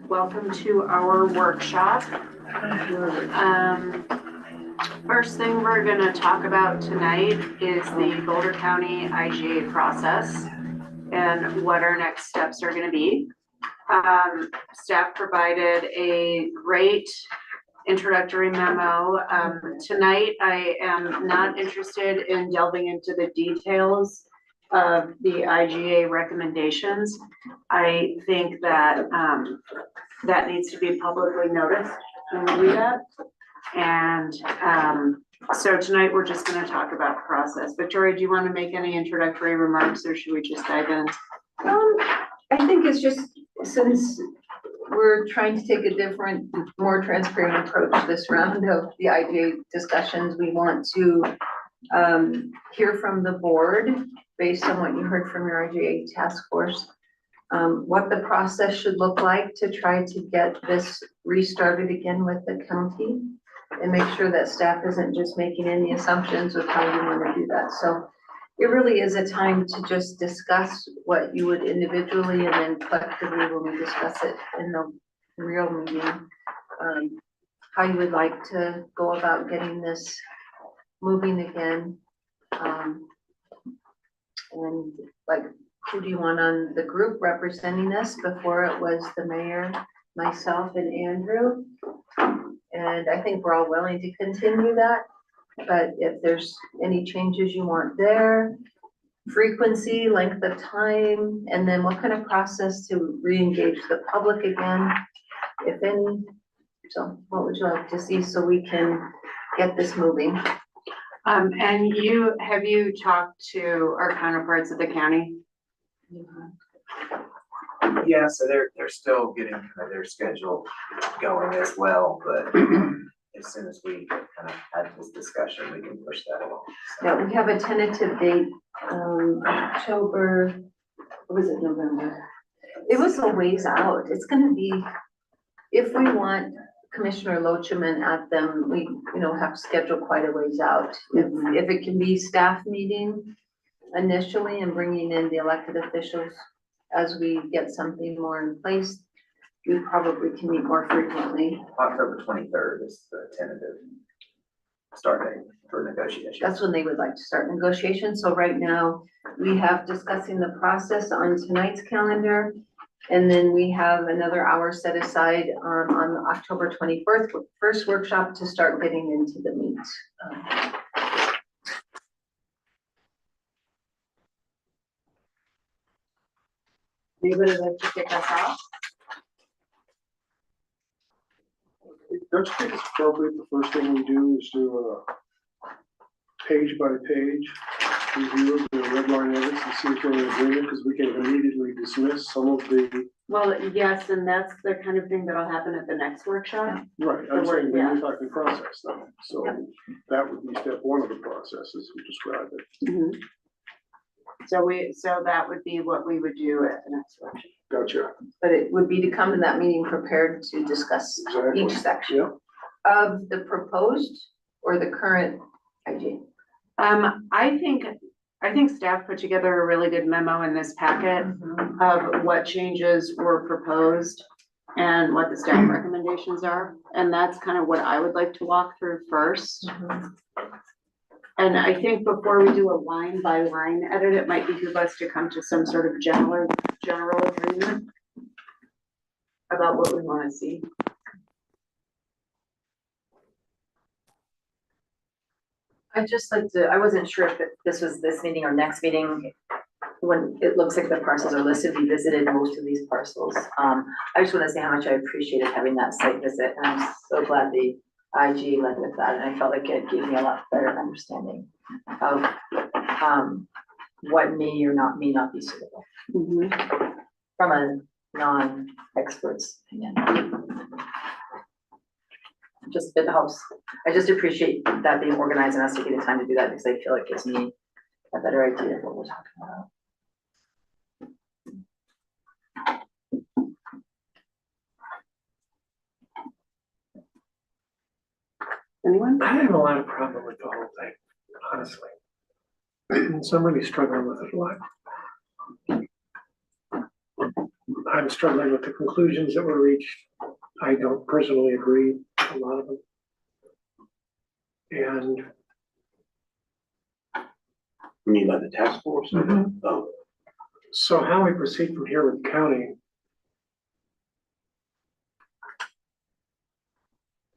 Welcome to our workshop. First thing we're going to talk about tonight is the Boulder County IGA process and what our next steps are going to be. Staff provided a great introductory memo. Tonight, I am not interested in delving into the details of the IGA recommendations. I think that that needs to be publicly noticed when we do that. And so tonight we're just going to talk about process. Victoria, do you want to make any introductory remarks, or should we just dive in? I think it's just, since we're trying to take a different, more transparent approach this round of the IGA discussions, we want to hear from the board based on what you heard from your IGA task force, what the process should look like to try to get this restarted again with the county, and make sure that staff isn't just making any assumptions with how you want to do that. So it really is a time to just discuss what you would individually and then collectively when we discuss it in the real meeting, how you would like to go about getting this moving again. And like, who do you want on the group representing us? Before it was the mayor, myself, and Andrew. And I think we're all willing to continue that. But if there's any changes you want there, frequency, length of time, and then what kind of process to re-engage the public again, if any. So what would you like to see so we can get this moving? And have you talked to our counterparts at the county? Yeah, so they're still getting kind of their schedule going as well, but as soon as we kind of have this discussion, we can push that along. So. Yeah, we have a tentative date, October, or was it November? It was a ways out. It's gonna be, if we want Commissioner Loachman at them, we, have to schedule quite a ways out. If it can be staff meeting initially and bringing in the elected officials as we get something more in place, we probably can meet more frequently. October 23rd is the tentative start date for negotiations. That's when they would like to start negotiations. So right now we have discussing the process on tonight's calendar. And then we have another hour set aside on October 21st, first workshop to start getting into the meat. Anybody like to kick us off? Don't you think it's appropriate, the first thing we do is do a page by page review of the red line edits and see if we're in agreement, because we can immediately dismiss some of the. Well, yes, and that's the kind of thing that'll happen at the next workshop. Right, I'm saying the Yeah. impacting process though, so that would be step one of the process as you described it. Mm-hmm. So that would be what we would do at the next workshop. Gotcha. But it would be to come to that meeting prepared to discuss Exactly. each section Yeah. of the proposed or the current IG. I think staff put together a really good memo in this packet of what changes were proposed and what the staff recommendations are. And that's kind of what I would like to walk through first. And I think before we do a line by line edit, it might behoove us to come to some sort of general agreement about what we want to see. I'd just like to, I wasn't sure if this was this meeting or next meeting, when it looks like the parcels are listed, we visited most of these parcels. I just want to say how much I appreciated having that site visit, and I'm so glad the IG led with that, and I felt like it gave me a lot better understanding of what may or may not be suitable from a non-expert's opinion. Just, it helps. I just appreciate that being organized and us taking the time to do that, because I feel it gives me a better idea of what we're talking about. Anyone? I have a lot of problem with the whole thing, honestly. So I'm really struggling with it a lot. I'm struggling with the conclusions that were reached. I don't personally agree with a lot of them. And You mean by the task force? Mhm. Oh, so how we proceed from here with the county.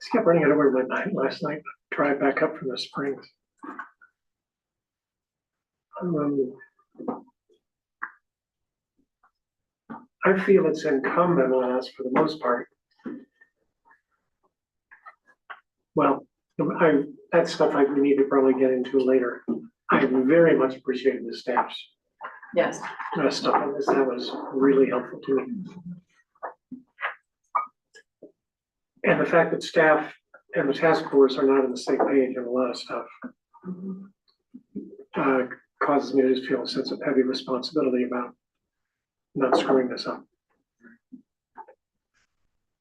Just kept running it over my mind last night, drive back up from the Springs. I feel it's incumbent on us for the most part. Well, that's stuff we need to probably get into later. I very much appreciated the staff's Yes. stuff on this. That was really helpful to me. And the fact that staff and the task force are not on the same page on a lot of stuff causes me to just feel a sense of heavy responsibility about not screwing this up.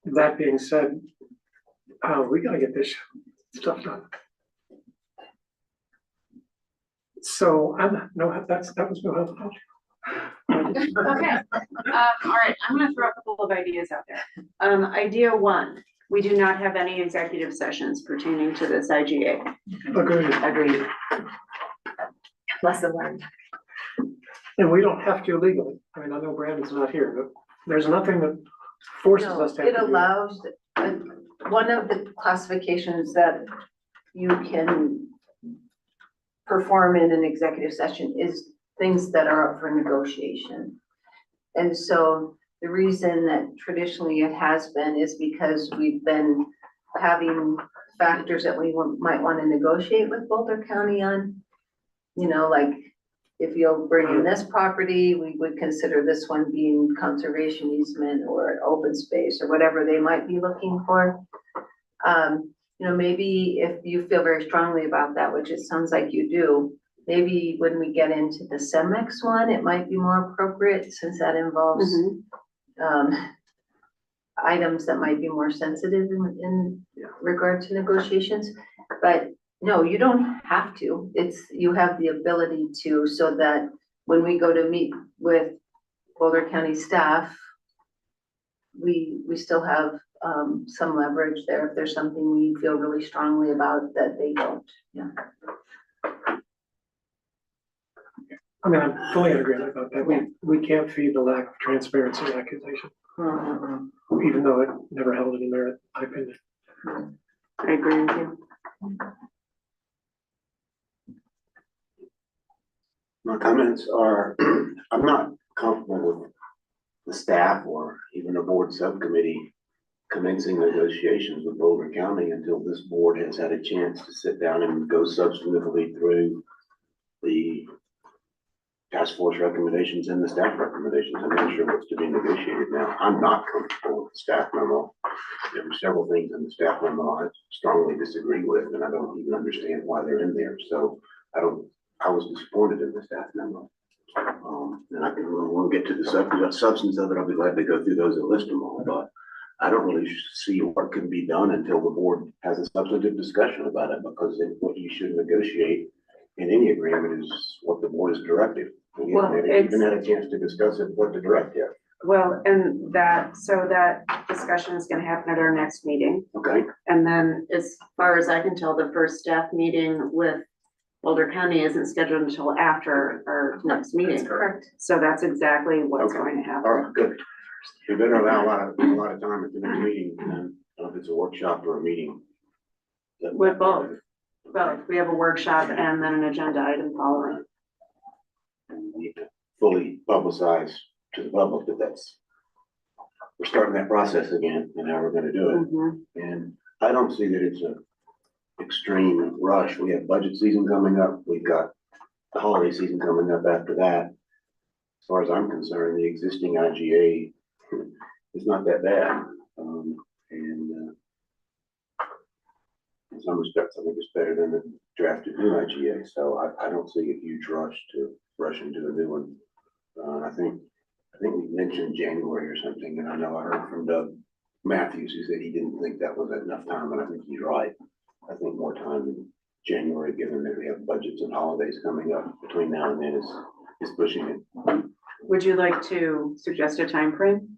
That being said, we gotta get this stuff done. So that was no help. Okay, all right, I'm gonna throw a couple of ideas out there. Idea one, we do not have any executive sessions pertaining to this IGA. Agreed. Agreed. Lesson learned. And we don't have to legally. I mean, I know Brandon's not here, but there's nothing that forces No, us to have it to do. allows, one of the classifications that you can perform in an executive session is things that are up for negotiation. And so the reason that traditionally it has been is because we've been having factors that we might want to negotiate with Boulder County on. You know, like if you'll bring in this property, we would consider this one being conservation easement or open space or whatever they might be looking for. You know, maybe if you feel very strongly about that, which it sounds like you do, maybe when we get into the CEMEX one, it might be more appropriate since that involves items that might be more sensitive in regard to negotiations. But no, you don't have to. You have the ability to, so that when we go to meet with Boulder County staff, we still have some leverage there if there's something we feel really strongly about that they don't. Yeah. I mean, I'm fully in agreement about that. We can't feed the lack of transparency accusation, even though it never held any merit, in my opinion. I agree with you. my comments are, I'm not comfortable with the staff or even a board subcommittee commencing negotiations with Boulder County until this board has had a chance to sit down and go substantively through the task force recommendations and the staff recommendations. I'm not sure what's to be negotiated now. I'm not comfortable with the staff memo. There were several things in the staff memo I strongly disagree with, and I don't even understand why they're in there. So I was disappointed in the staff memo. And I can, when we'll get to the substance of it, I'll be glad to go through those and list them all, but I don't really see what can be done until the board has a substantive discussion about it, because what you should negotiate in any agreement is what the board is directed. We haven't even had a chance to discuss it, what to direct yet. Well, and so that discussion is gonna happen at our next meeting. Okay, And then as far as I can tell, the first staff meeting with Boulder County isn't scheduled until after our next meeting. Correct. So that's exactly what's Okay. going to happen. all right, good. We better allow a lot of time at the next meeting, and if it's a workshop or a meeting. With both. Well, we have a workshop and then an agenda item following. And we need to fully publicize to the public that we're starting that process again and how we're gonna do it. Mhm. And I don't see that it's a extreme rush. We have budget season coming up. We've got the holiday season coming up after that. As far as I'm concerned, the existing IGA is not that bad. In some respects, I think it's better than the drafted new IGA. So I don't see a huge rush to rush into a new one. I think we mentioned January or something, and I know I heard from Doug Matthews, who said he didn't think that was enough time, and I think he's right. I think more time in January, given that we have budgets and holidays coming up between now and then, is pushing it. Would you like to suggest a time frame?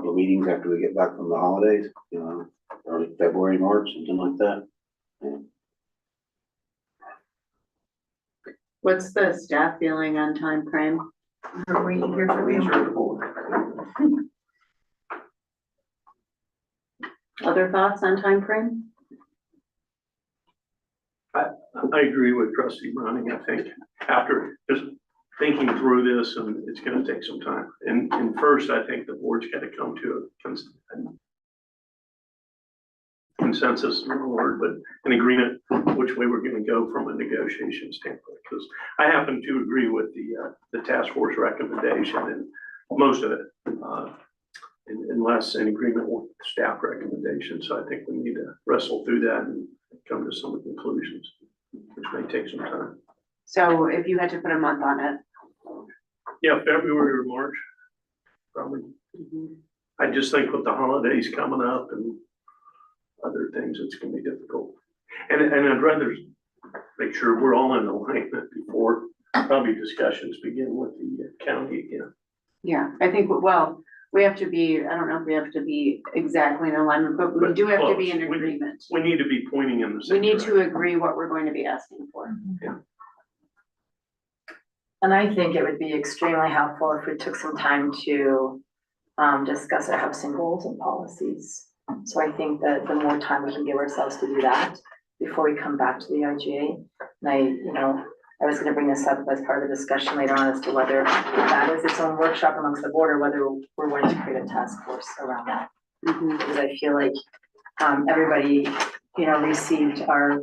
couple of meetings after we get back from the holidays, you know, early February, March, something like that. What's the staff feeling on time frame? We're waiting here for you. Leisure report. Other thoughts on time frame? I agree with trustee Browning. I think after just thinking through this, and it's gonna take some time. And first, I think the board's gotta come to a consensus, is the word, but an agreement which way we're gonna go from a negotiation standpoint. Because I happen to agree with the task force recommendation and most of it, unless in agreement with staff recommendations. So I think we need to wrestle through that and come to some conclusions, which may take some time. So if you had to put a month on it. Yeah, February or March, probably. I just think with the holidays coming up and other things, it's gonna be difficult. And I'd rather make sure we're all in alignment before probably discussions begin with the county again. Yeah, I think, well, we have to be, I don't know if we have to be exactly in alignment, but we But do have to be in close. agreement. We need to be pointing in the We same need to direction. agree what we're going to be asking for. And I think it would be extremely helpful if we took some time to discuss our housing goals and policies. So I think that the more time we can give ourselves to do that before we come back to the IGA. And I was gonna bring this up as part of the discussion later on as to whether that is its own workshop amongst the board or whether we're going to create a task force around that. Because I feel like everybody, received our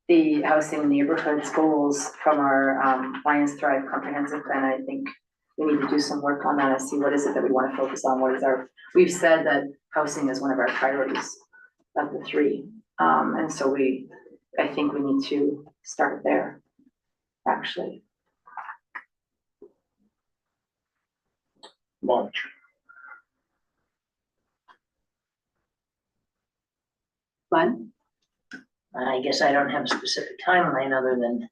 the housing neighborhoods goals from our Lions Thrive comprehensive plan. I think we need to do some work on that and see what is it that we want to focus on. We've said that housing is one of our priorities of the three. And so I think we need to start there, actually. March. Fun? I guess I don't have a specific timeline other than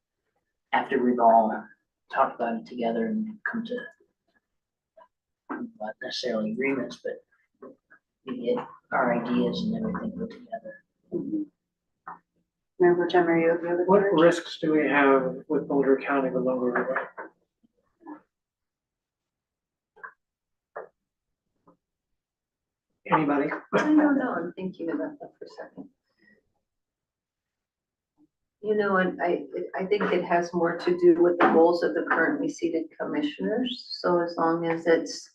after we've all talked about it together and come to not necessarily agreements, but we get our ideas and everything put together. Mayor Pro Tem, are you okay with What March? risks do we have with Boulder County the longer we wait? Anybody? I don't know, I'm thinking about that for a second. And I think it has more to do with the goals of the currently seated commissioners. So as long as it's,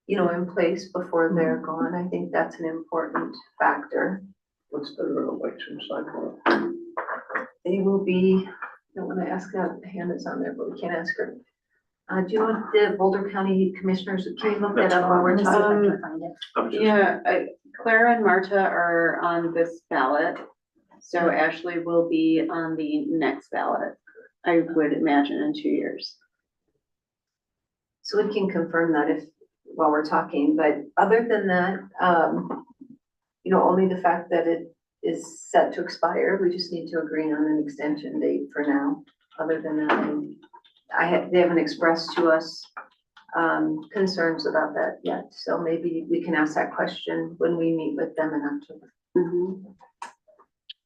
in place before they're gone, I think that's an important factor. What's the election cycle? They will be, I don't want to ask that, Hannah's on there, but we can't ask her. Do you know what the Boulder County Commissioners, can you look that up while we're talking? I'm just- Yeah, Clara and Marta are on this ballot. So Ashley will be on the next ballot, I would imagine in 2 years. So we can confirm that while we're talking, but other than that, only the fact that it is set to expire, we just need to agree on an extension date for now. Other than that, they haven't expressed to us, concerns about that yet, so maybe we can ask that question when we meet with them in October.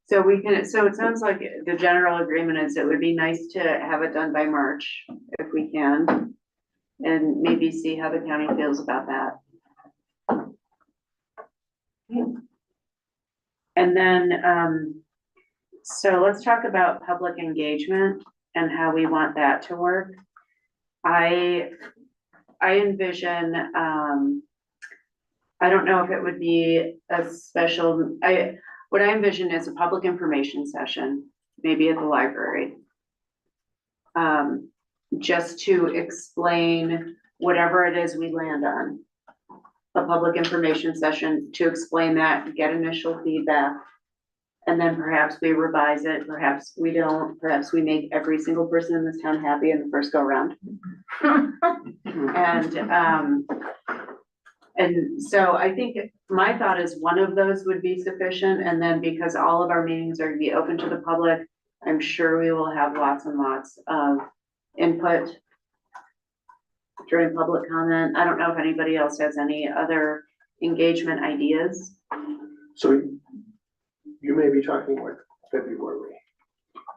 So it sounds like the general agreement is it would be nice to have it done by March if we can. And maybe see how the county feels about that. And then, so let's talk about public engagement and how we want that to work. I envision, I don't know if it would be a special, what I envision is a public information session, maybe at the library. Just to explain whatever it is we land on. A public information session to explain that, get initial feedback. And then perhaps we revise it, perhaps we don't, perhaps we make every single person in this town happy in the first go round. And so I think my thought is one of those would be sufficient, and then because all of our meetings are to be open to the public, I'm sure we will have lots and lots of input. during public comment. I don't know if anybody else has any other engagement ideas. So you may be talking like February.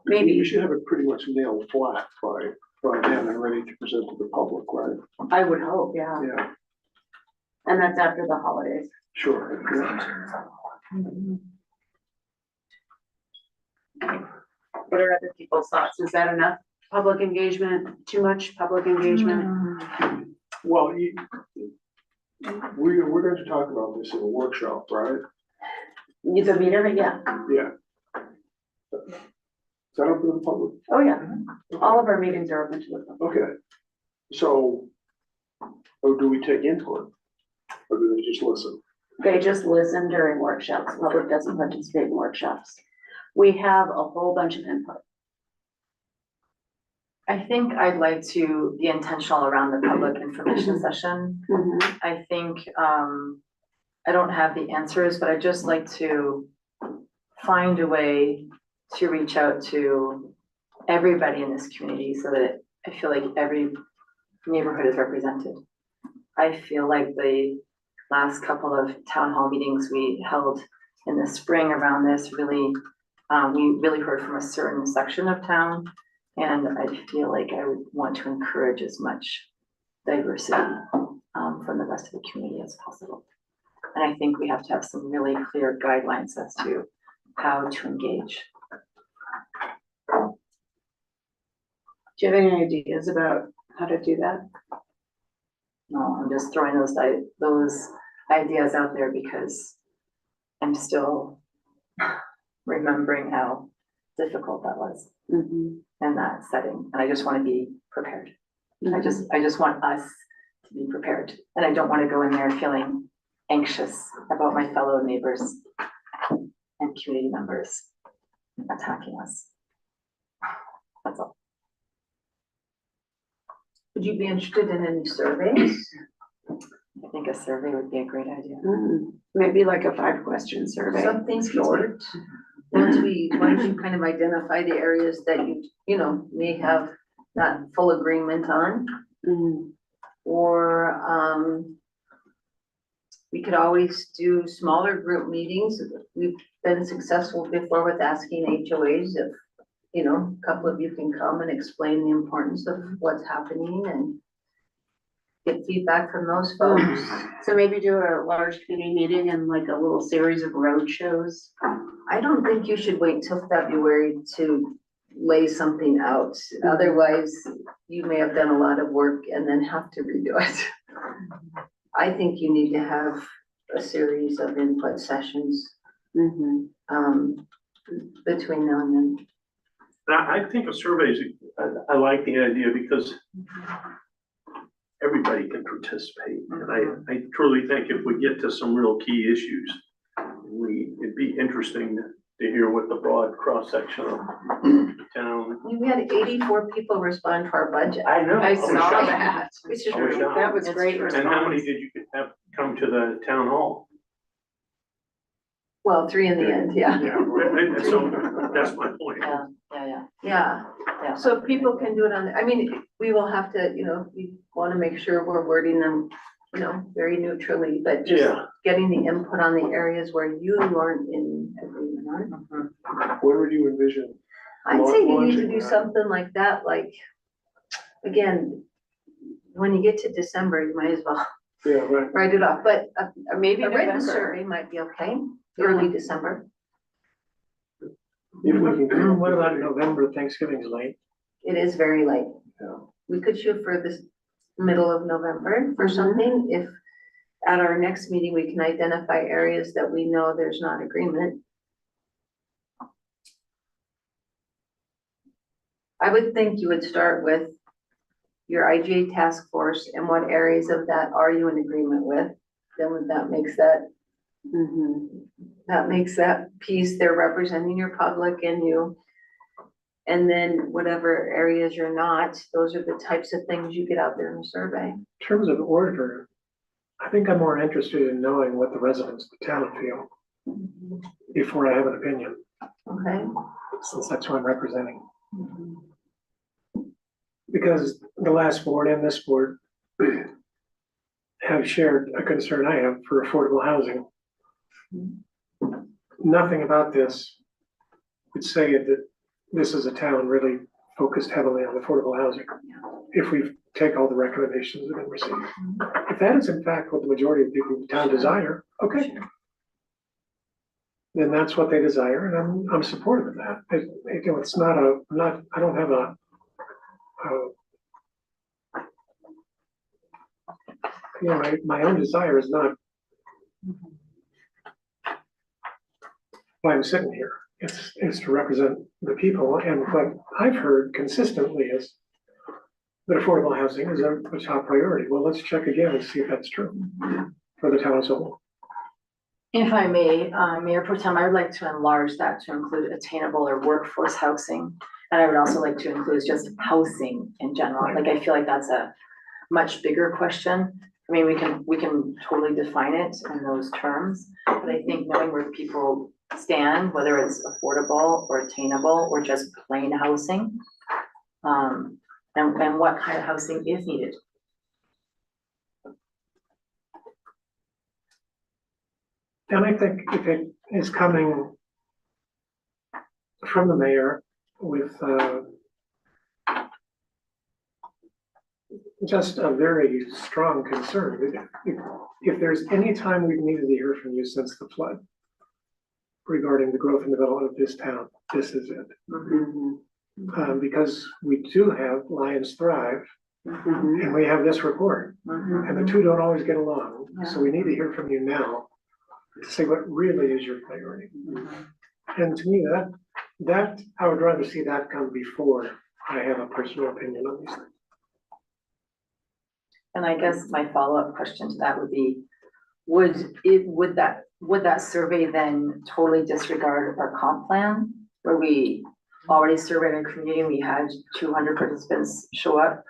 Maybe. We should have it pretty much nailed flat by then and ready to present to the public, right? I would hope, yeah. Yeah, And that's after the holidays. sure. Yeah. What are other people's thoughts? Is that enough public engagement? Too much public engagement? Well, we're going to talk about this in a workshop, right? You the meter, yeah. Yeah. Is that open to the public? Oh, yeah. All of our meetings are open to the public. Okay. So, or do we take input? Or do they just listen? They just listen during workshops. Public doesn't participate in workshops. We have a whole bunch of input. I think I'd like to be intentional around the public information session. I think, I don't have the answers, but I'd just like to find a way to reach out to everybody in this community so that I feel like every neighborhood is represented. I feel like the last couple of town hall meetings we held in the spring around this really, we really heard from a certain section of town. And I feel like I would want to encourage as much diversity from the rest of the community as possible. And I think we have to have some really clear guidelines as to how to engage. Do you have any ideas about how to do that? No, I'm just throwing those ideas out there because I'm still remembering how difficult that was in that setting. And I just want to be prepared. I just want us to be prepared. And I don't want to go in there feeling anxious about my fellow neighbors and community members attacking us. That's all. Would you be interested in any surveys? I think a survey would be a great idea. Maybe like a 5-question survey. Something short. Once you kind of identify the areas that you know, may have not full agreement on. Or, we could always do smaller group meetings. We've been successful before with asking HOAs if, you know, a couple of you can come and explain the importance of what's happening and get feedback from those folks. So maybe do a large community meeting and like a little series of road shows. I don't think you should wait till February to lay something out. Otherwise, you may have done a lot of work and then have to redo it. I think you need to have a series of input sessions between now and then. I think a survey is, I like the idea because everybody can participate. And I truly think if we get to some real key issues, it'd be interesting to hear what the broad cross-section of the town. We had 84 people respond to our budget. I know. I was saw shocked. that. It's I was true. shocked. That was It's great true. And how many response. did you have come to the town hall? Well, 3 in the end, yeah. And so that's my point. Yeah, so if people can do it on, I mean, we will have to, you know, we want to make sure we're wording them, you know, very neutrally, but just Yeah. getting the input on the areas where you aren't in agreement on. When would you envision? I'd say you need to Launching do that. something like that, like, again, when you get to December, you might as well Yeah, right. write it off, but Maybe a written November. survey might be okay, early December. If we can. What about November? Thanksgiving's late. It is very late. Yeah. We could shoot for this middle of November for something, if at our next meeting, we can identify areas that we know there's not agreement. I would think you would start with your IGA task force and what areas of that are you in agreement with? Then that makes that piece, they're representing your public and you. And then whatever areas you're not, those are the types of things you get out there in the survey. In terms of order, I think I'm more interested in knowing what the residents of the town feel before I have an opinion, Okay? since that's who I'm representing. Because the last board and this board have shared a concern I have for affordable housing. Nothing about this would say that this is a town really focused heavily on affordable housing. If we take all the recommendations that have been received. If that is in fact what the majority of people in the town desire, okay. Then that's what they desire, and I'm supportive of that. You know, it's not I don't have you know, my own desire is not why I'm sitting here. It's to represent the people, and what I've heard consistently is that affordable housing is a top priority. Well, let's check again and see if that's true for the town as a whole. If I may, Mayor Pro Tem, I would like to enlarge that to include attainable or workforce housing. And I would also like to include just housing in general. Like, I feel like that's a much bigger question. I mean, we can totally define it in those terms, but I think knowing where people stand, whether it's affordable or attainable or just plain housing, and what kind of housing is needed. And I think if it is coming from the mayor with just a very strong concern, if there's any time we've needed to hear from you since the flood regarding the growth and development of this town, this is it. Because we do have Lions Thrive, and we have this report, and the two don't always get along. So we need to hear from you now to say what really is your priority. And to me, that I would rather see that come before I have a personal opinion on these things. And I guess my follow-up question to that would be, would that survey then totally disregard our comp plan, where we already surveyed our community, we had 200 participants show up?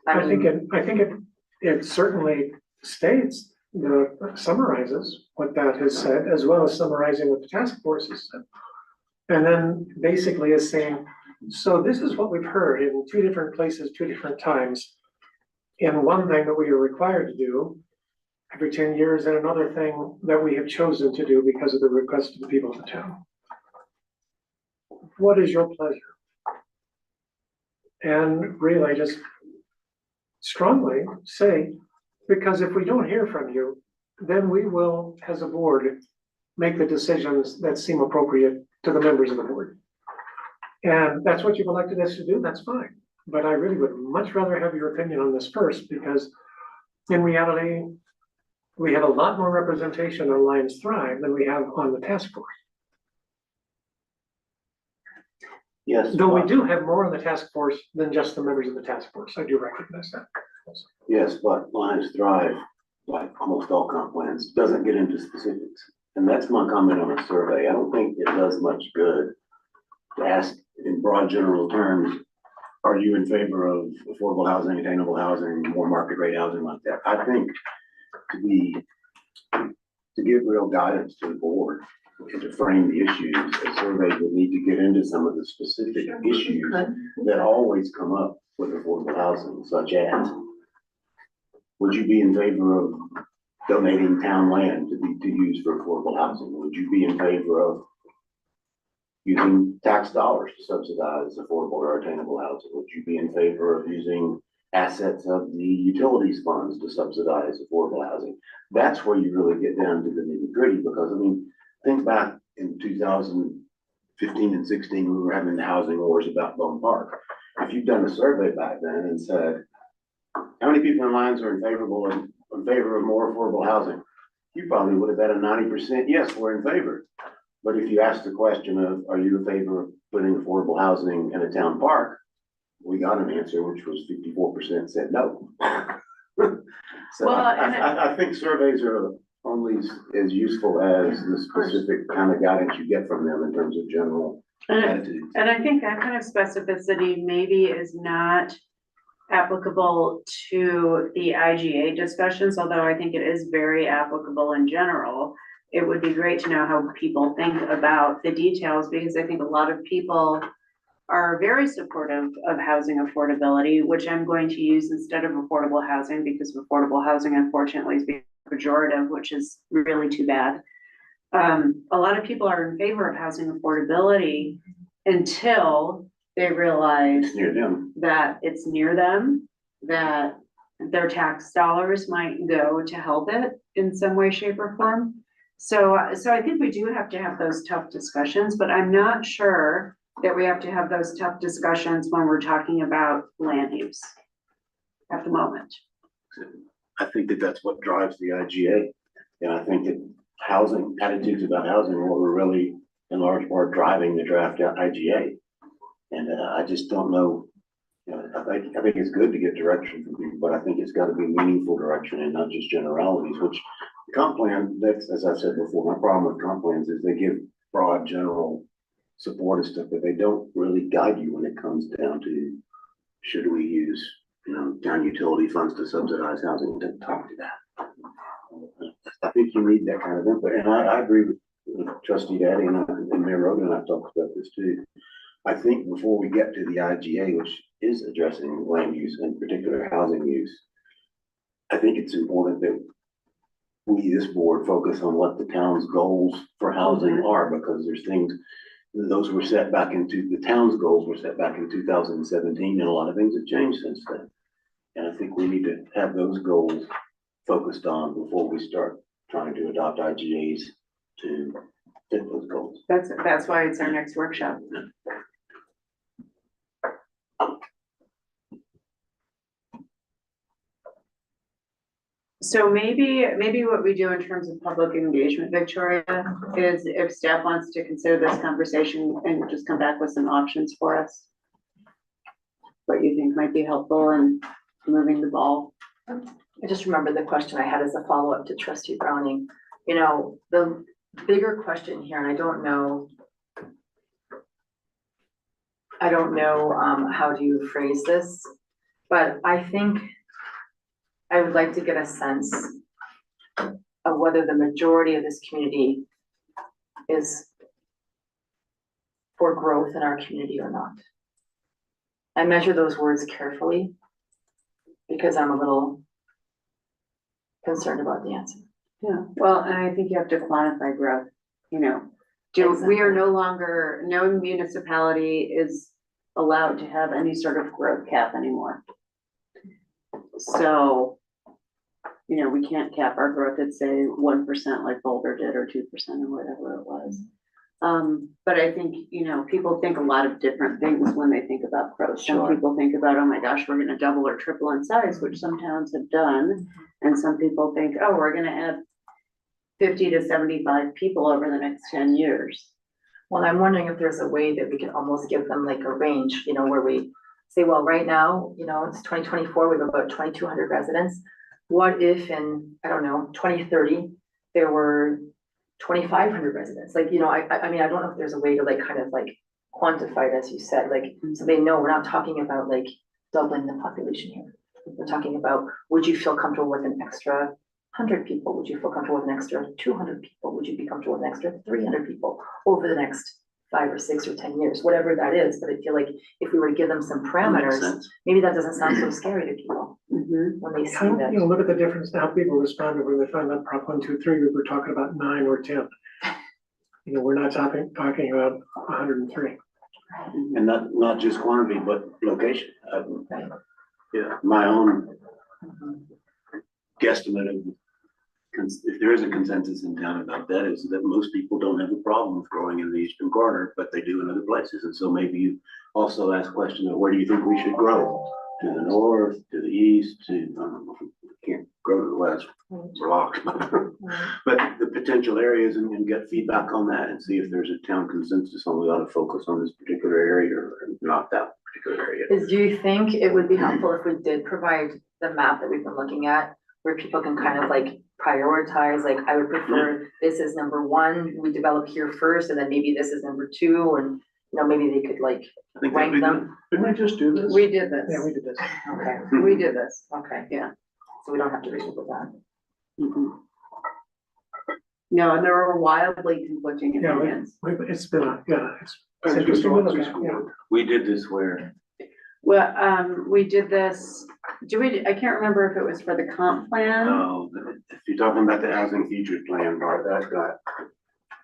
I think it certainly states, summarizes what that has said, as well as summarizing what the task force has said. And then basically is saying, so this is what we've heard in 2 different places, 2 different times. And one thing that we are required to do every 10 years, and another thing that we have chosen to do because of the request of the people of the town. What is your pleasure? And really just strongly say, because if we don't hear from you, then we will, as a board, make the decisions that seem appropriate to the members of the board. And that's what you've elected us to do, that's fine. But I really would much rather have your opinion on this first, because in reality, we have a lot more representation on Lions Thrive than we have on the task force. Yes. Though we do have more on the task force than just the members of the task force, I do recognize that. Yes, but Lions Thrive, like almost all comp plans, doesn't get into specifics. And that's my comment on the survey. I don't think it does much good to ask in broad general terms, are you in favor of affordable housing, attainable housing, more market rate housing like that? I think to give real guidance to the board and to frame the issues, a survey would need to get into some of the specific issues that always come up with affordable housing, such as, would you be in favor of donating town land to use for affordable housing? Would you be in favor of using tax dollars to subsidize affordable or attainable housing? Would you be in favor of using assets of the utilities funds to subsidize affordable housing? That's where you really get down to the nitty gritty, because I mean, think back in 2015 and 16, we were having the housing wars about Bone Park. If you'd done a survey back then and said, how many people in Lions are in favor of more affordable housing? You probably would have had a 90% yes, we're in favor. But if you asked the question of, are you in favor of putting affordable housing in a town park? We got an answer, which was 54% said no. So Well, I think surveys are only as useful as the specific kind of guidance you get from them in terms of general attitudes. And I think that kind of specificity maybe is not applicable to the IGA discussions, although I think it is very applicable in general. It would be great to know how people think about the details, because I think a lot of people are very supportive of housing affordability, which I'm going to use instead of affordable housing, because affordable housing unfortunately is being pejorative, which is really too bad. A lot of people are in favor of housing affordability until they realize Near them. that it's near them, that their tax dollars might go to help it in some way, shape, or form. So I think we do have to have those tough discussions, but I'm not sure that we have to have those tough discussions when we're talking about land use at the moment. I think that that's what drives the IGA. And I think that housing, attitudes about housing are what we're really in large part driving the draft IGA. And I just don't know, you know, I think it's good to get direction from people, but I think it's gotta be meaningful direction and not just generalities, which the comp plan, that's, as I said before, my problem with comp plans is they give broad, general support and stuff, but they don't really guide you when it comes down to, should we use, you know, town utility funds to subsidize housing? It doesn't talk to that. I think you need that kind of input, and I agree with Trustee Daddy and Mayor Rogan, and I've talked about this too. I think before we get to the IGA, which is addressing land use and particular housing use, I think it's important that we, this board, focus on what the town's goals for housing are, because there's things, those were set back into, the town's goals were set back in 2017, and a lot of things have changed since then. And I think we need to have those goals focused on before we start trying to adopt IGAs to fit those goals. That's why it's our next workshop. So maybe what we do in terms of public engagement, Victoria, is if staff wants to consider this conversation and just come back with some options for us. What you think might be helpful in moving the ball. I just remember the question I had as a follow-up to Trustee Browning. You know, the bigger question here, and I don't know how do you phrase this, but I think I would like to get a sense of whether the majority of this community is for growth in our community or not. I measure those words carefully because I'm a little concerned about the answer. Yeah, well, and I think you have to quantify growth, you know. We are no longer, no municipality is allowed to have any sort of growth cap anymore. So, you know, we can't cap our growth at say 1% like Boulder did, or 2% or whatever it was. But I think, you know, people think a lot of different things when they think about growth. Some people think about, oh my gosh, we're gonna double or triple in size, which some towns have done. And some people think, oh, we're gonna add 50 to 75 people over the next 10 years. Well, I'm wondering if there's a way that we can almost give them like a range, you know, where we say, well, right now, you know, it's 2024, we have about 2,200 residents. What if in, I don't know, 2030, there were 2,500 residents? Like, you know, I mean, I don't know if there's a way to like, kind of like quantify it, as you said, like, so they know we're not talking about like doubling the population here. We're talking about, would you feel comfortable with an extra 100 people? Would you feel comfortable with an extra 200 people? Would you be comfortable with an extra 300 people over the next 5 or 6 or 10 years, whatever that is? But I feel like if we were to give them some parameters, maybe that doesn't sound so scary to people when they see that. You know, look at the difference now. People responded when they found out Prop 123, we were talking about 9 or 10. You know, we're not talking about 103. And not just quantity, but location. Right. Yeah, my own guesstimate of, if there is a consensus in town about that, is that most people don't have a problem with growing in the eastern corner, but they do in other places. And so maybe you also ask a question of, where do you think we should grow? To the north, to the east, to, I don't know, if we can't grow to the west, we're locked. But the potential areas, and get feedback on that and see if there's a town consensus on we ought to focus on this particular area or not that particular area. Do you think it would be helpful if we did provide the map that we've been looking at, where people can kind of like prioritize, like, I would prefer this is number 1, we develop here first, and then maybe this is number 2, and you know, maybe they could like rank them. Didn't we just do this? We did this. Yeah, we did this. Okay, We did this. okay, Yeah. so we don't have to repeat that. No, and there were wildly conflicting Yeah, opinions. it's been, it's It's interesting to look at, yeah. We did this where, Well, we did this, I can't remember if it was for the comp plan. if you're talking about the housing futures plan, part that got,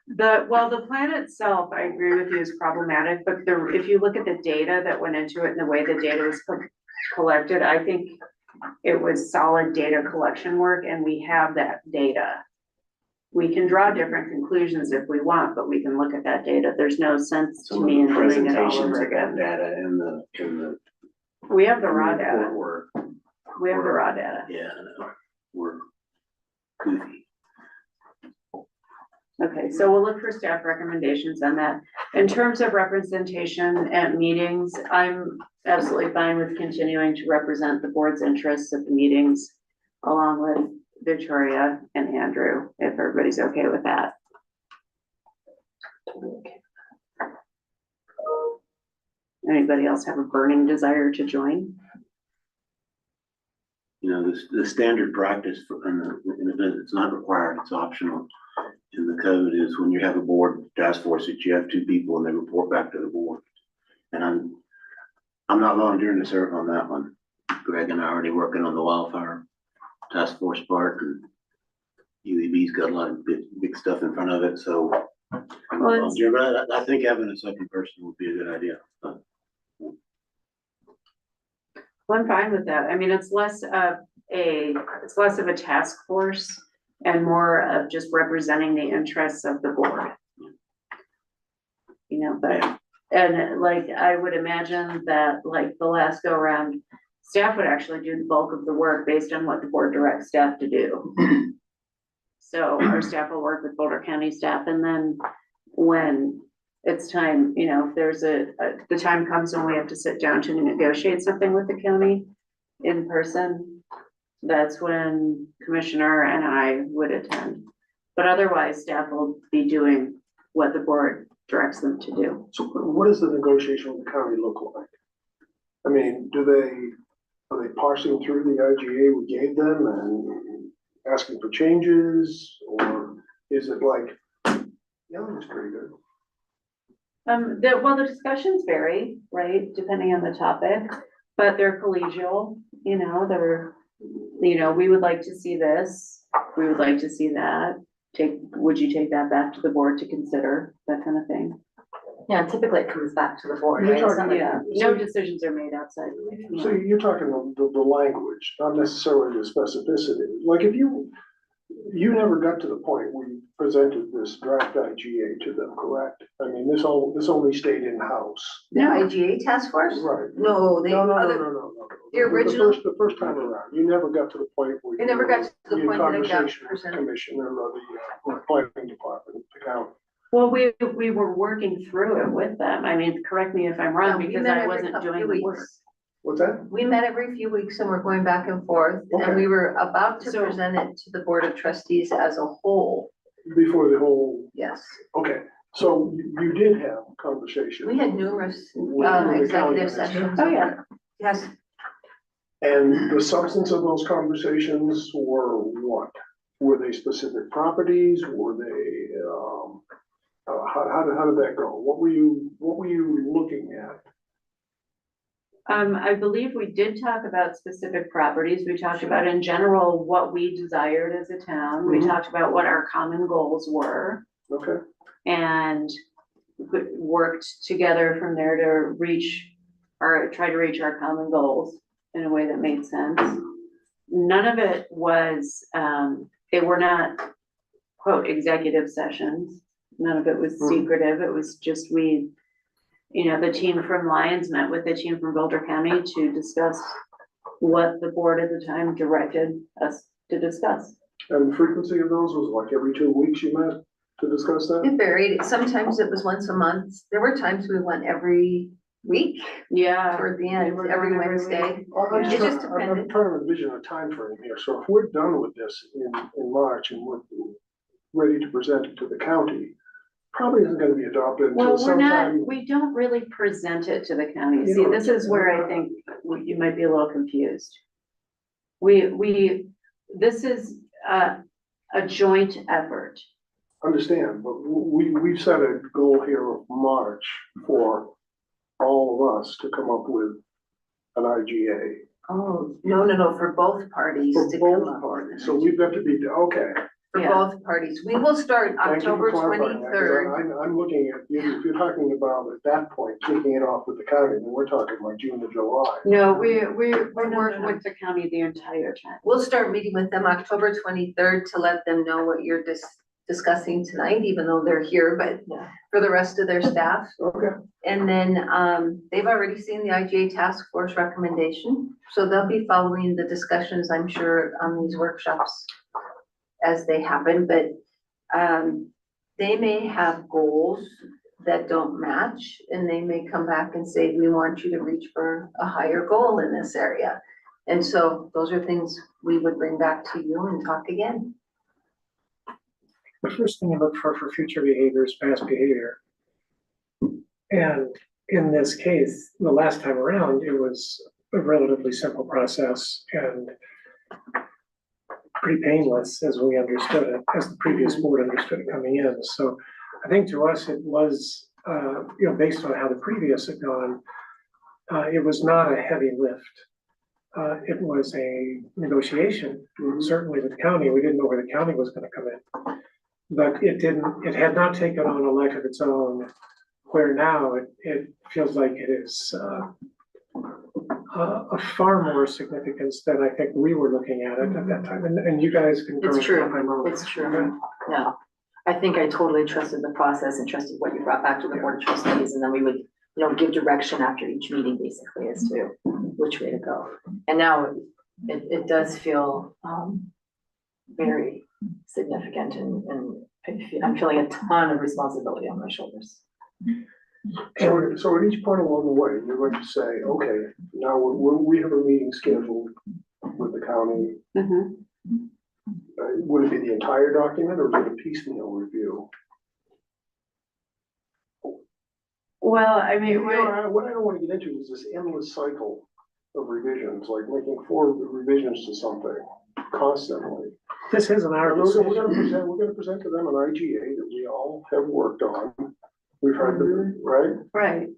The plan itself, I agree with you, is problematic, but if you look at the data that went into it and the way the data was collected, I think it was solid data collection work, and we have that data. We can draw different conclusions if we want, but we can look at that data. There's no sense to some of me in the doing it all presentations over of that again. data in the. We have the raw report data. were, We have the raw data. yeah, I know, we're goofy. Okay, so we'll look for staff recommendations on that. In terms of representation at meetings, I'm absolutely fine with continuing to represent the board's interests at the meetings along with Victoria and Andrew, if everybody's okay with that. Anybody else have a burning desire to join? You know, the standard practice for, it's not required, it's optional in the code is when you have a board task force that you have 2 people and they report back to the board. And I'm not volunteering to serve on that one. Greg and I are already working on the wildfire task force part, and UEB's got a lot of big stuff in front of it, so. I'm not Well, volunteering, but I think having a second person would be a good idea. I'm fine with that. I mean, it's less of a task force and more of just representing the interests of the board. You know, but, and like, I would imagine that like the last go around, staff would actually do the bulk of the work based on what the board directs staff to do. So our staff will work with Boulder County staff, and then when it's time, you know, if there's the time comes when we have to sit down to negotiate something with the county in person, that's when Commissioner and I would attend. But otherwise, staff will be doing what the board directs them to do. So what does the negotiation with the county look like? I mean, are they parsing through the IGA we gave them and asking for changes? Or is it like, yeah, that's pretty good? The discussions vary, right, depending on the topic, but they're collegial, you know, we would like to see this, we would like to see that. Would you take that back to the board to consider, that kind of thing? Yeah, typically it comes back to the board, You're right? It's talking- not like- Yeah, no decisions are made outside. So you're talking the language, not necessarily the specificity. Like if you never got to the point where you presented this draft IGA to them, correct? I mean, this only stayed in-house. The IGA task force? Right. No, No. no. The The original? first time around, you never got to the point where. It never got to the you had point that it got conversation with the presented. Commissioner or the planning department, the county. Well, we were working through it with them. I mean, correct me if I'm No, wrong, we because met I every wasn't couple doing of the work. weeks. What's that? We met every few weeks and we're going back and forth, Okay. and we were about to So- present it to the Board of Trustees as a whole, Before the whole, yes. okay, so you did have conversation. We had numerous with the county executive on this. sessions. Oh, yeah. Yes, And the substance of those conversations were what? Were they specific properties? Were they, how did that go? What were you looking at? I believe we did talk about specific properties. We talked about in general what we desired as a town. We Mhm. talked about what our common goals were Okay, and worked together from there to try to reach our common goals in a way that made sense. None of it was, they were not quote executive sessions. None of it was secretive. It was just the team from Lyons met with the team from Boulder County to discuss what the board at the time directed us to discuss. and the frequency of those was like every 2 weeks you met to discuss that? it varied. Sometimes it was once a month. There were times we went every week Yeah. toward the We end, were every going every Wednesday. week. I'm It just just trying, I'm depended. trying to envision a time frame here, so if we're done with this in March and we're ready to present it to the county, probably isn't gonna be adopted Well, until we're not, sometime. we don't really present it to the county. You See, know, this is where I think you might be a little confused. This is a joint effort. understand, but we've set a goal here of March for all of us to come up with an IGA. Oh, no, for both parties For to come both up. parties, so we've got to be, okay. For Yeah. both parties. We will start Thank you for October clarifying that, 'cause 23rd. I'm looking at, if you're talking about at that point, kicking it off with the county, then we're talking like June or July. No, we're working with the county the entire time. We'll start meeting with them October 23rd to let them know what you're discussing tonight, even though they're here, but Yeah. for the rest of their staff. Okay, And then, they've already seen the IGA task force recommendation, so they'll be following the discussions, I'm sure, on these workshops as they happen, but, they may have goals that don't match, and they may come back and say, we want you to reach for a higher goal in this area. And so those are things we would bring back to you and talk again. The first thing you look for future behavior is past behavior. And in this case, the last time around, it was a relatively simple process and pretty painless as we understood it, as the previous board understood it coming in. So I think to us, it was, based on how the previous had gone, it was not a heavy lift. It was a negotiation, certainly with the county. We didn't know where the county was gonna come in. But it had not taken on a life of its own, where now it feels like it is a far more significance than I think we were looking at it at that time. And you guys can It's correct me true. if I'm wrong. It's true. Yeah. I think I totally trusted the process and trusted what you brought back to the board of trustees, and then we would, give direction after each meeting basically as to which way to go. And now it does feel, very significant and I'm feeling a ton of responsibility on my shoulders. so at each point along the way, you're going to say, okay, now we have a meeting scheduled with the county. Would it be the entire document or is it a piecemeal review? Well, I mean, What I don't want to get into is this endless cycle of revisions, like making 4 revisions to something constantly. This isn't our We're decision. gonna present to them an IGA that we all have worked on. We've had, right? right.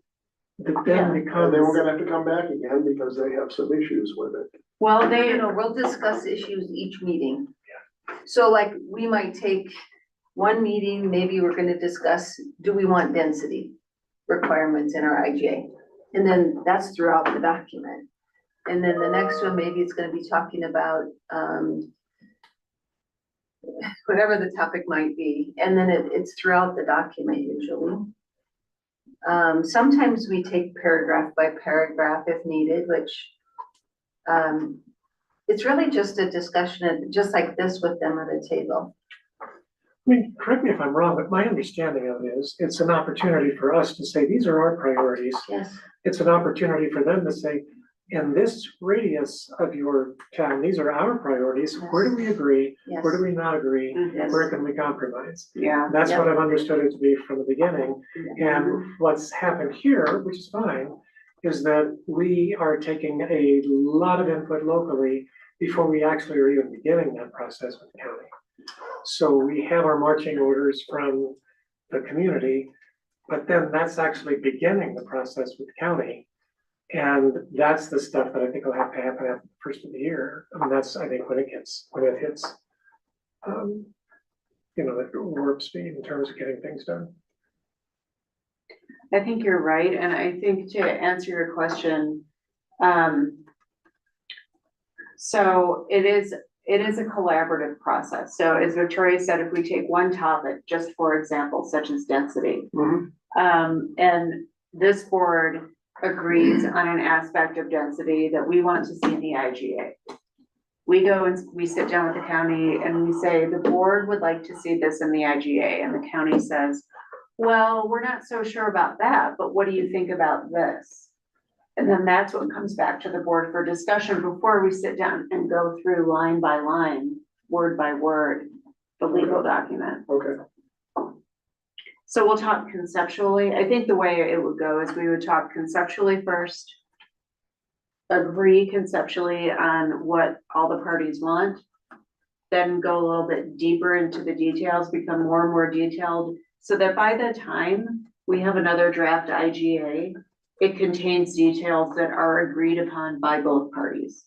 That Yeah. then And becomes, then we're gonna have to come back again because they have some issues with it. Well, We'll discuss issues each meeting. So like, we might take one meeting, maybe we're gonna discuss, do we want density requirements in our IGA? And then that's throughout the document. And then the next one, maybe it's gonna be talking about, whatever the topic might be, and then it's throughout the document usually. Sometimes we take paragraph by paragraph if needed, which, it's really just a discussion, just like this with them at a table. I mean, correct me if I'm wrong, but my understanding of it is, it's an opportunity for us to say, these are our priorities. Yes. It's an opportunity for them to say, in this radius of your town, these are our priorities. Where do we agree? Yes. Where do we not agree? Yes. Where can we compromise? Yeah. That's what I've understood it to be from the beginning. And what's happened here, which is fine, is that we are taking a lot of input locally before we actually are even beginning that process with the county. So we have our marching orders from the community, but then that's actually beginning the process with the county. And that's the stuff that I think will have to happen at the first of the year. I mean, that's, I think, when it hits, the warp speed in terms of getting things done. I think you're right, and I think to answer your question, so it is a collaborative process. So as Victoria said, if we take one topic, just for example, such as density, and this board agrees on an aspect of density that we want to see in the IGA. We go and we sit down with the county and we say, the board would like to see this in the IGA, and the county says, well, we're not so sure about that, but what do you think about this? And then that's what comes back to the board for discussion before we sit down and go through line by line, word by word, the legal document. Okay. So we'll talk conceptually. I think the way it would go is we would talk conceptually first, agree conceptually on what all the parties want, then go a little bit deeper into the details, become more and more detailed, so that by the time we have another draft IGA, it contains details that are agreed upon by both parties.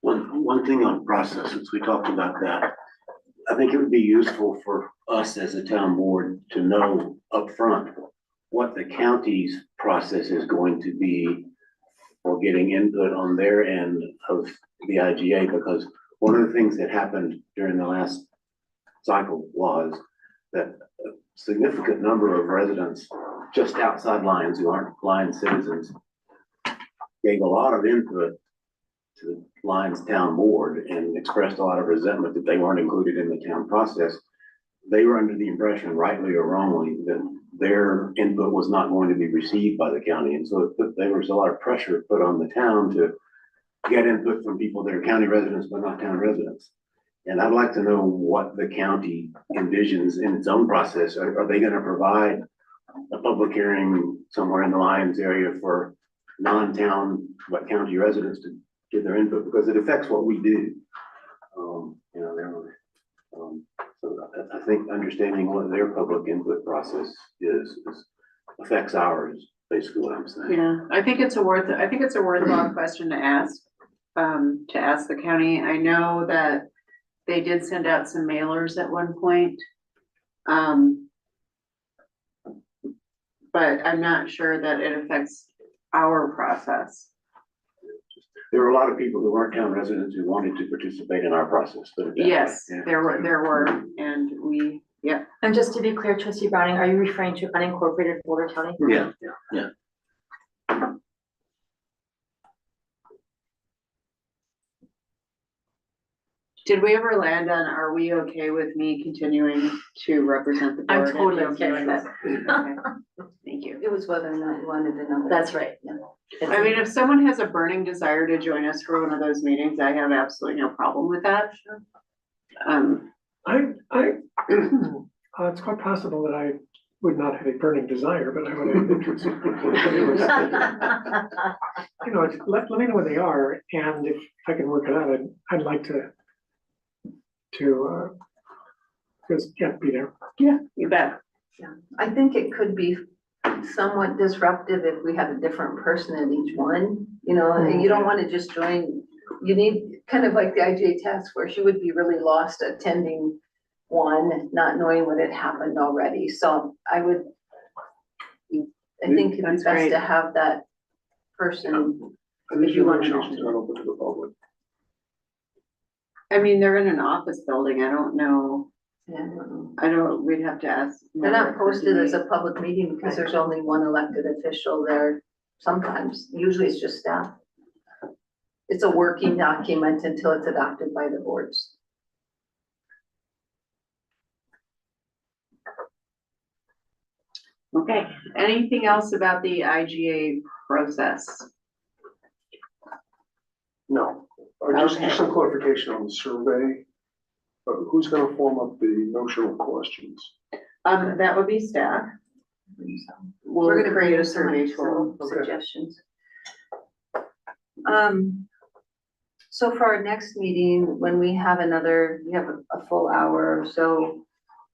One thing on process, since we talked about that, I think it would be useful for us as a town board to know upfront what the county's process is going to be for getting input on their end of the IGA, because one of the things that happened during the last cycle was that a significant number of residents just outside Lyons who aren't Lyons citizens gave a lot of input to the Lyons Town Board and expressed a lot of resentment that they weren't included in the town process. They were under the impression, rightly or wrongly, that their input was not going to be received by the county. And so there was a lot of pressure put on the town to get input from people that are county residents but not town residents. And I'd like to know what the county envisions in its own process. Are they gonna provide a public hearing somewhere in the Lyons area for non-town, but county residents to give their input? Because it affects what we do. So I think understanding what their public input process is affects ours, basically what I'm saying. Yeah, I think it's a worthwhile question to ask the county. I know that they did send out some mailers at one point. But I'm not sure that it affects our process. There were a lot of people who weren't town residents who wanted to participate in our process. Put it that way. Yes, Yeah. there were, and we, yeah. And just to be clear, Trustee Browning, are you referring to unincorporated Boulder County? Yeah. Did we ever land on, are we okay with me continuing to represent the board? I'm totally okay with that. Okay. Thank you. It was whether or not you wanted to know. That's right. I mean, if someone has a burning desire to join us for one of those meetings, I have absolutely no problem with that. It's quite possible that I would not have a burning desire, but I would have interest. You know, let me know where they are, and if I can work it out, I'd like to just, yeah, be there. Yeah, you bet. I think it could be somewhat disruptive if we had a different person in each one, you know, and you don't want to just join. You need kind of like the IGA task force, you would be really lost attending one, not knowing what had happened already. So I think it'd be That's best great. to have that person. And these If you want to negotiations are open to the public. I mean, they're in an office building. I don't know. Yeah. We'd have to ask. They're not posted as a public meeting because there's only one elected official there sometimes. Usually it's just staff. It's a working document until it's adopted by the boards. Okay, anything else about the IGA process? No, just some clarification on the survey. Who's gonna form up the notional questions? That would be staff. We'll We're gonna create a some survey tool. suggestions. So for our next meeting, when we have a full hour or so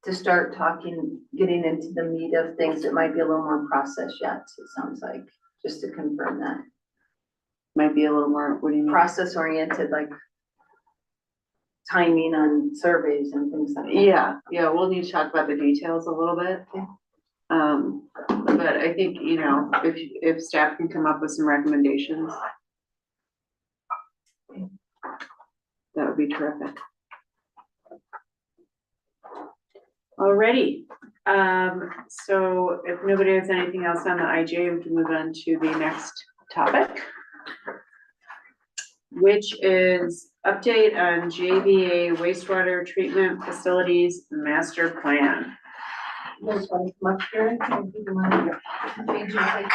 to start talking, getting into the meat of things, it might be a little more process yet, it sounds like, just to confirm that. Might be a little more, what do you mean? Process oriented, like timing on surveys and things like that. Yeah, we'll need to talk about the details a little bit. But I think, you know, if staff can come up with some recommendations, that would be terrific. Alrighty, so if nobody has anything else on the IGA, we can move on to the next topic, which is update on JVA wastewater treatment facilities master plan. There's one much here. Thank you, Mike. Change your page.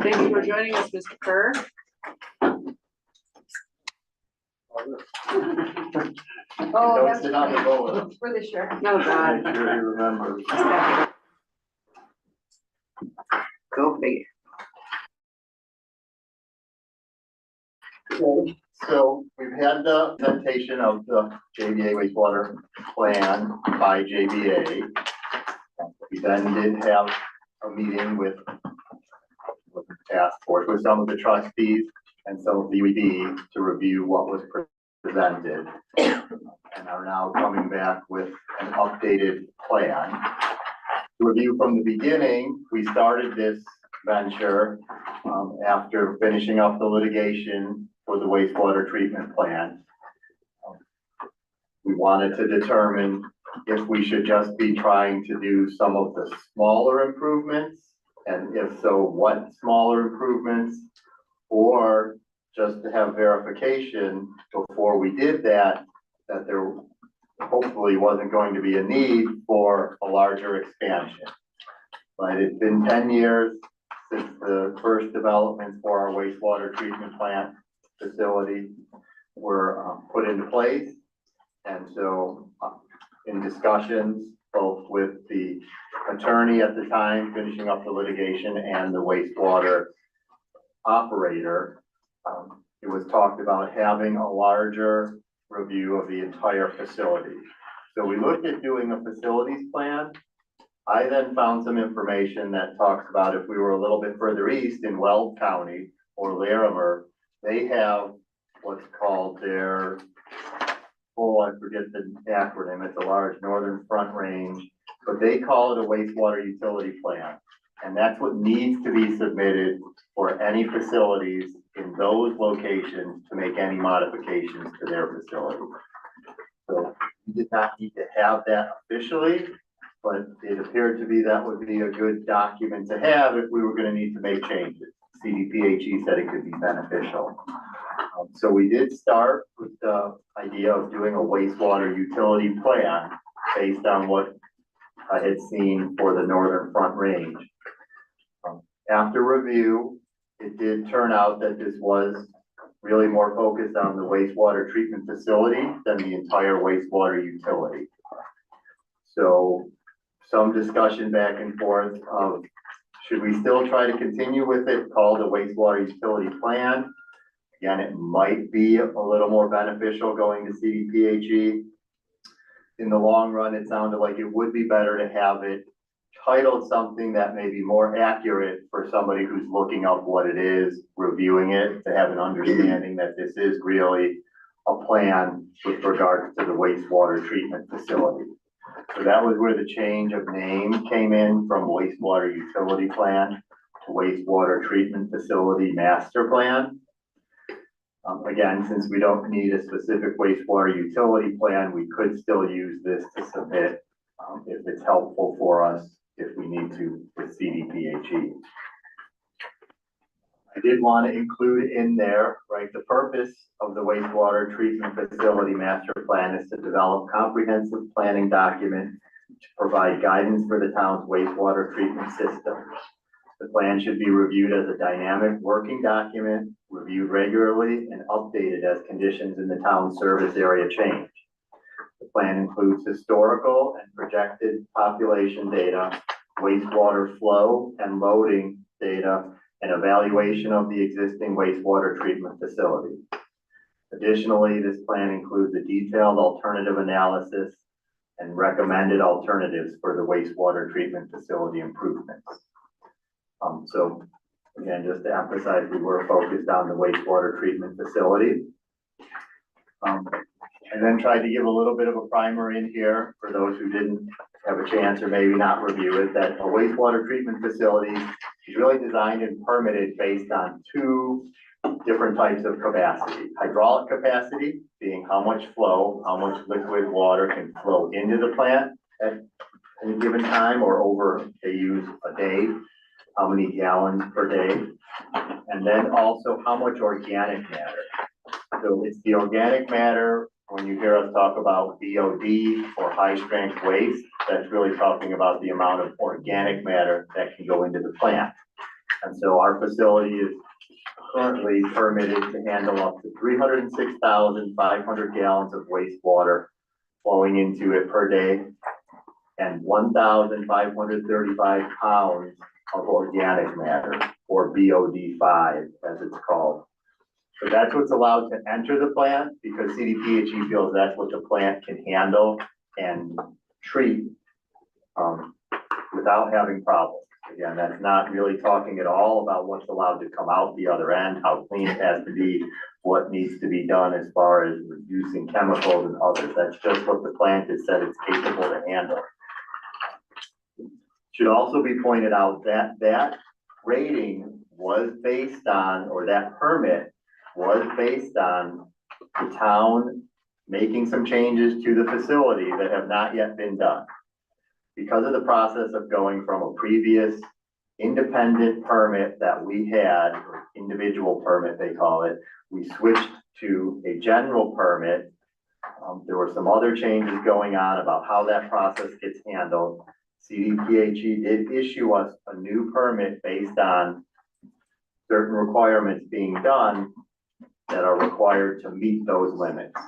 Thank you for joining us, Mr. Kerr. Oh, Don't that's sit on the right. boat. For the sheriff. Oh, God. Make sure you remember. Go figure. Okay, so we've had the presentation of the JBA wastewater plan by JBA. We then did have a meeting with the task force, with some of the trustees and some of the UEB to review what was presented. And are now coming back with an updated plan. To review from the beginning, we started this venture after finishing up the litigation for the wastewater treatment plan. We wanted to determine if we should just be trying to do some of the smaller improvements, and if so, what smaller improvements, or just to have verification before we did that, that there hopefully wasn't going to be a need for a larger expansion. But it's been 10 years since the first developments for our wastewater treatment plant facility were put into place. And so in discussions, both with the attorney at the time finishing up the litigation and the wastewater operator, it was talked about having a larger review of the entire facility. So we looked at doing a facilities plan. I then found some information that talks about if we were a little bit further east in Weld County or Larimer, they have what's called their, oh, I forget the acronym, it's a large northern front range, but they call it a wastewater utility plan. And that's what needs to be submitted for any facilities in those locations to make any modifications to their facility. So we did not need to have that officially, but it appeared to be that would be a good document to have if we were gonna need to make changes. CDPHE said it could be beneficial. So we did start with the idea of doing a wastewater utility plan based on what I had seen for the Northern Front Range. After review, it did turn out that this was really more focused on the wastewater treatment facility than the entire wastewater utility. So some discussion back and forth of, should we still try to continue with it called a wastewater utility plan? Again, it might be a little more beneficial going to CDPHE. In the long run, it sounded like it would be better to have it titled something that may be more accurate for somebody who's looking up what it is, reviewing it, to have an understanding that this is really a plan with regards to the wastewater treatment facility. So that was where the change of name came in, from wastewater utility plan to wastewater treatment facility master plan. Again, since we don't need a specific wastewater utility plan, we could still use this to submit if it's helpful for us if we need to with CDPHE. I did want to include in there, right, the purpose of the wastewater treatment facility master plan is to develop comprehensive planning document to provide guidance for the town's wastewater treatment system. The plan should be reviewed as a dynamic working document, reviewed regularly and updated as conditions in the town's service area change. The plan includes historical and projected population data, wastewater flow and loading data, and evaluation of the existing wastewater treatment facility. Additionally, this plan includes a detailed alternative analysis and recommended alternatives for the wastewater treatment facility improvements. So again, just to emphasize, we were focused on the wastewater treatment facility. And then tried to give a little bit of a primer in here for those who didn't have a chance or maybe not review it, that a wastewater treatment facility is really designed and permitted based on two different types of capacity. Hydraulic capacity being how much flow, how much liquid water can flow into the plant at any given time or over they use a day, how many gallons per day, and then also how much organic matter. So it's the organic matter. When you hear us talk about BOD or high strength waste, that's really talking about the amount of organic matter that can go into the plant. And so our facility is currently permitted to handle up to 306,500 gallons of wastewater flowing into it per day, and 1,535 pounds of organic matter, or BOD5, as it's called. So that's what's allowed to enter the plant, because CDPHE feels that's what the plant can handle and treat without having problems. Again, that's not really talking at all about what's allowed to come out the other end, how clean it has to be, what needs to be done as far as reducing chemicals and others. That's just what the plant has said it's capable to handle. Should also be pointed out that that rating was based on, or that permit was based on the town making some changes to the facility that have not yet been done. Because of the process of going from a previous independent permit that we had, or individual permit they call it, we switched to a general permit. There were some other changes going on about how that process gets handled. CDPHE did issue us a new permit based on certain requirements being done that are required to meet those limits.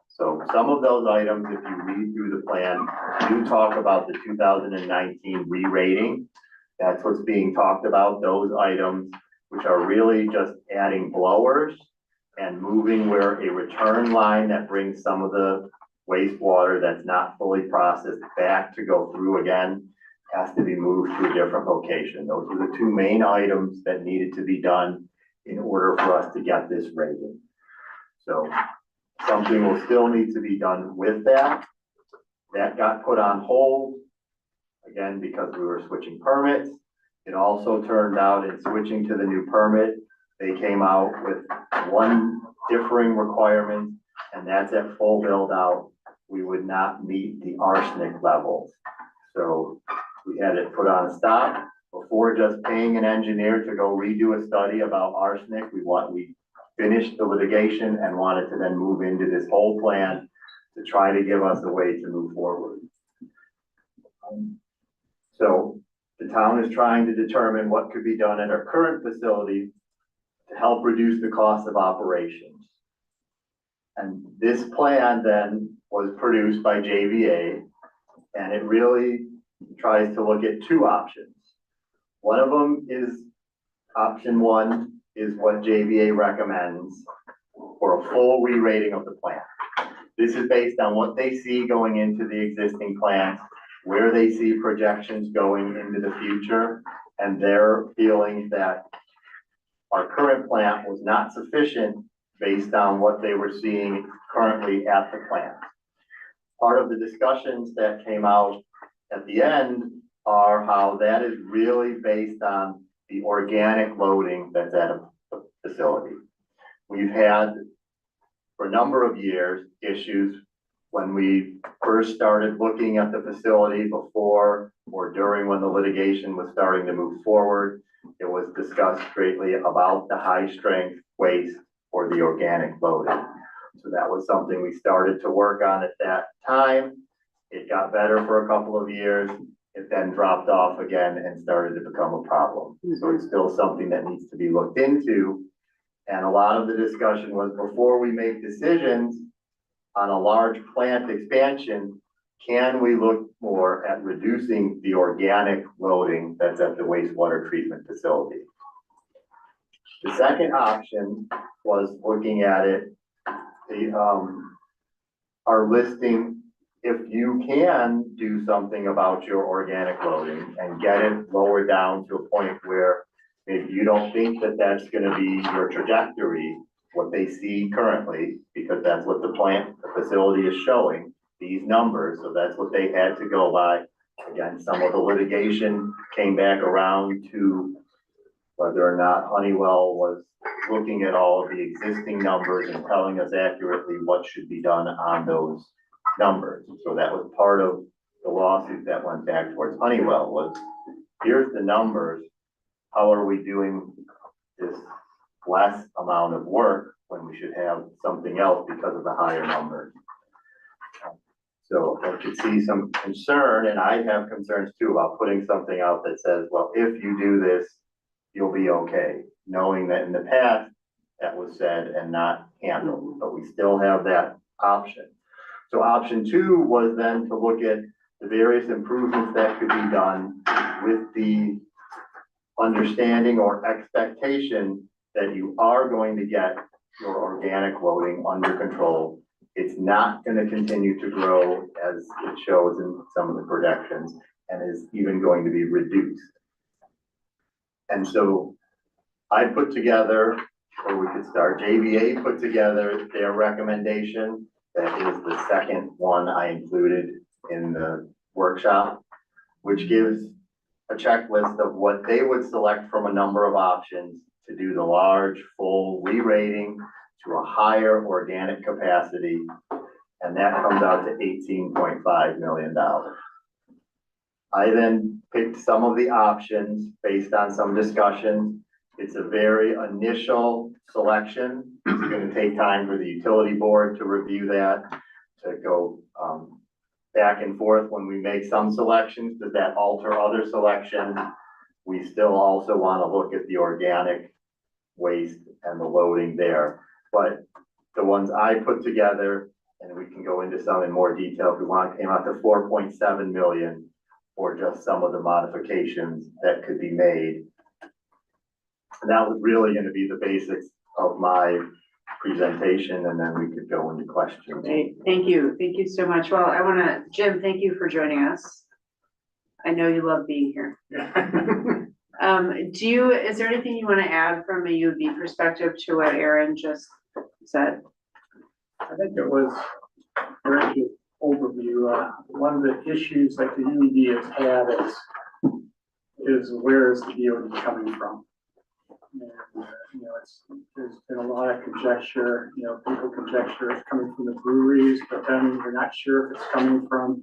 So some of those items, if you read through the plan, do talk about the 2019 re-rating. That's what's being talked about, those items, which are really just adding blowers and moving where a return line that brings some of the wastewater that's not fully processed back to go through again has to be moved to a different location. Those are the two main items that needed to be done in order for us to get this rating. So something will still need to be done with that. That got put on hold, again, because we were switching permits. It also turned out in switching to the new permit, they came out with one differing requirement, and that's at full build out, we would not meet the arsenic levels. So we had it put on a stop. Before just paying an engineer to go redo a study about arsenic, we finished the litigation and wanted to then move into this whole plan to try to give us a way to move forward. So the town is trying to determine what could be done at our current facility to help reduce the cost of operations. And this plan then was produced by JVA, and it really tries to look at two options. One of them is, option one is what JVA recommends for a full re-rating of the plant. This is based on what they see going into the existing plant, where they see projections going into the future, and their feeling that our current plant was not sufficient based on what they were seeing currently at the plant. Part of the discussions that came out at the end are how that is really based on the organic loading that's at a facility. We've had, for a number of years, issues when we first started looking at the facility before or during when the litigation was starting to move forward. It was discussed greatly about the high strength waste or the organic loading. So that was something we started to work on at that time. It got better for a couple of years. It then dropped off again and started to become a problem. So it's still something that needs to be looked into. And a lot of the discussion was, before we make decisions on a large plant expansion, can we look more at reducing the organic loading that's at the wastewater treatment facility? The second option was looking at it, our listing, if you can do something about your organic loading and get it lower down to a point where maybe you don't think that that's gonna be your trajectory, what they see currently, because that's what the plant, the facility is showing, these numbers, so that's what they had to go by. Again, some of the litigation came back around to whether or not Honeywell was looking at all of the existing numbers and telling us accurately what should be done on those numbers. So that was part of the lawsuit that went back towards Honeywell, was here's the numbers, how are we doing this less amount of work when we should have something else because of the higher numbers? So I could see some concern, and I have concerns too, about putting something out that says, well, if you do this, you'll be okay. knowing that in the past, that was said and not handled, but we still have that option. So option 2 was then to look at the various improvements that could be done with the understanding or expectation that you are going to get your organic loading under control. It's not going to continue to grow as it shows in some of the projections and is even going to be reduced. And so I put together, or we could start, JVA put together their recommendation. That is the second one I included in the workshop, which gives a checklist of what they would select from a number of options to do the large, full re-rating to a higher organic capacity. And that comes out to $18.5 million. I then picked some of the options based on some discussion. It's a very initial selection. It's going to take time for the utility board to review that, to go back and forth when we make some selections. Does that alter other selections? We still also want to look at the organic waste and the loading there. But the ones I put together, and we can go into some in more detail if we want, came out to 4.7 million for just some of the modifications that could be made. And that was really going to be the basics of my presentation, and then we could go into questions. Great, thank you so much. Well, I wanna, Jim, thank you for joining us. I know you love being here. Is there anything you wanna add from a UV perspective to what Aaron just said? I think it was a very good overview. One of the issues that the UED has had is where is the DOD coming from? And, there's been a lot of conjecture, people conjecture it's coming from the breweries, but then we're not sure if it's coming from,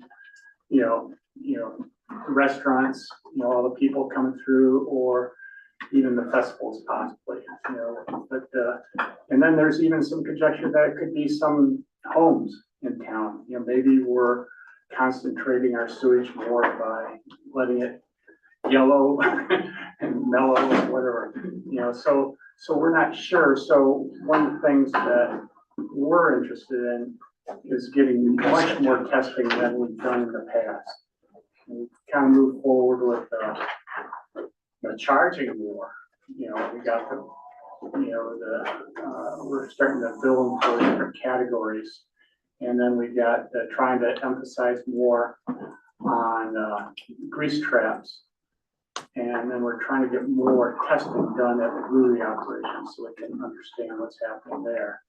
restaurants, all the people coming through, or even the festivals possibly, and then there's even some conjecture that it could be some homes in town, maybe we're concentrating our sewage more by letting it yellow and mellow or whatever, so we're not sure. So one of the things that we're interested in is getting much more testing than we've done in the past. And we kind of move forward with the charging more. We got we're starting to bill them for different categories. And then we got trying to emphasize more on grease traps. And then we're trying to get more testing done at the brewery operation so we can understand what's happening there.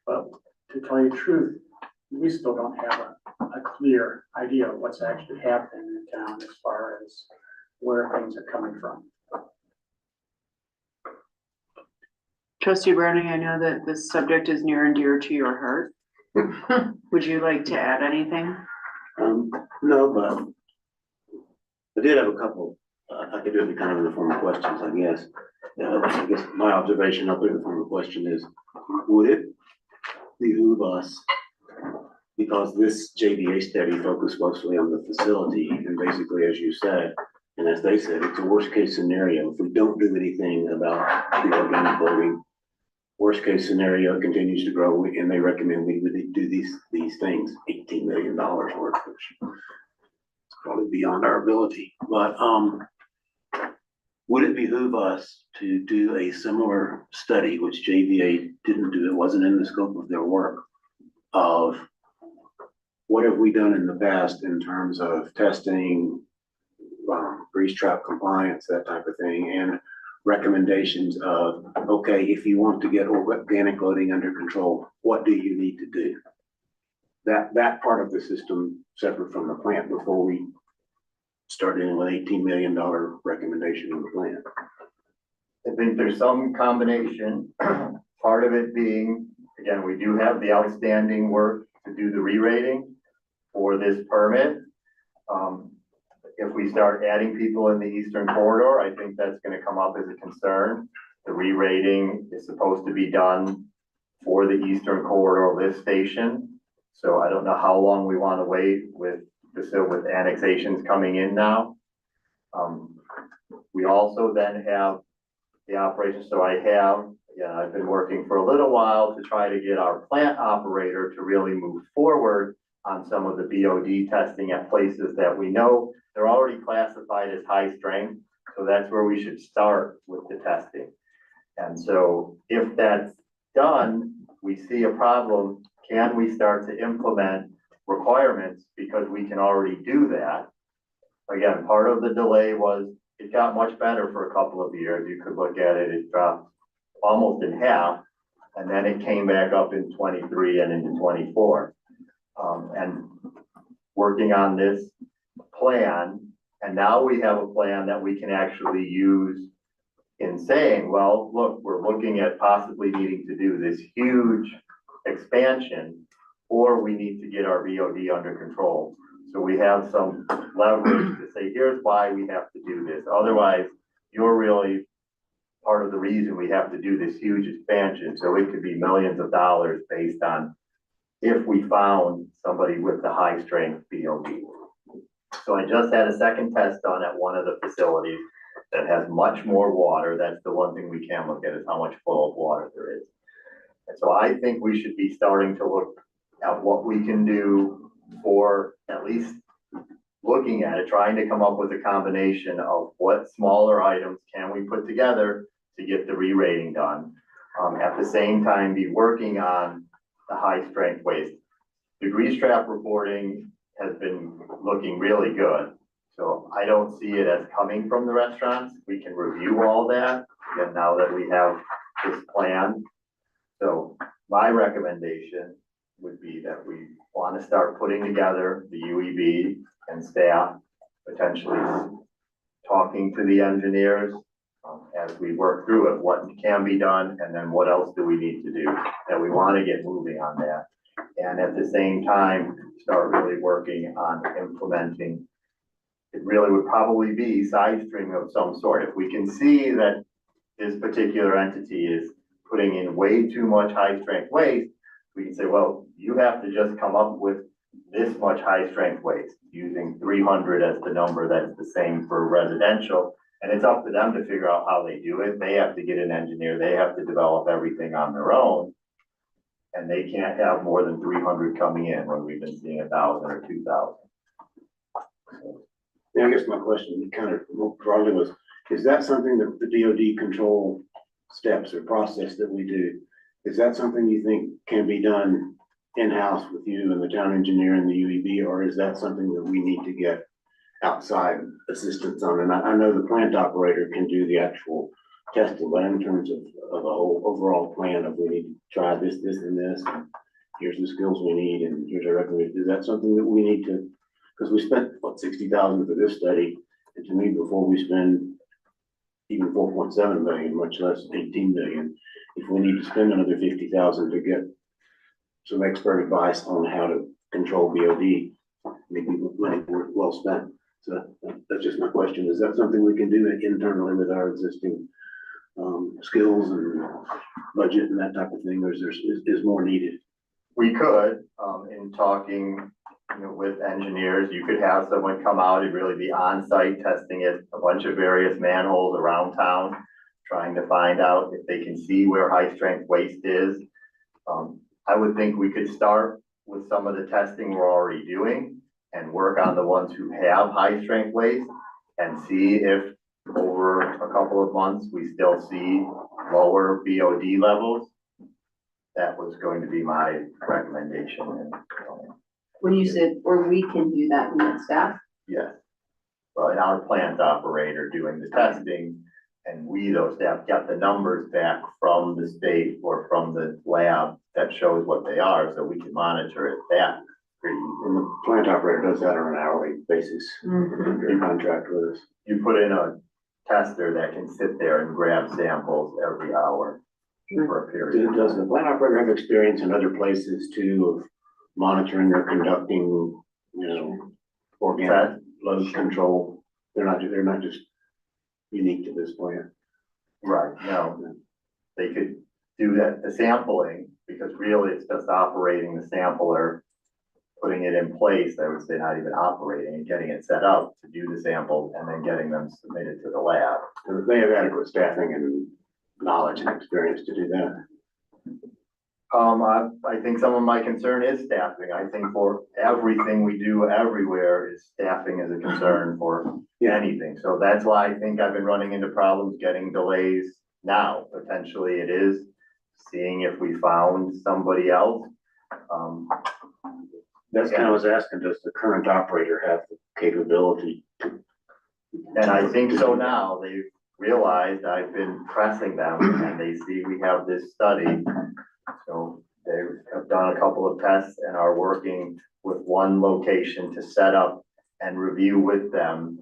But to tell you the truth, we still don't have a clear idea of what's actually happening in town as far as where things are coming from. Trustee Browning, I know that this subject is near and dear to your heart. Would you like to add anything? No, but I did have a couple. I could do it kind of in the form of questions, I guess. I guess my observation, I'll put it in the form of question is, would it behoove us, because this JVA study focused mostly on the facility, and basically, as you said, and as they said, it's a worst case scenario. If we don't do anything about the organic loading, worst case scenario, it continues to grow, and they recommend we would do these things, $18 million worth, which is probably beyond our ability. But would it behoove us to do a similar study, which JVA didn't do, it wasn't in the scope of their work, of what have we done in the past in terms of testing, grease trap compliance, that type of thing, and recommendations of, okay, if you want to get organic loading under control, what do you need to do? That part of the system separate from the plant before we start in with $18 million recommendation on the plant. I think there's some combination, part of it being, again, we do have the outstanding work to do the re-rating for this permit. If we start adding people in the eastern corridor, I think that's going to come up as a concern. The re-rating is supposed to be done for the eastern corridor lift station. So I don't know how long we want to wait with annexations coming in now. We also then have the operation. So I've been working for a little while to try to get our plant operator to really move forward on some of the BOD testing at places that we know they're already classified as high strength. So that's where we should start with the testing. And so if that's done, we see a problem, can we start to implement requirements because we can already do that? Again, part of the delay was it got much better for a couple of years. You could look at it, it dropped almost in half, and then it came back up in 23 and into 24. And working on this plan, and now we have a plan that we can actually use in saying, well, look, we're looking at possibly needing to do this huge expansion, or we need to get our VOD under control. So we have some leverage to say, here's why we have to do this. Otherwise, you're really part of the reason we have to do this huge expansion. So it could be millions of dollars based on if we found somebody with the high strength VOD. So I just had a second test done at one of the facilities that has much more water. That's the one thing we can look at, is how much flow of water there is. And so I think we should be starting to look at what we can do for at least looking at it, trying to come up with a combination of what smaller items can we put together to get the re-rating done. At the same time, be working on the high strength waste. The grease trap reporting has been looking really good. So I don't see it as coming from the restaurants. We can review all that, and now that we have this plan. So my recommendation would be that we want to start putting together the UEB and staff, potentially talking to the engineers as we work through it, what can be done, and then what else do we need to do, that we want to get moving on that. And at the same time, start really working on implementing. It really would probably be side stream of some sort. If we can see that this particular entity is putting in way too much high strength waste, we can say, well, you have to just come up with this much high strength waste, using 300 as the number that's the same for residential. And it's up to them to figure out how they do it. They have to get an engineer. They have to develop everything on their own. And they can't have more than 300 coming in when we've been seeing 1,000 or 2,000. Yeah, I guess my question kind of more broadly was, is that something that the DOD control steps or process that we do, is that something you think can be done in-house with you and the town engineer and the UEB, or is that something that we need to get outside assistance on? And I know the plant operator can do the actual testing, but in terms of a whole overall plan of we need to try this, this, and this, and here's the skills we need, and here's our recommendation, is that something that we need to, because we spent, what, 60,000 for this study, and to me, before we spend even 4.7 million, much less 18 million, if we need to spend another 50,000 to get some expert advice on how to control BOD, maybe money well spent. So that's just my question. Is that something we can do internally with our existing skills and budget and that type of thing, or is more needed? We could, in talking, with engineers, you could have someone come out and really be on-site testing it, a bunch of various manholes around town, trying to find out if they can see where high-strength waste is. I would think we could start with some of the testing we're already doing and work on the ones who have high-strength waste and see if over a couple of months, we still see lower BOD levels. That was going to be my recommendation. When you said, or we can do that in the staff? Yes. Well, and our plant operator doing the testing, and we, those staff, get the numbers back from the state or from the lab that shows what they are, so we can monitor it that pretty easily. And the plant operator does that on an hourly basis, in contract with us. You put in a tester that can sit there and grab samples every hour for a period. Does the plant operator have experience in other places too, of monitoring or conducting, organic load control? They're not just unique to this plant. Right, no, they could do that, the sampling, because really it's just operating the sampler, putting it in place, I would say not even operating, and getting it set up to do the samples and then getting them submitted to the lab. And if they have adequate staffing and knowledge and experience to do that. I think some of my concern is staffing. I think for everything we do everywhere is staffing is a concern for anything. So that's why I think I've been running into problems getting delays now. Potentially it is seeing if we found somebody else. That's kind of what I was asking, does the current operator have the capability to? And I think so now. They've realized I've been pressing them and they see we have this study. So they have done a couple of tests and are working with one location to set up and review with them.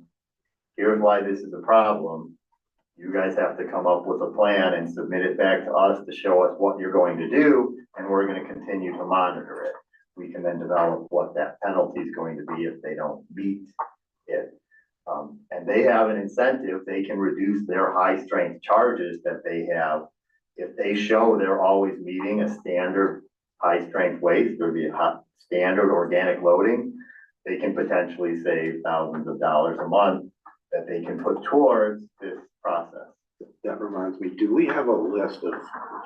Here's why this is a problem. You guys have to come up with a plan and submit it back to us to show us what you're going to do, and we're gonna continue to monitor it. We can then develop what that penalty is going to be if they don't meet it. And they have an incentive, they can reduce their high strength charges that they have. If they show they're always meeting a standard high strength waste, or the standard organic loading, they can potentially save thousands of dollars a month that they can put towards this process. That reminds me, do we have a list of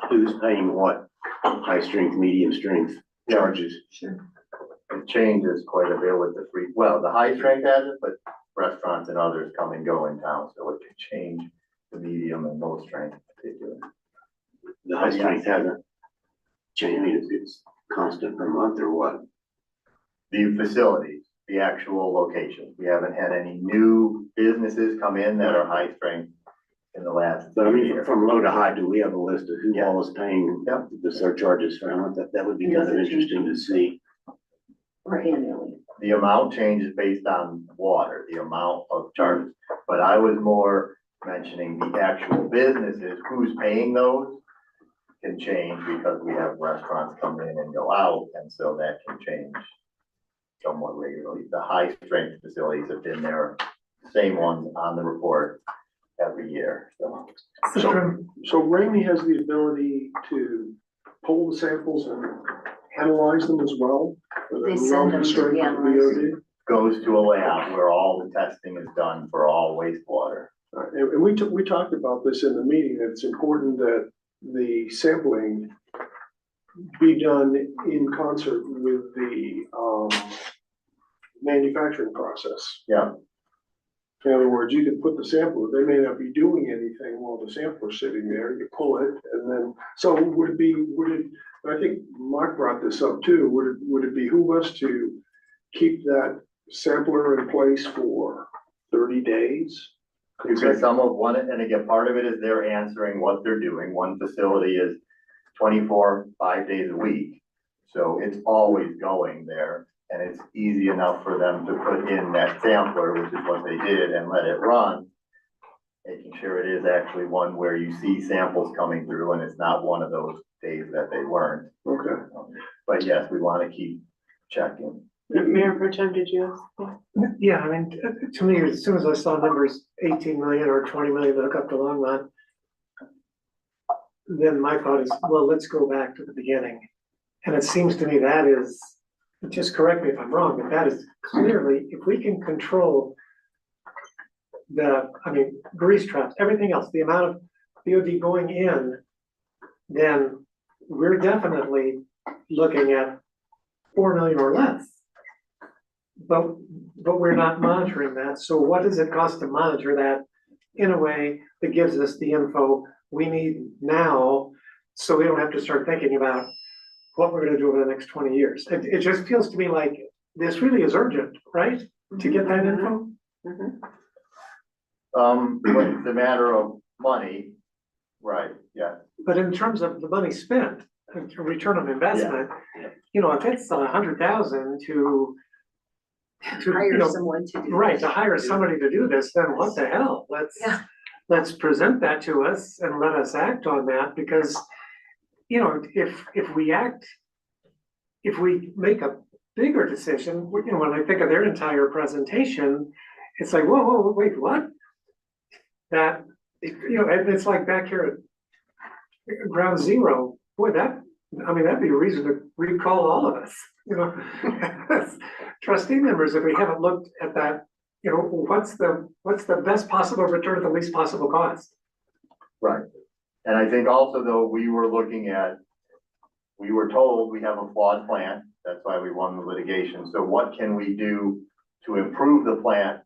who's paying what high strength, medium strength charges? It changes quite a bit with the free, well, the high strength has it, but restaurants and others come and go in town, so it can change the medium and low strength in particular. The high strength hasn't changed, I mean, it's constant per month or what? The facilities, the actual locations, we haven't had any new businesses come in that are high strength in the last. But I mean, year. from low to high, do we have a list of who all is paying Yep. the surcharges for a month? That would be And kind does of it change interesting to see. Or annually? The amount changes based on water, the amount of charges, but I was more mentioning the actual businesses, who's paying those can change because we have restaurants come in and go out, and so that can change somewhat regularly. The high strength facilities have been there, same ones on the report every year, so. So Ramey has the ability to pull the samples and analyze them as well? They send them to be analyzed. Goes to a lab where all the testing is done for all wastewater. And we talked about this in the meeting, that it's important that the sampling be done in concert with the, manufacturing process. Yeah. In other words, you can put the sample, they may not be doing anything while the sampler's sitting there, you pull it, and then, so would it, I think Mark brought this up too, would it behoove us to keep that sampler in place for 30 days? Because some of one, and again, part of it is they're answering what they're doing. One facility is 24, 5 days a week. So it's always going there, and it's easy enough for them to put in that sampler, which is what they did, and let it run. Making sure it is actually one where you see samples coming through and it's not one of those days that they weren't. Okay. But yes, we want to keep checking. Mayor Pro Tem, did you? Yeah, I mean, to me, as soon as I saw numbers 18 million or 20 million to hook up the long run, then my thought is, well, let's go back to the beginning. And it seems to me that is, just correct me if I'm wrong, but that is clearly, if we can control grease traps, everything else, the amount of BOD going in, then we're definitely looking at 4 million or less. But we're not monitoring that, so what does it cost to monitor that in a way that gives us the info we need now, so we don't have to start thinking about what we're gonna do over the next 20 years? It just feels to me like this really is urgent, right? To get that info? But it's a matter of money, right, yeah. But in terms of the money spent, return on investment, you know, if it's 100,000 to you Hire know, someone to do. right, to hire somebody to do this, then what the hell? Yeah. Let's present that to us and let us act on that, because, you know, if we make a bigger decision, you know, when I think of their entire presentation, it's like, whoa, wait, what? That, you know, and it's like back here at ground zero, boy, that'd be a reason to recall all of us, you know, as trustee members, if we haven't looked at that, you know, what's the best possible return at the least possible cost? Right. And I think also though, we were told we have a flawed plan. That's why we won the litigation. So what can we do to improve the plan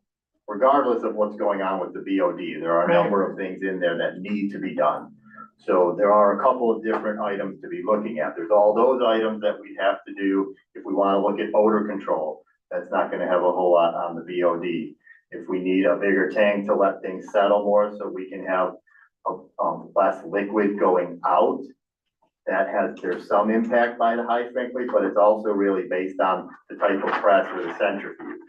regardless of what's going on with the BOD? There are a number of things in there that need to be done. So there are a couple of different items to be looking at. There's all those items that we have to do if we want to look at odor control. That's not going to have a whole lot on the BOD. If we need a bigger tank to let things settle more so we can have less liquid going out, there's some impact by the high strength weight, but it's also really based on the type of press or the centrifuge.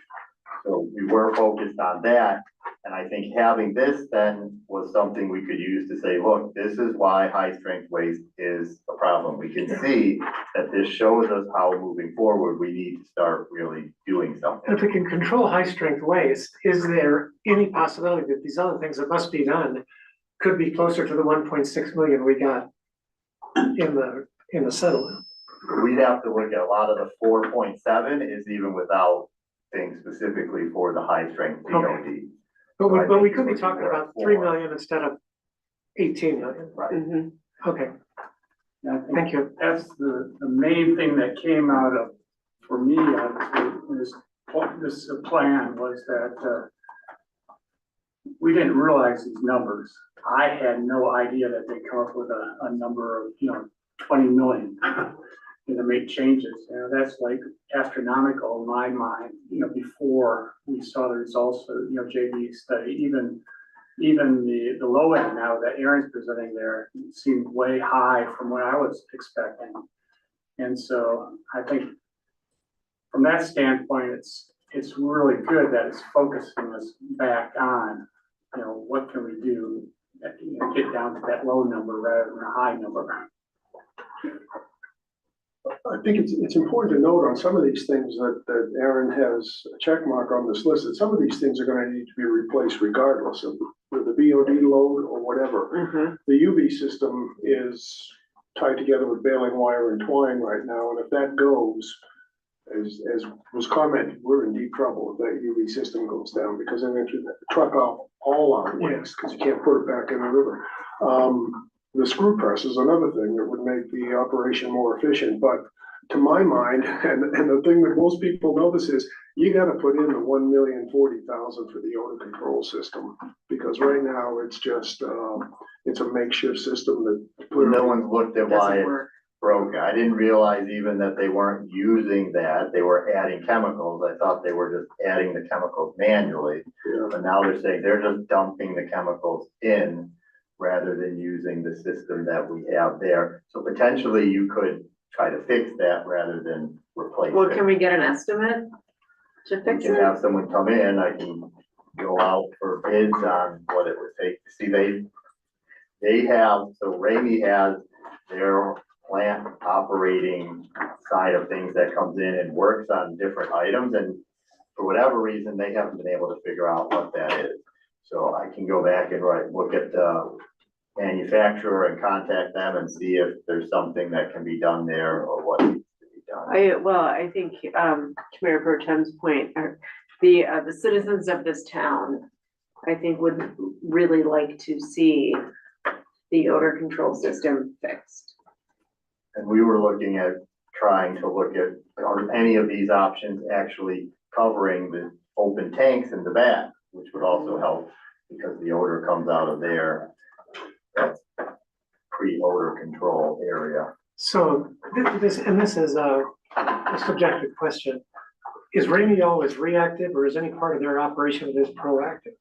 So we were focused on that. And I think having this then was something we could use to say, look, this is why high strength waste is a problem. We can see that this shows us how moving forward, we need to start really doing something. If we can control high strength waste, is there any possibility that these other things that must be done could be closer to the 1.6 million we got in the settlement? We'd have to look at a lot of the 4.7 is even without things specifically for the high strength BOD. But we could be talking about 3 million instead of 18 million. Right. Okay, And I think thank you. that's the main thing that came out of, for me, this plan was that, we didn't realize these numbers. I had no idea that they come up with a number of, 20 million. To make changes, that's like astronomical in my mind, before we saw the results of, JB study, even the low end now that Aaron's presenting there seemed way high from what I was expecting. And so I think from that standpoint, it's really good that it's focusing us back on, what can we do, get down to that low number rather than a high number. I think it's important to note on some of these things that Aaron has a check mark on this list, that some of these things are gonna need to be replaced regardless of the BOD load or whatever. The UV system is tied together with baling wire and twine right now, and if that goes, as was commented, we're in deep trouble if that UV system goes down, because they're going to truck off all our waste, because you can't put it back in the river. The screw press is another thing that would make the operation more efficient, but to my mind, and the thing that most people notice is, you gotta put in the 1,040,000 for the odor control system, because right now it's just, it's a makeshift system that. No one's looked at why it's broke. I didn't realize even that they weren't using that. They were adding chemicals. I thought they were just adding the chemicals manually. Yeah. But now they're saying they're just dumping the chemicals in rather than using the system that we have there. So potentially you could try to fix that rather than replace it. Well, can we get an estimate to We fix can it? have someone come in, I can go out for bids on what it would take. See, they have, so Ramey has their plant operating side of things that comes in and works on different items, and for whatever reason, they haven't been able to figure out what that is. So I can go back and look at the manufacturer and contact them and see if there's something that can be done there or what needs to be done. I think, to Mayor Pro Tem's point, the citizens of this town, I think, would really like to see the odor control system fixed. And we were looking at trying to look at, are any of these options actually covering the open tanks in the back, which would also help because the odor comes out of there. That's pre-odor control area. So this is a subjective question. Is Ramey always reactive, or is any part of their operation that is proactive?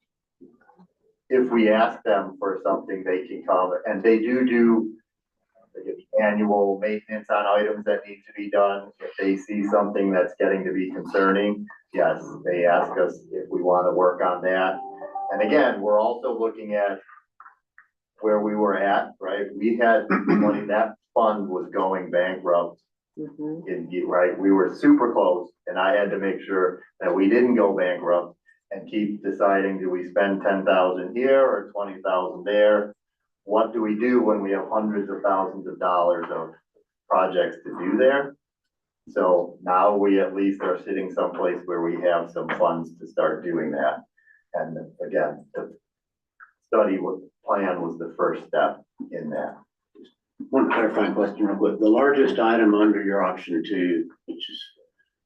If we ask them for something, they can come, and they do annual maintenance on items that need to be done. If they see something that's getting to be concerning, yes, they ask us if we want to work on that. And again, we're also looking at where we were at, right? We had money, that fund was going bankrupt. Right, we were super close, and I had to make sure that we didn't go bankrupt and keep deciding, do we spend 10,000 here or 20,000 there? What do we do when we have hundreds of thousands of dollars of projects to do there? So now we at least are sitting someplace where we have some funds to start doing that. And again, study plan was the first step in that. One clarifying question real quick. The largest item under your option two, which is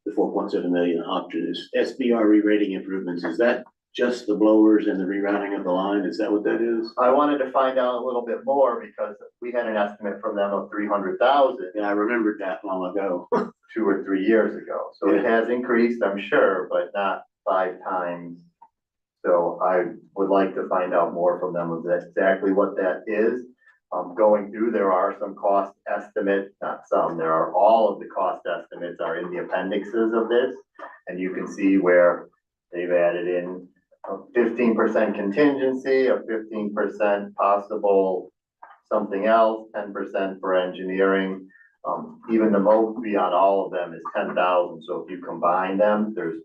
the 4.7 million option, is SBR re-rating improvements. Is that just the blowers and the rerouting of the line? Is that what that is? I wanted to find out a little bit more because we had an estimate from them of 300,000. Yeah, I remembered that long ago. 2 or 3 years ago. So it has increased, I'm sure, but not 5 times. So I would like to find out more from them of exactly what that is. Going through, there are some cost estimates, not some, there are all of the cost estimates are in the appendixes of this. And you can see where they've added in a 15% contingency, a 15% possible something else, 10% for engineering. Even the mow fee on all of them is 10,000, so if you combine them, there's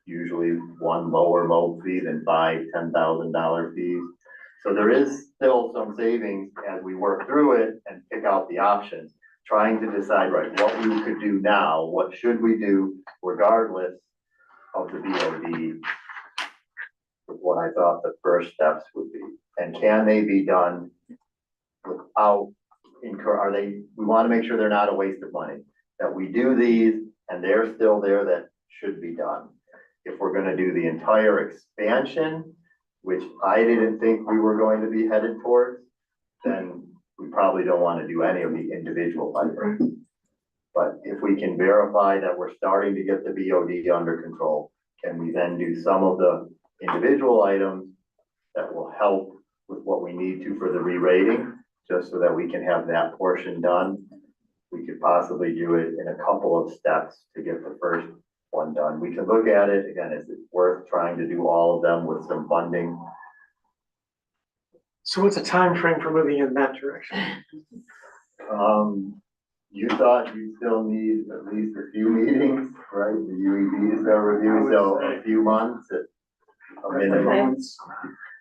usually one lower mow fee than 5 $10,000 fees. So there is still some savings as we work through it and pick out the options, trying to decide, right, what we could do now, what should we do regardless of the BOD, was what I thought the first steps would be. And can they be done without we want to make sure they're not a waste of money, that we do these and they're still there that should be done. If we're going to do the entire expansion, which I didn't think we were going to be headed towards, then we probably don't want to do any of the individual items. But if we can verify that we're starting to get the BOD under control, can we then do some of the individual items that will help with what we need to for the re-rating, just so that we can have that portion done? We could possibly do it in a couple of steps to get the first one done. We can look at it, again, is it worth trying to do all of them with some funding? So what's a time frame for moving in that direction? You thought you still need at least a few meetings, right? The UEBs that review, so a few months at a minimum.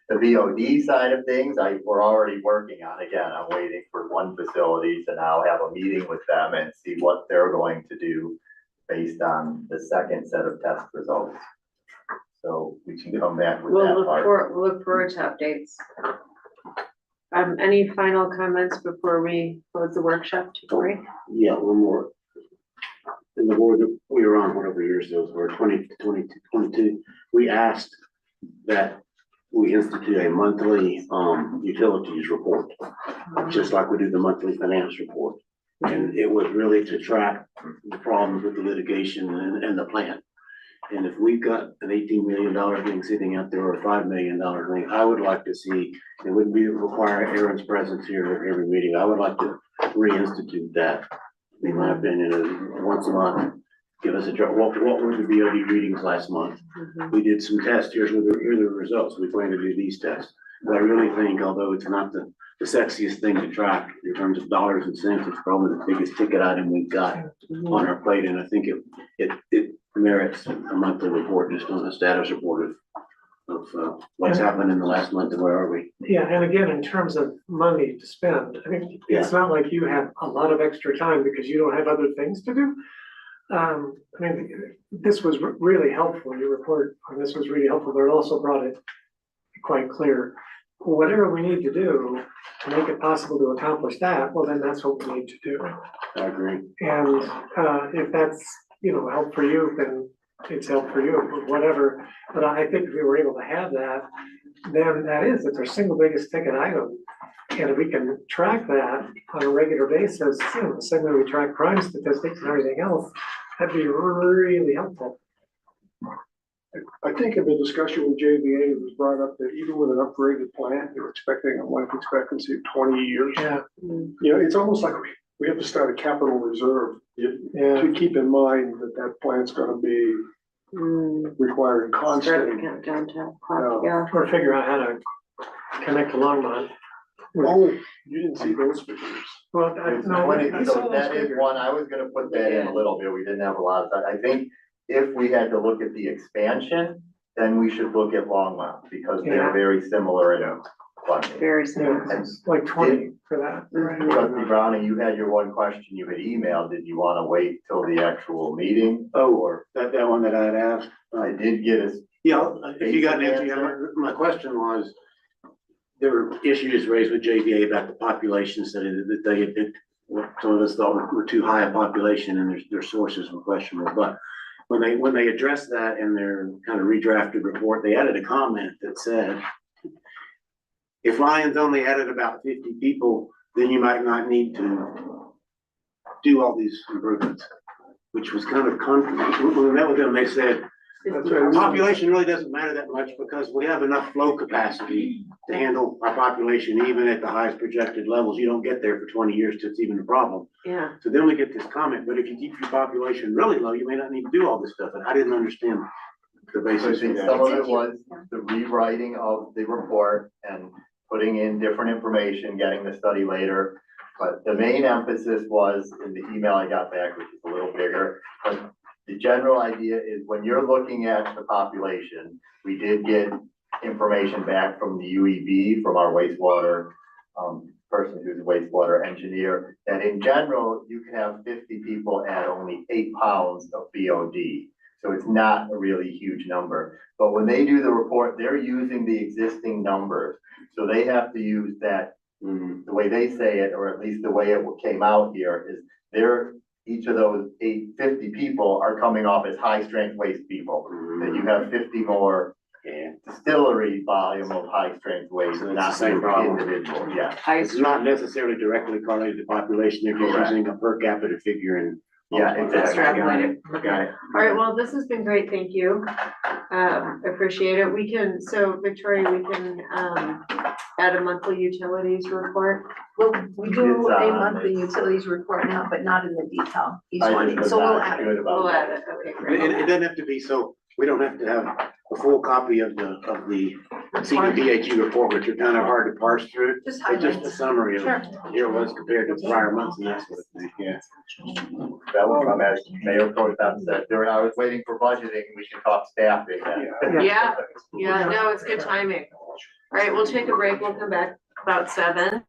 The VOD side of things, we're already working on. Again, I'm waiting for one facility to now have a meeting with them and see what they're going to do based on the second set of test results. So we can come back with We'll that look part. forward to updates. Any final comments before we close the workshop, Tori? Yeah, one more. In the board that we were on, whatever years those were, 22, we asked that we institute a monthly utilities report, just like we do the monthly finance report. And it was really to track the problems with the litigation and the plant. And if we've got an $18 million thing sitting out there or a $5 million thing, I would like to see, it wouldn't be require Aaron's presence here at every meeting. I would like to reinstitute that, in my opinion, once a month. Give us a what were the BOD readings last month? We did some tests. Here are the results. We plan to do these tests. But I really think, although it's not the sexiest thing to track in terms of dollars and cents, it's probably the biggest ticket item we've got on our plate. And I think it merits a monthly report, just on a status report of what's happened in the last month and where are we. Yeah, and again, in terms of money to spend, I mean, it's not like you have a lot of extra time because you don't have other things to do. I mean, this was really helpful. Your report on this was really helpful, but it also brought it quite clear. Whatever we need to do to make it possible to accomplish that, well, then that's what we need to do. I agree. And if that's, help for you, then it's help for you, whatever. But I think if we were able to have that, then it's our single biggest ticket item. And if we can track that on a regular basis, the same way we track crime statistics and everything else, that'd be really helpful. I think in the discussion with JVA, it was brought up that even with an upgraded plant, they were expecting a life expectancy of 20 years. Yeah. It's almost like we have to start a capital reserve to keep in mind that plant's gonna be requiring constant. Or figure out how to connect to Longmont. Oh, you didn't see those figures. Well, It's no, 20, I so saw those that is figures. one, I was gonna put that in a little bit, we didn't have a lot of time. I think if we had to look at the expansion, then we should look at Longmont, because they're Yeah. very similar in funding. Very similar. Yeah, it's like 20 for that. Trustee Browning, you had your one question you had emailed, did you wanna wait till the actual meeting? Or that one that I had asked. I did get a Yeah, if you got an answer, my question was, there were issues raised with JVA about the populations that they had, what some of us thought were too high a population and their sources were questionable. But when they addressed that in their kind of redrafted report, they added a comment that said, if Lyons only added about 50 people, then you might not need to do all these improvements, which was kind of, when we met with them, they said, That's right. population really doesn't matter that much because we have enough flow capacity to handle our population even at the highest projected levels. You don't get there for 20 years till it's even a problem. Yeah. So then we get this comment, but if you keep your population really low, you may not need to do all this stuff. And I didn't understand the So I basis for think that. some of it was the rewriting of the report and putting in different information, getting the study later. But the main emphasis was in the email I got back, which is a little bigger. But the general idea is when you're looking at the population, we did get information back from the UEB, from our wastewater person who's a wastewater engineer, that in general, you can have 50 people at only 8 pounds of BOD. So it's not a really huge number. But when they do the report, they're using the existing numbers. So they have to use that, the way they say it, or at least the way it came out here, is each of those 850 people are coming off as high strength waste people. That you have 50 more distillery volume of high strength waste, So it's not the same problem. individual, yeah. It's not necessarily directly correlated to population. They're just Correct. using a per capita figure and. Yeah, exactly. Extrapolate it. Got it. All right, well, this has been great, thank you. Appreciate it. We can, so Victoria, we can, add a monthly utilities report. Well, we do It's, a monthly utilities report now, but not in the detail. He's I wanting, just so was we'll not add it. good about We'll that. add it, okay, It, great. it doesn't have to be, so we don't have to have a full copy of the CDPHE report, which are kind of hard to parse through. Just But just a highlights. summary of Sure. here it was compared to prior months and that sort of thing, yeah. That will come as Mayor Pro Tem said, during, I was waiting for budgeting, we can talk staffing then. Yeah, yeah, no, it's good timing. All right, we'll take a break, we'll come back about 7.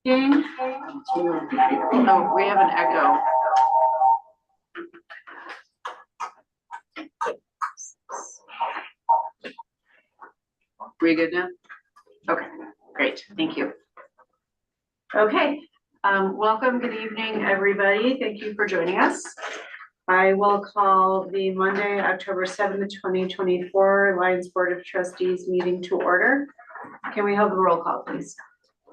Oh, we have an echo. We good now? Okay, great, thank you. Okay, welcome, good evening, everybody. Thank you for joining us. I will call the Monday, October 7th, 2024 Lions Board of Trustees meeting to order. Can we have a roll call, please?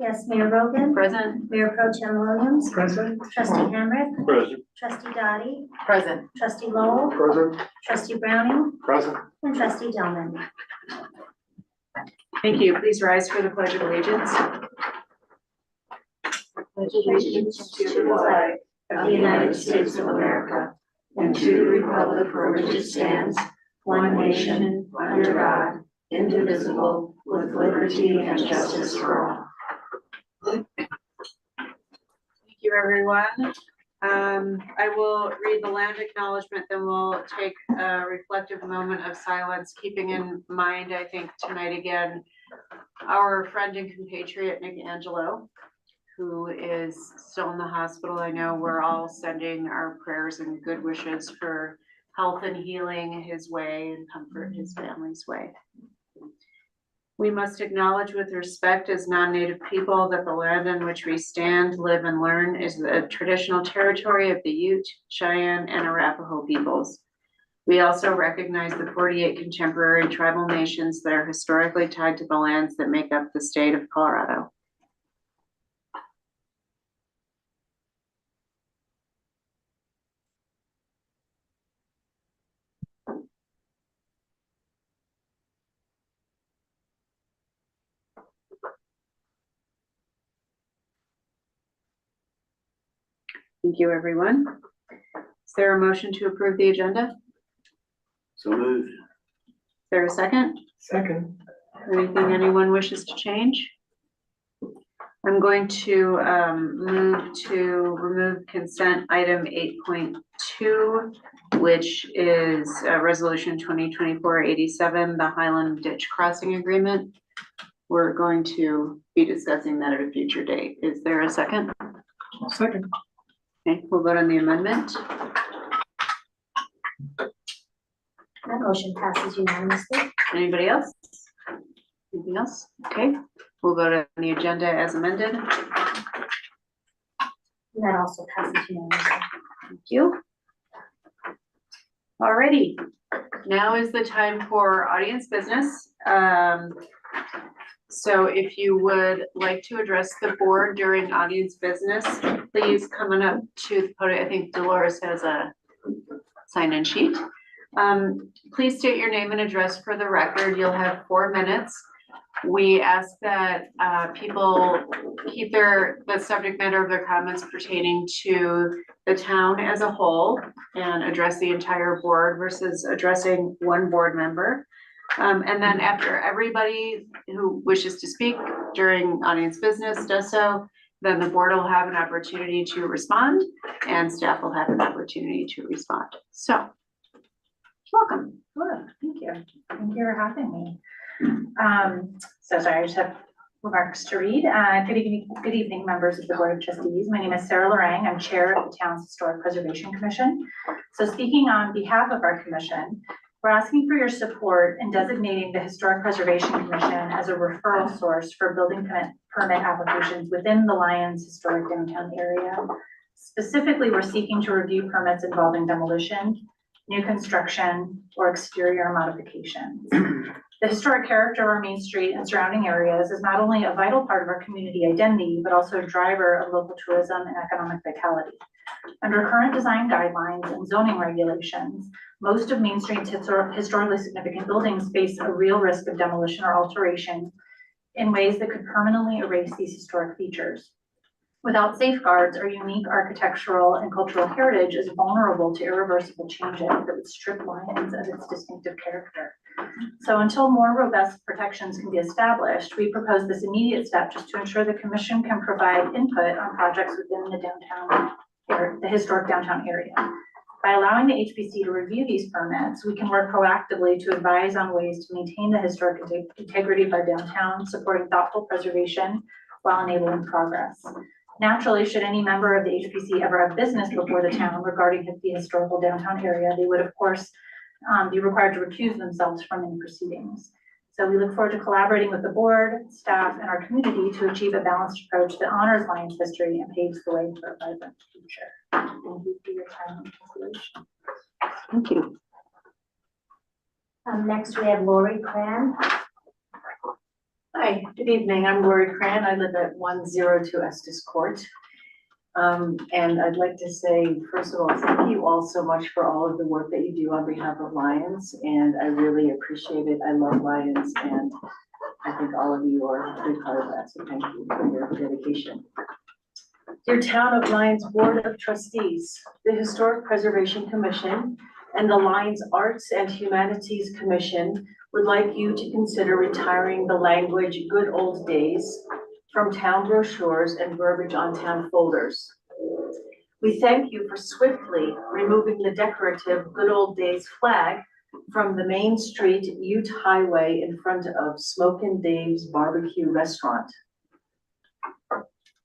Yes, Mayor Rogan. Present. Mayor Pro Tem Williams. Present. Trustee Hamrick. Present. Trustee Dottie. Present. Trustee Lowell. Present. Trustee Browning. Present. And Trustee Dillman. Thank you. Please rise for the Pledge of Allegiance. Pledge allegiance to the flag of the United States of America and to the republic for which it stands, one nation, under God, indivisible, with liberty and justice for all. Thank you, everyone. I will read the land acknowledgement, then we'll take a reflective moment of silence, keeping in mind, I think, tonight again, our friend and compatriot, Nick Angelo, who is still in the hospital. I know we're all sending our prayers and good wishes for health and healing his way and comfort his family's way. We must acknowledge with respect as non-native people that the land on which we stand, live, and learn is the traditional territory of the Ute, Cheyenne, and Arapaho peoples. We also recognize the 48 contemporary tribal nations that are historically tied to the lands that make up the state of Colorado. Thank you, everyone. Is there a motion to approve the agenda? So moved. Is there a second? Second. Anything anyone wishes to change? I'm going to move to remove consent item 8.2, which is resolution 2024-87, the Highland Ditch Crossing Agreement. We're going to be discussing that at a future date. Is there a second? Second. Okay, we'll vote on the amendment. That motion passes unanimously. Anybody else? Anything else? Okay, we'll vote on the agenda as amended. And that also passes unanimously. Thank you. Alrighty, now is the time for audience business. So if you would like to address the board during audience business, please come on up to the podium. I think Dolores has a sign-in sheet. Please state your name and address for the record. You'll have 4 minutes. We ask that people keep the subject matter of their comments pertaining to the town as a whole and address the entire board versus addressing one board member. And then after everybody who wishes to speak during audience business does so, then the board will have an opportunity to respond and staff will have an opportunity to respond. So, welcome. Sure, thank you. Thank you for having me. So sorry, I just have remarks to read. Good evening, members of the Board of Trustees. My name is Sarah Lorang. I'm chair of the town's Historic Preservation Commission. So speaking on behalf of our commission, we're asking for your support in designating the Historic Preservation Commission as a referral source for building permit applications within the Lions Historic Downtown area. Specifically, we're seeking to review permits involving demolition, new construction, or exterior modifications. The historic character of our Main Street and surrounding areas is not only a vital part of our community identity, but also a driver of local tourism and economic vitality. Under current design guidelines and zoning regulations, most of Main Street's historically significant buildings face a real risk of demolition or alteration in ways that could permanently erase these historic features. Without safeguards, our unique architectural and cultural heritage is vulnerable to irreversible changes that would strip Lyons of its distinctive character. So until more robust protections can be established, we propose this immediate step just to ensure the commission can provide input on projects within the historic downtown area. By allowing the HPC to review these permits, we can work proactively to advise on ways to maintain the historic integrity of our downtown, supporting thoughtful preservation while enabling progress. Naturally, should any member of the HPC ever have business before the town regarding the historical downtown area, they would of course be required to recuse themselves from any proceedings. So we look forward to collaborating with the board, staff, and our community to achieve a balanced approach that honors Lyons history and paves the way for a vibrant future. Thank you for your time and consideration. Thank you. Next, we have Lori Cran. Hi, good evening. I'm Lori Cran. I live at 102 Estes Court. And I'd like to say, first of all, thank you all so much for all of the work that you do on behalf of Lyons. And I really appreciate it. I love Lyons, and I think all of you are a big part of that. So thank you for your dedication. Dear Town of Lyons Board of Trustees, the Historic Preservation Commission and the Lyons Arts and Humanities Commission would like you to consider retiring the language "good old days" from town brochures and verbiage on town folders. We thank you for swiftly removing the decorative "good old days" flag from the Main Street Ute Highway in front of Smokin' Dave's Barbecue Restaurant.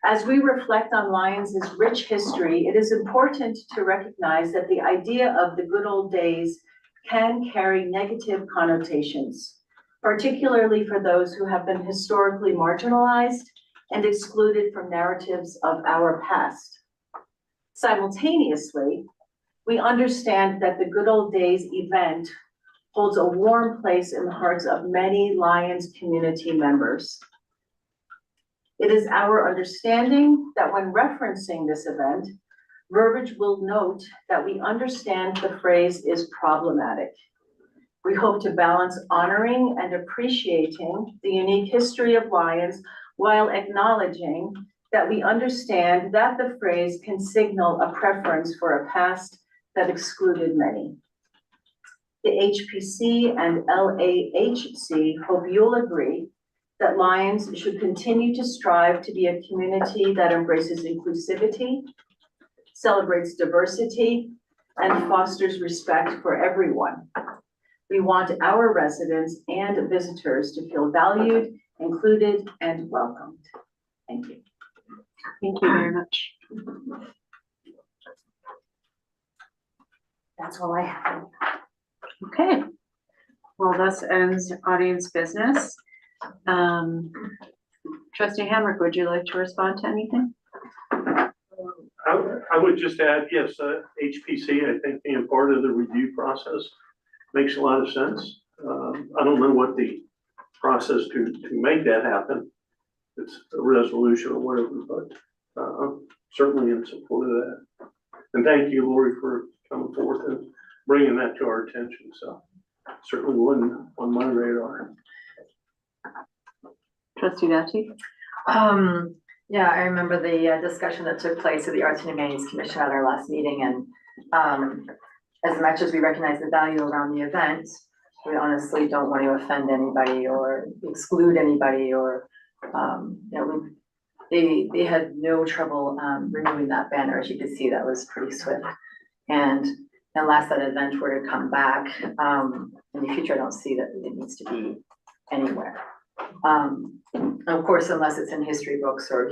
As we reflect on Lyons' rich history, it is important to recognize that the idea of the good old days can carry negative connotations, particularly for those who have been historically marginalized and excluded from narratives of our past. Simultaneously, we understand that the Good Old Days event holds a warm place in the hearts of many Lyons community members. It is our understanding that when referencing this event, verbiage will note that we understand the phrase is problematic. We hope to balance honoring and appreciating the unique history of Lyons while acknowledging that we understand that the phrase can signal a preference for a past that excluded many. The HPC and LAHC hope you'll agree that Lyons should continue to strive to be a community that embraces inclusivity, celebrates diversity, and fosters respect for everyone. We want our residents and visitors to feel valued, included, and welcomed. Thank you. Thank you very much. That's all I have. Okay. Well, this ends audience business. Trustee Hamrick, would you like to respond to anything? I would just add, yes, HPC, I think being part of the review process makes a lot of sense. I don't know what the process to make that happen. It's a resolution or whatever, but I'm certainly in support of that. And thank you, Lori, for coming forth and bringing that to our attention. So certainly wasn't on my radar. Trustee Dati? Yeah, I remember the discussion that took place at the Arts and Humanities Commission at our last meeting, and as much as we recognize the value around the event, we honestly don't want to offend anybody or exclude anybody, or they had no trouble removing that banner. As you can see, that was pretty swift. And unless that event were to come back in the future, I don't see that it needs to be anywhere. Of course, unless it's in history books or,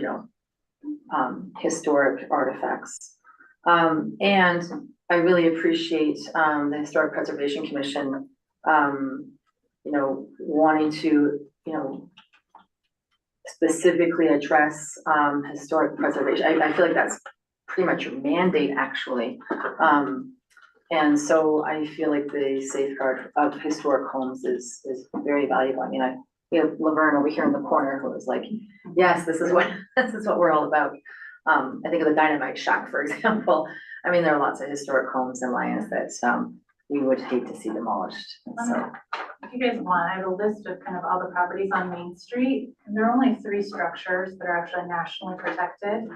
historic artifacts. And I really appreciate the Historic Preservation Commission, wanting to, specifically address historic preservation. I feel like that's pretty much your mandate, actually. And so I feel like the safeguard of historic homes is very valuable. I mean, we have Laverne over here in the corner who was like, yes, this is what we're all about. I think of the Dynamite Shack, for example. I mean, there are lots of historic homes in Lyons that we would hate to see demolished. So, If you guys want, I have a list of kind of all the properties on Main Street. And there are only 3 structures that are actually nationally protected.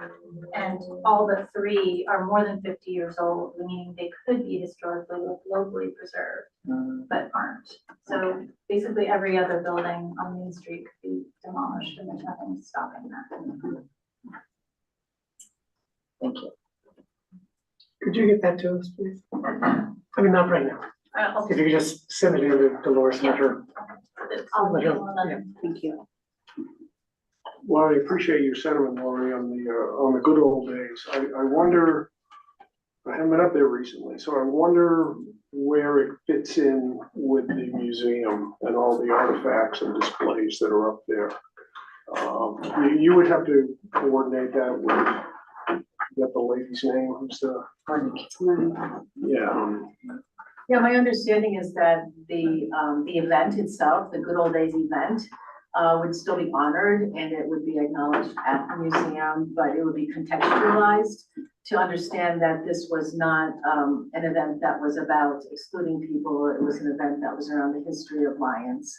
And all but 3 are more than 50 years old, meaning they could be historically locally preserved, but aren't. So basically every other building on Main Street could be demolished, and there's nothing stopping that. thank you. Could you get that to us, please? I mean, not right now. If you could just send it in to Dolores, let her. I'll Let her, email them. yeah. Thank you. Well, I appreciate your sentiment, Lori, on the good old days. I wonder, I haven't been up there recently, so I wonder where it fits in with the museum and all the artifacts and displays that are up there. You would have to coordinate that with, get the lady's name, who's the, yeah. Yeah, my understanding is that the event itself, the Good Old Days event, would still be honored and it would be acknowledged at the museum, but it would be contextualized to understand that this was not, an event that was about excluding people. It was an event that was around the history of Lions.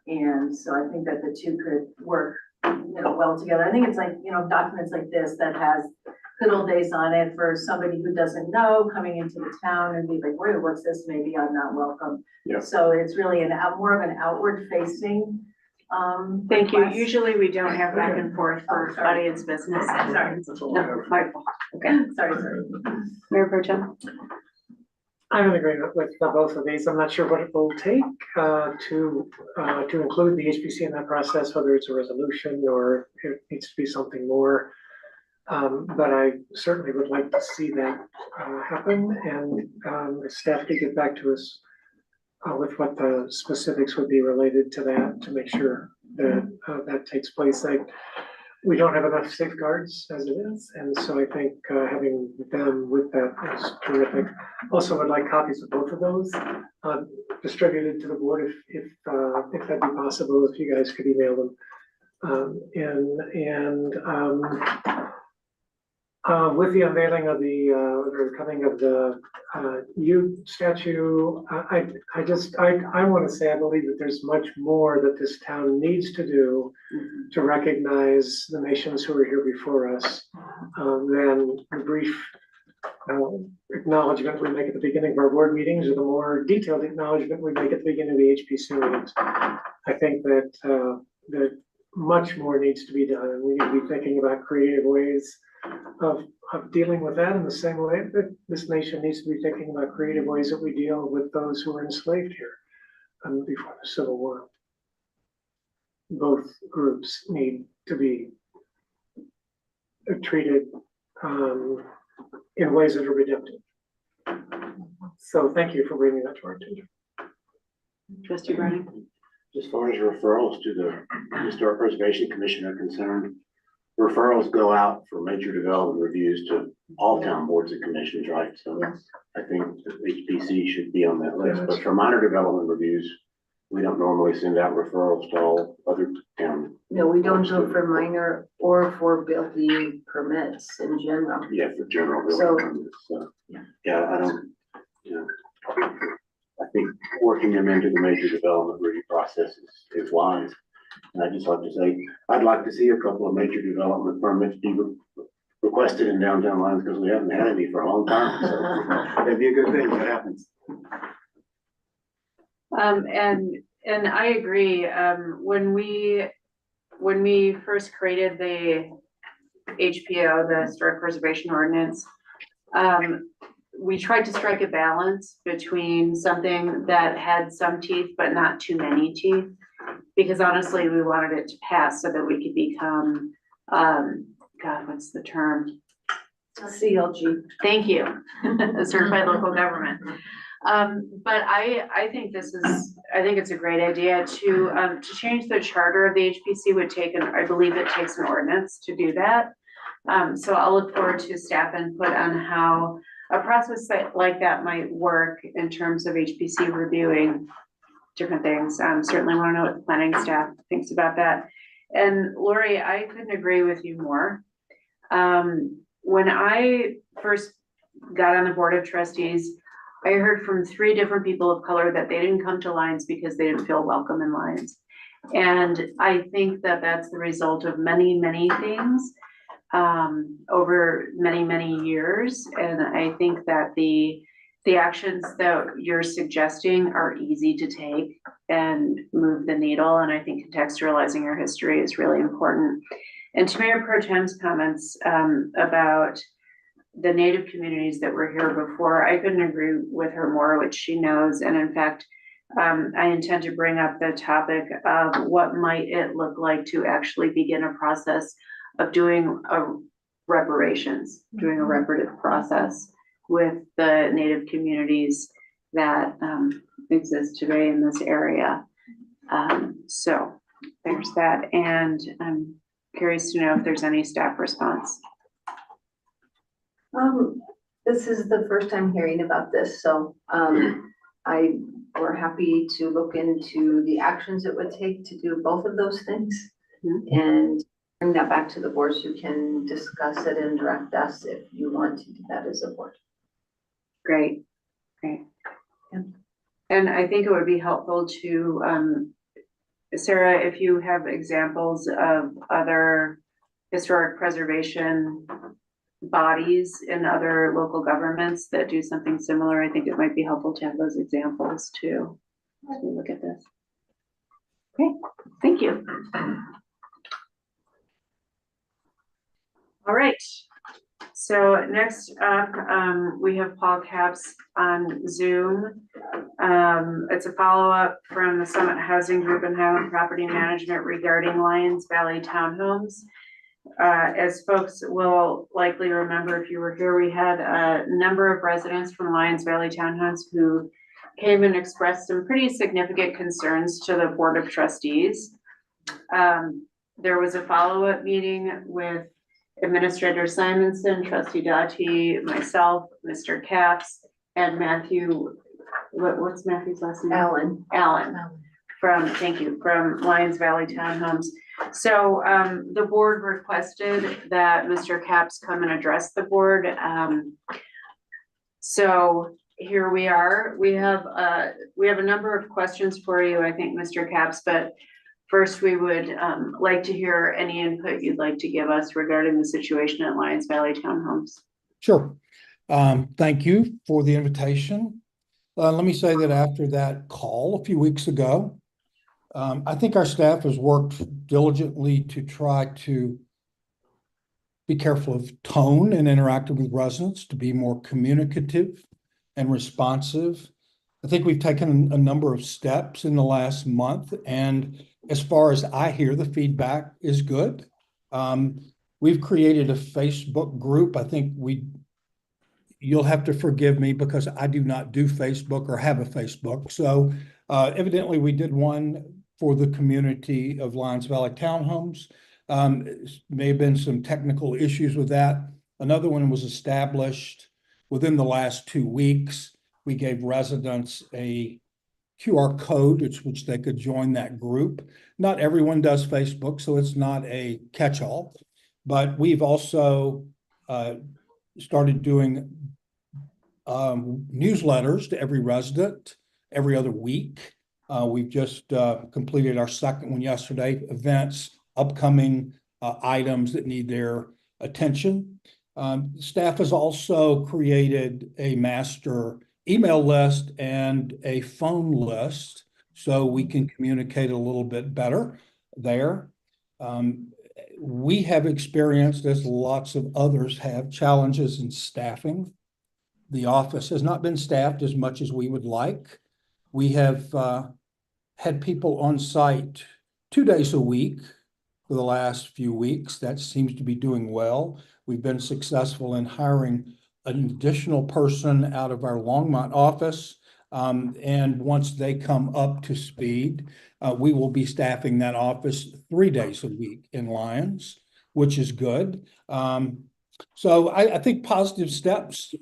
And so I think that the two could work, well together. I think it's like, documents like this that has Good Old Days on it for somebody who doesn't know, coming into the town and be like, what's this? Maybe I'm not welcome. Yeah. So it's really more of an outward facing. Thank you. request. Usually we don't have back and forth for audience business. Sorry. That's all I have. No, my fault. Okay, sorry. Mayor Pro Tem? I'm in agreement with both of these. I'm not sure what it will take to include the HPC in that process, whether it's a resolution or it needs to be something more. But I certainly would like to see that happen, and the staff could get back to us with what the specifics would be related to that, to make sure that that takes place. We don't have enough safeguards as it is, and so I think having them with that is terrific. Also would like copies of both of those distributed to the board if that'd be possible, if you guys could email them. With the unveiling of the coming of the youth statue, I want to say I believe that there's much more that this town needs to do to recognize the nations who are here before us than the brief acknowledgement we make at the beginning of our board meetings, or the more detailed acknowledgement we make at the beginning of the HPC meetings. I think that much more needs to be done, and we need to be thinking about creative ways of dealing with that in the same way that this nation needs to be thinking about creative ways that we deal with those who were enslaved here before the Civil War. Both groups need to be treated in ways that are redemptive. So thank you for bringing that to our attention. Trustee Browning? As far as referrals to the Historic Preservation Commission are concerned, referrals go out for major development reviews to all town boards and commissions, right? So I think HPC should be on that list, but for minor development reviews, we don't normally send out referrals to all other town. No, we don't do it for minor or for building permits in general. Yeah, for general So- building permits, so, yeah, I don't, I think working them into the major development review process is wise. And I'd just like to say, I'd like to see a couple of major development permits be requested in downtown lines, because we haven't had any for a long time, so that'd be a good thing if it happens. And I agree, when we first created the HPO, the Historic Preservation Ordinance, we tried to strike a balance between something that had some teeth, but not too many teeth. Because honestly, we wanted it to pass so that we could become, God, what's the term? CLG. Thank you, a certified local government. But I think it's a great idea to change the charter of the HPC would take, I believe it takes an ordinance to do that. So I'll look forward to staff input on how a process like that might work in terms of HPC reviewing different things. Certainly want to know what the planning staff thinks about that. And Lori, I couldn't agree with you more. When I first got on the board of trustees, I heard from 3 different people of color that they didn't come to Lions because they didn't feel welcome in Lions. And I think that that's the result of many, many things over many, many years. And I think that the actions that you're suggesting are easy to take and move the needle. And I think contextualizing your history is really important. And to Mayor Pro Tem's comments about the Native communities that were here before, I couldn't agree with her more, which she knows. And in fact, I intend to bring up the topic of what might it look like to actually begin a process of doing a doing a reparative process with the Native communities that exist today in this area. So there's that, and I'm curious to know if there's any staff response. This is the first time hearing about this, so, we're happy to look into the actions it would take to do both of those things. And bring that back to the board so you can discuss it and direct us if you want to do that as a board. Great, great. And I think it would be helpful to, Sarah, if you have examples of other historic preservation bodies in other local governments that do something similar, I think it might be helpful to have those examples too, as we look at this. Okay, thank you. All right, so next up, we have Paul Capps on Zoom. It's a follow-up from the Summit Housing Group and Highland Property Management regarding Lions Valley Townhomes. As folks will likely remember, if you were here, we had a number of residents from Lions Valley Townhomes who came and expressed some pretty significant concerns to the Board of Trustees. There was a follow-up meeting with Administrator Simonson, Trustee Dottie, myself, Mr. Capps, and Matthew, what's Matthew's last name? Allen. Thank you, from Lions Valley Townhomes. So the board requested that Mr. Capps come and address the board. So here we are. We have a number of questions for you, I think, Mr. Capps, but first we would like to hear any input you'd like to give us regarding the situation at Lions Valley Townhomes. Sure. Thank you for the invitation. Let me say that after that call a few weeks ago, I think our staff has worked diligently to try to be careful of tone and interacting with residents, to be more communicative and responsive. I think we've taken a number of steps in the last month, and as far as I hear, the feedback is good. We've created a Facebook group. I think you'll have to forgive me because I do not do Facebook or have a Facebook. So evidently we did one for the community of Lions Valley Townhomes. May have been some technical issues with that. Another one was established within the last 2 weeks. We gave residents a QR code, which they could join that group. Not everyone does Facebook, so it's not a catch-all. But we've also started doing newsletters to every resident every other week. We've just completed our second one yesterday, events, upcoming items that need their attention. Staff has also created a master email list and a phone list so we can communicate a little bit better there. We have experienced, as lots of others have, challenges in staffing. The office has not been staffed as much as we would like. We have had people on site 2 days a week for the last few weeks. That seems to be doing well. We've been successful in hiring an additional person out of our Longmont office. And once they come up to speed, we will be staffing that office 3 days a week in Lions, which is good. So I think positive steps.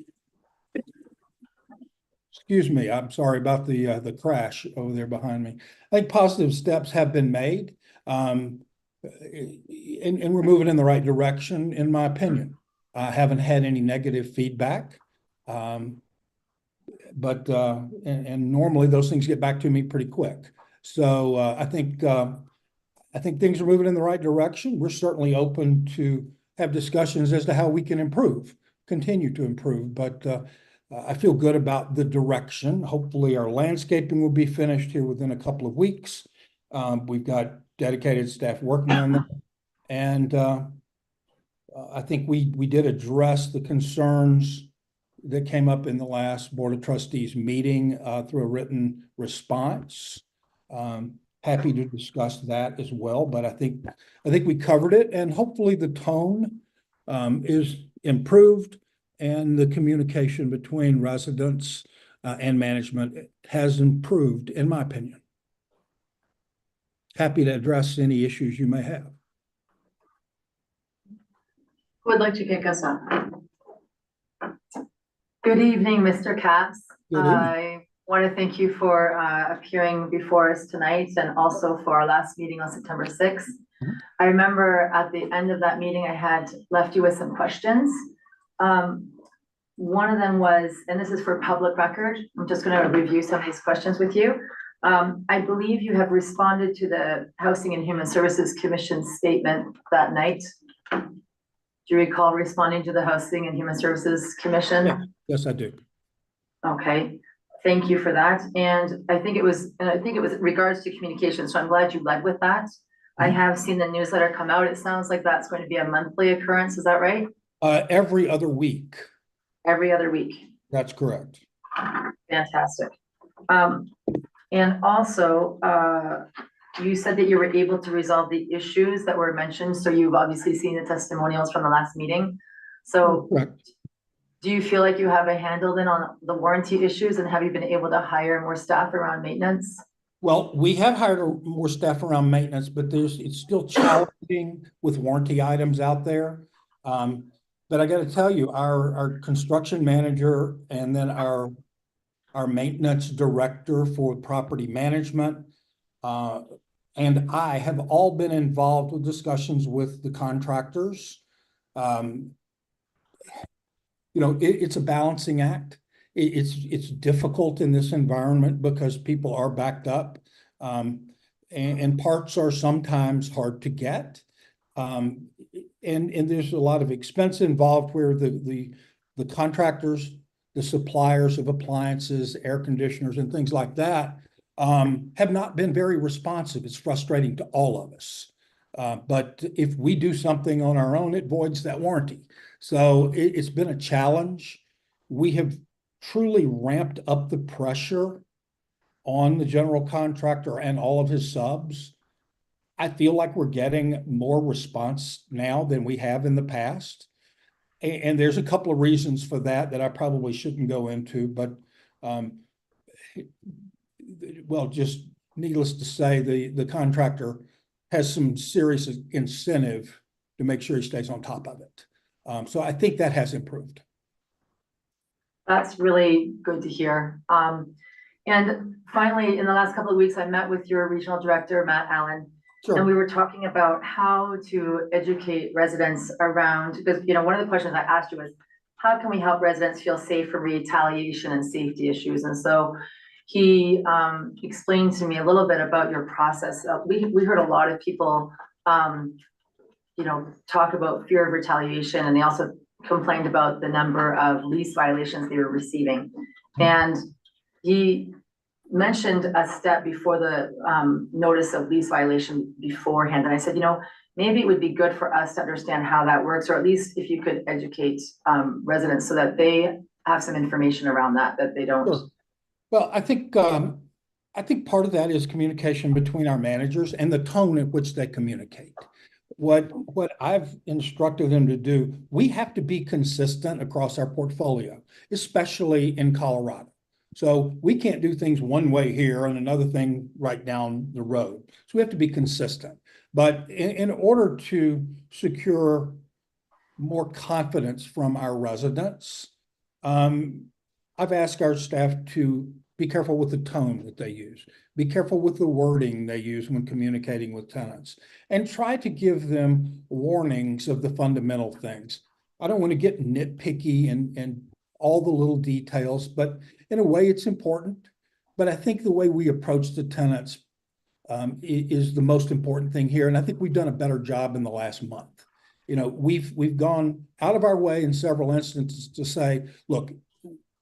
Excuse me, I'm sorry about the crash over there behind me. I think positive steps have been made, and we're moving in the right direction, in my opinion. I haven't had any negative feedback, but normally those things get back to me pretty quick. So I think things are moving in the right direction. We're certainly open to have discussions as to how we can continue to improve, but I feel good about the direction. Hopefully our landscaping will be finished here within a couple of weeks. We've got dedicated staff working on that. And I think we did address the concerns that came up in the last Board of Trustees meeting through a written response. Happy to discuss that as well, but I think we covered it, and hopefully the tone is improved and the communication between residents and management has improved, in my opinion. Happy to address any issues you may have. Who would like to kick us off? Good evening, Mr. Capps. Good evening. I want to thank you for appearing before us tonight and also for our last meeting on September 6th. Mhm. I remember at the end of that meeting, I had left you with some questions. One of them was, and this is for public record, I'm just going to review some of these questions with you. I believe you have responded to the Housing and Human Services Commission statement that night. Do you recall responding to the Housing and Human Services Commission? Yeah. Yes, I do. Okay, thank you for that. And I think it was regards to communication, so I'm glad you led with that. I have seen the newsletter come out. It sounds like that's going to be a monthly occurrence, is that right? Every other week. Every other week. That's correct. Fantastic. And also, you said that you were able to resolve the issues that were mentioned, so you've obviously seen the testimonials from the last meeting. So Correct. do you feel like you have a handle then on the warranty issues, and have you been able to hire more staff around maintenance? Well, we have hired more staff around maintenance, but it's still challenging with warranty items out there. But I got to tell you, our construction manager and then our maintenance director for property management, and I have all been involved with discussions with the contractors. It's a balancing act. It's difficult in this environment because people are backed up, and parts are sometimes hard to get. And there's a lot of expense involved where the contractors, the suppliers of appliances, air conditioners and things like that have not been very responsive. It's frustrating to all of us. But if we do something on our own, it voids that warranty. So it's been a challenge. We have truly ramped up the pressure on the general contractor and all of his subs. I feel like we're getting more response now than we have in the past. And there's a couple of reasons for that I probably shouldn't go into, but just needless to say, the contractor has some serious incentive to make sure he stays on top of it. So I think that has improved. That's really good to hear. And finally, in the last couple of weeks, I met with your regional director, Matt Allen. Sure. And we were talking about how to educate residents around, because, one of the questions I asked you was, how can we help residents feel safe from retaliation and safety issues? And so he explained to me a little bit about your process. We heard a lot of people, talk about fear of retaliation, and they also complained about the number of lease violations they were receiving. And he mentioned a step before the notice of lease violation beforehand. And I said, maybe it would be good for us to understand how that works, or at least if you could educate residents so that they have some information around that they don't. Sure. Well, I think part of that is communication between our managers and the tone at which they communicate. What I've instructed them to do, we have to be consistent across our portfolio, especially in Colorado. So we can't do things one way here and another thing right down the road. So we have to be consistent. But in order to secure more confidence from our residents, I've asked our staff to be careful with the tone that they use, be careful with the wording they use when communicating with tenants, and try to give them warnings of the fundamental things. I don't want to get nitpicky and all the little details, but in a way it's important. But I think the way we approach the tenants is the most important thing here. And I think we've done a better job in the last month. We've gone out of our way in several instances to say, look,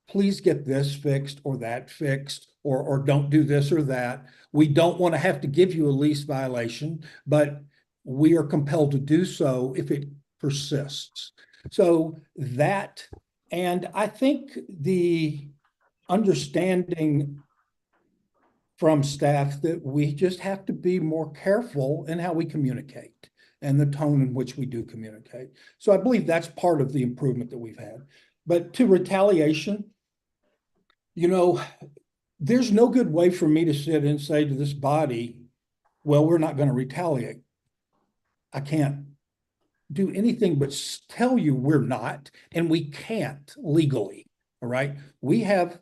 please get this fixed or that fixed, or don't do this or that. We don't want to have to give you a lease violation, but we are compelled to do so if it persists. So that And I think the understanding from staff that we just have to be more careful in how we communicate and the tone in which we do communicate. So I believe that's part of the improvement that we've had. But to retaliation, you know, there's no good way for me to sit and say to this body, well, we're not going to retaliate. I can't do anything but tell you we're not, and we can't legally. All right. We have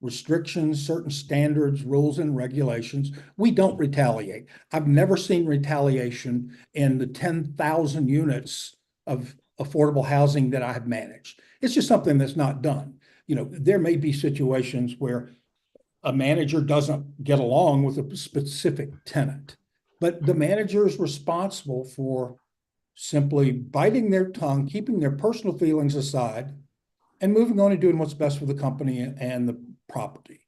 restrictions, certain standards, rules, and regulations. We don't retaliate. I've never seen retaliation in the 10,000 units of affordable housing that I have managed. It's just something that's not done. You know, there may be situations where a manager doesn't get along with a specific tenant, but the manager is responsible for simply biting their tongue, keeping their personal feelings aside, and moving on and doing what's best for the company and the property.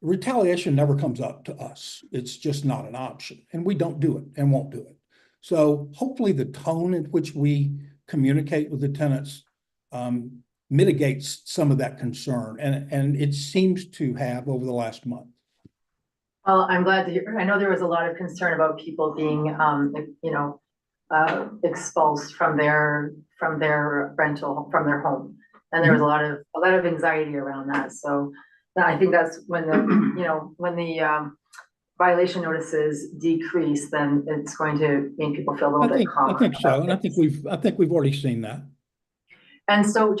Retaliation never comes up to us. It's just not an option, and we don't do it and won't do it. So hopefully the tone in which we communicate with the tenants mitigates some of that concern, and it seems to have over the last month. Well, I'm glad to hear. I know there was a lot of concern about people being, expulsed from their rental, from their home. And there was a lot of anxiety around that. So I think that's when the violation notices decrease, then it's going to make people feel a little bit calmer. I think so, and I think we've already seen that. And so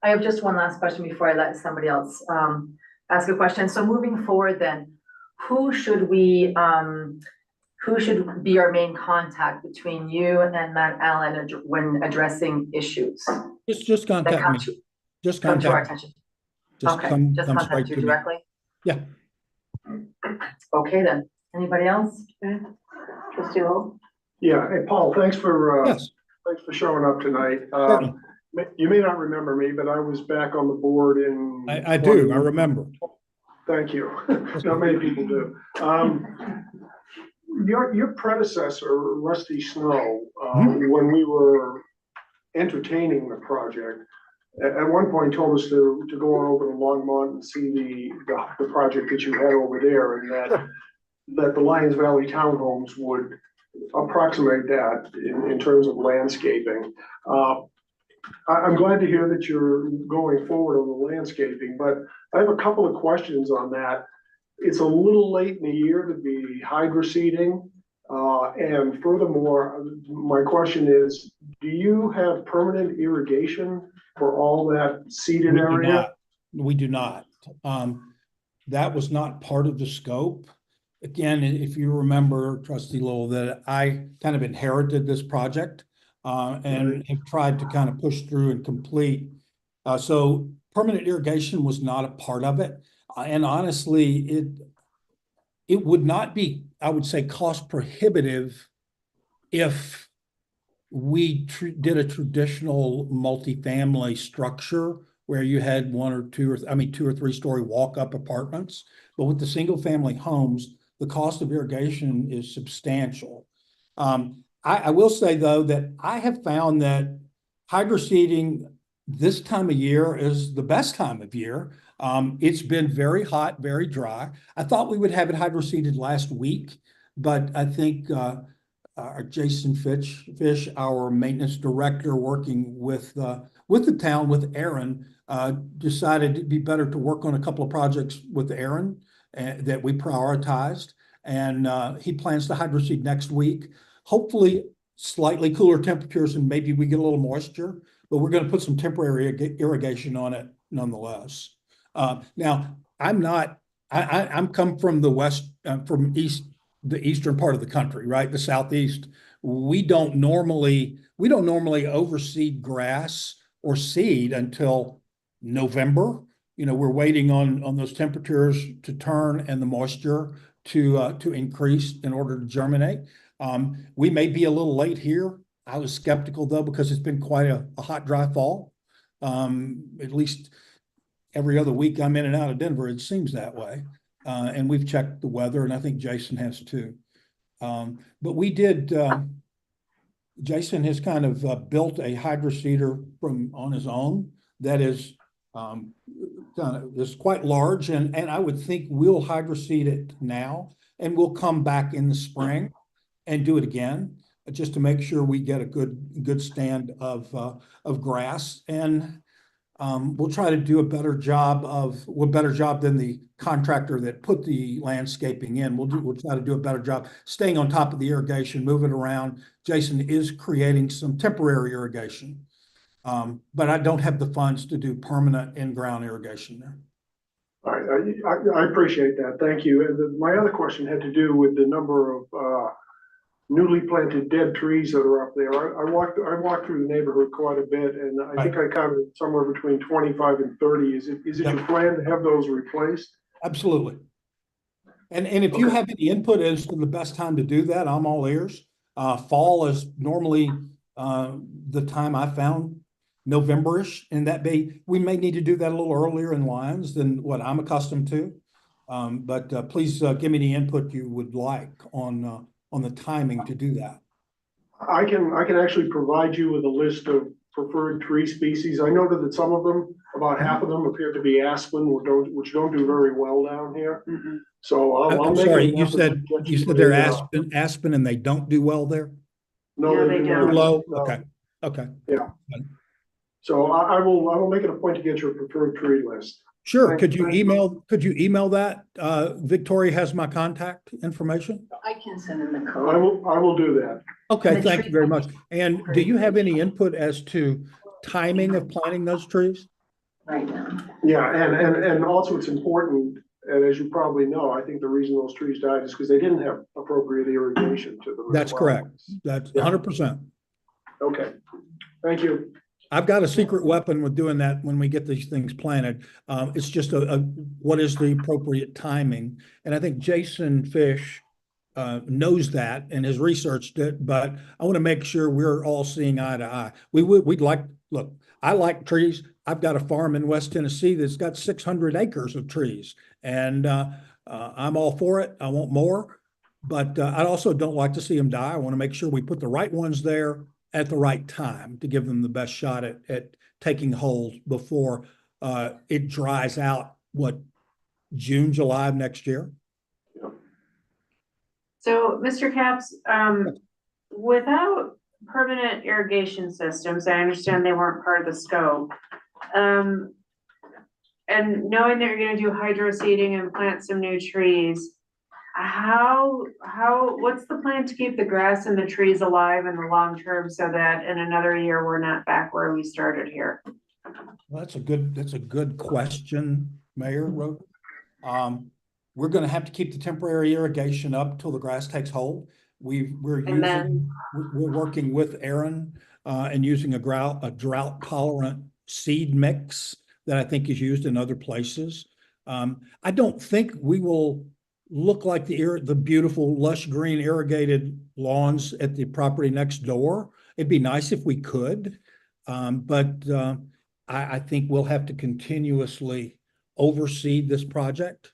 I have just one last question before I let somebody else ask a question. So moving forward then, who should be our main contact between you and Matt Allen when addressing issues? Just contact me. Just Come to our contact me. attention. Just Okay, come just straight contact you to me. directly? Yeah. Okay then. Anybody else? Trustee Lowell? Yeah, hey, Paul, thanks for Yes, showing up tonight. certainly. You may not remember me, but I was back on the board in. I do, I remember. Thank you. Not many people do. Your predecessor, Rusty Snow, when we were entertaining the project, at one point told us to go on over to Longmont and see the project that you had over there, and that the Lions Valley Townhomes would approximate that in terms of landscaping. I'm glad to hear that you're going forward on the landscaping, but I have a couple of questions on that. It's a little late in the year to be hydroseeding. And furthermore, my question is, do you have permanent irrigation for all that seeded area? We do not. That was not part of the scope. Again, if you remember, Trustee Lowell, that I kind of inherited this project and have tried to kind of push through and complete. So permanent irrigation was not a part of it. And honestly, it would not be, I would say, cost prohibitive if we did a traditional multifamily structure where you had two or three story walk-up apartments. But with the single family homes, the cost of irrigation is substantial. I will say though that I have found that hydroseeding this time of year is the best time of year. It's been very hot, very dry. I thought we would have it hydroseeded last week, but I think Jason Fish, our maintenance director, working with the town, with Aaron, decided it'd be better to work on a couple of projects with Aaron that we prioritized. And he plans to hydroseed next week. Hopefully slightly cooler temperatures and maybe we get a little moisture, but we're going to put some temporary irrigation on it nonetheless. Now, I'm come from the west, from the eastern part of the country, right? The southeast. We don't normally overseed grass or seed until November. You know, we're waiting on those temperatures to turn and the moisture to increase in order to germinate. We may be a little late here. I was skeptical though, because it's been quite a hot, dry fall. At least every other week I'm in and out of Denver, it seems that way. And we've checked the weather, and I think Jason has too. But we did, Jason has kind of built a hydroseeder on his own that is is quite large, and I would think we'll hydroseed it now, and we'll come back in the spring and do it again, just to make sure we get a good stand of grass. And we'll try to do a better job than the contractor that put the landscaping in. We'll try to do a better job staying on top of the irrigation, moving around. Jason is creating some temporary irrigation. But I don't have the funds to do permanent in-ground irrigation there. I appreciate that. Thank you. And my other question had to do with the number of newly planted dead trees that are up there. I walked through the neighborhood quite a bit, and I think I counted somewhere between 25 and 30. Is it Yep. your plan to have those replaced? Absolutely. And if you have any input as to the best time to do that, I'm all ears. Fall is normally the time I found, November-ish, and we may need to do that a little earlier in lines than what I'm accustomed to. But please give me the input you would like on the timing to do that. I can actually provide you with a list of preferred tree species. I noted that some of them, about half of them, appear to be aspen, which don't do very well down here. So I'll I'm make sorry, an you effort to said get they're a, aspen and they don't do well there? No, No, they they do don't. not. Low? No. Okay. Yeah. So I will make it a point to get your preferred tree list. Sure. Thank- Could you thank email that? Victoria has my contact information. I can send in the I code. will do that. Okay, The thank tree- you very much. And do you have any input as to timing of planting those trees? Right now. Yeah, and also it's important, and as you probably know, I think the reason those trees died is because they didn't have appropriate irrigation to them. as That's well. correct. That's 100%. Okay, thank you. I've got a secret weapon with doing that when we get these things planted. It's just what is the appropriate timing? And I think Jason Fish knows that and has researched it, but I want to make sure we're all seeing eye to eye. Look, I like trees. I've got a farm in West Tennessee that's got 600 acres of trees, and I'm all for it. I want more, but I also don't like to see them die. I want to make sure we put the right ones there at the right time to give them the best shot at taking hold before it dries out, June, July of next year? So, Mr. Capps, without permanent irrigation systems, I understand they weren't part of the scope. And knowing that you're gonna do hydro seeding and plant some new trees, what's the plan to keep the grass and the trees alive in the long term so that in another year, we're not back where we started here? Well, that's a good question, Mayor Roden. We're gonna have to keep the temporary irrigation up till the grass takes hold. We're working with Aaron and using a drought tolerant seed mix that I think is used in other places. I don't think we will look like the beautiful lush green irrigated lawns at the property next door. It'd be nice if we could, but I think we'll have to continuously overseed this project.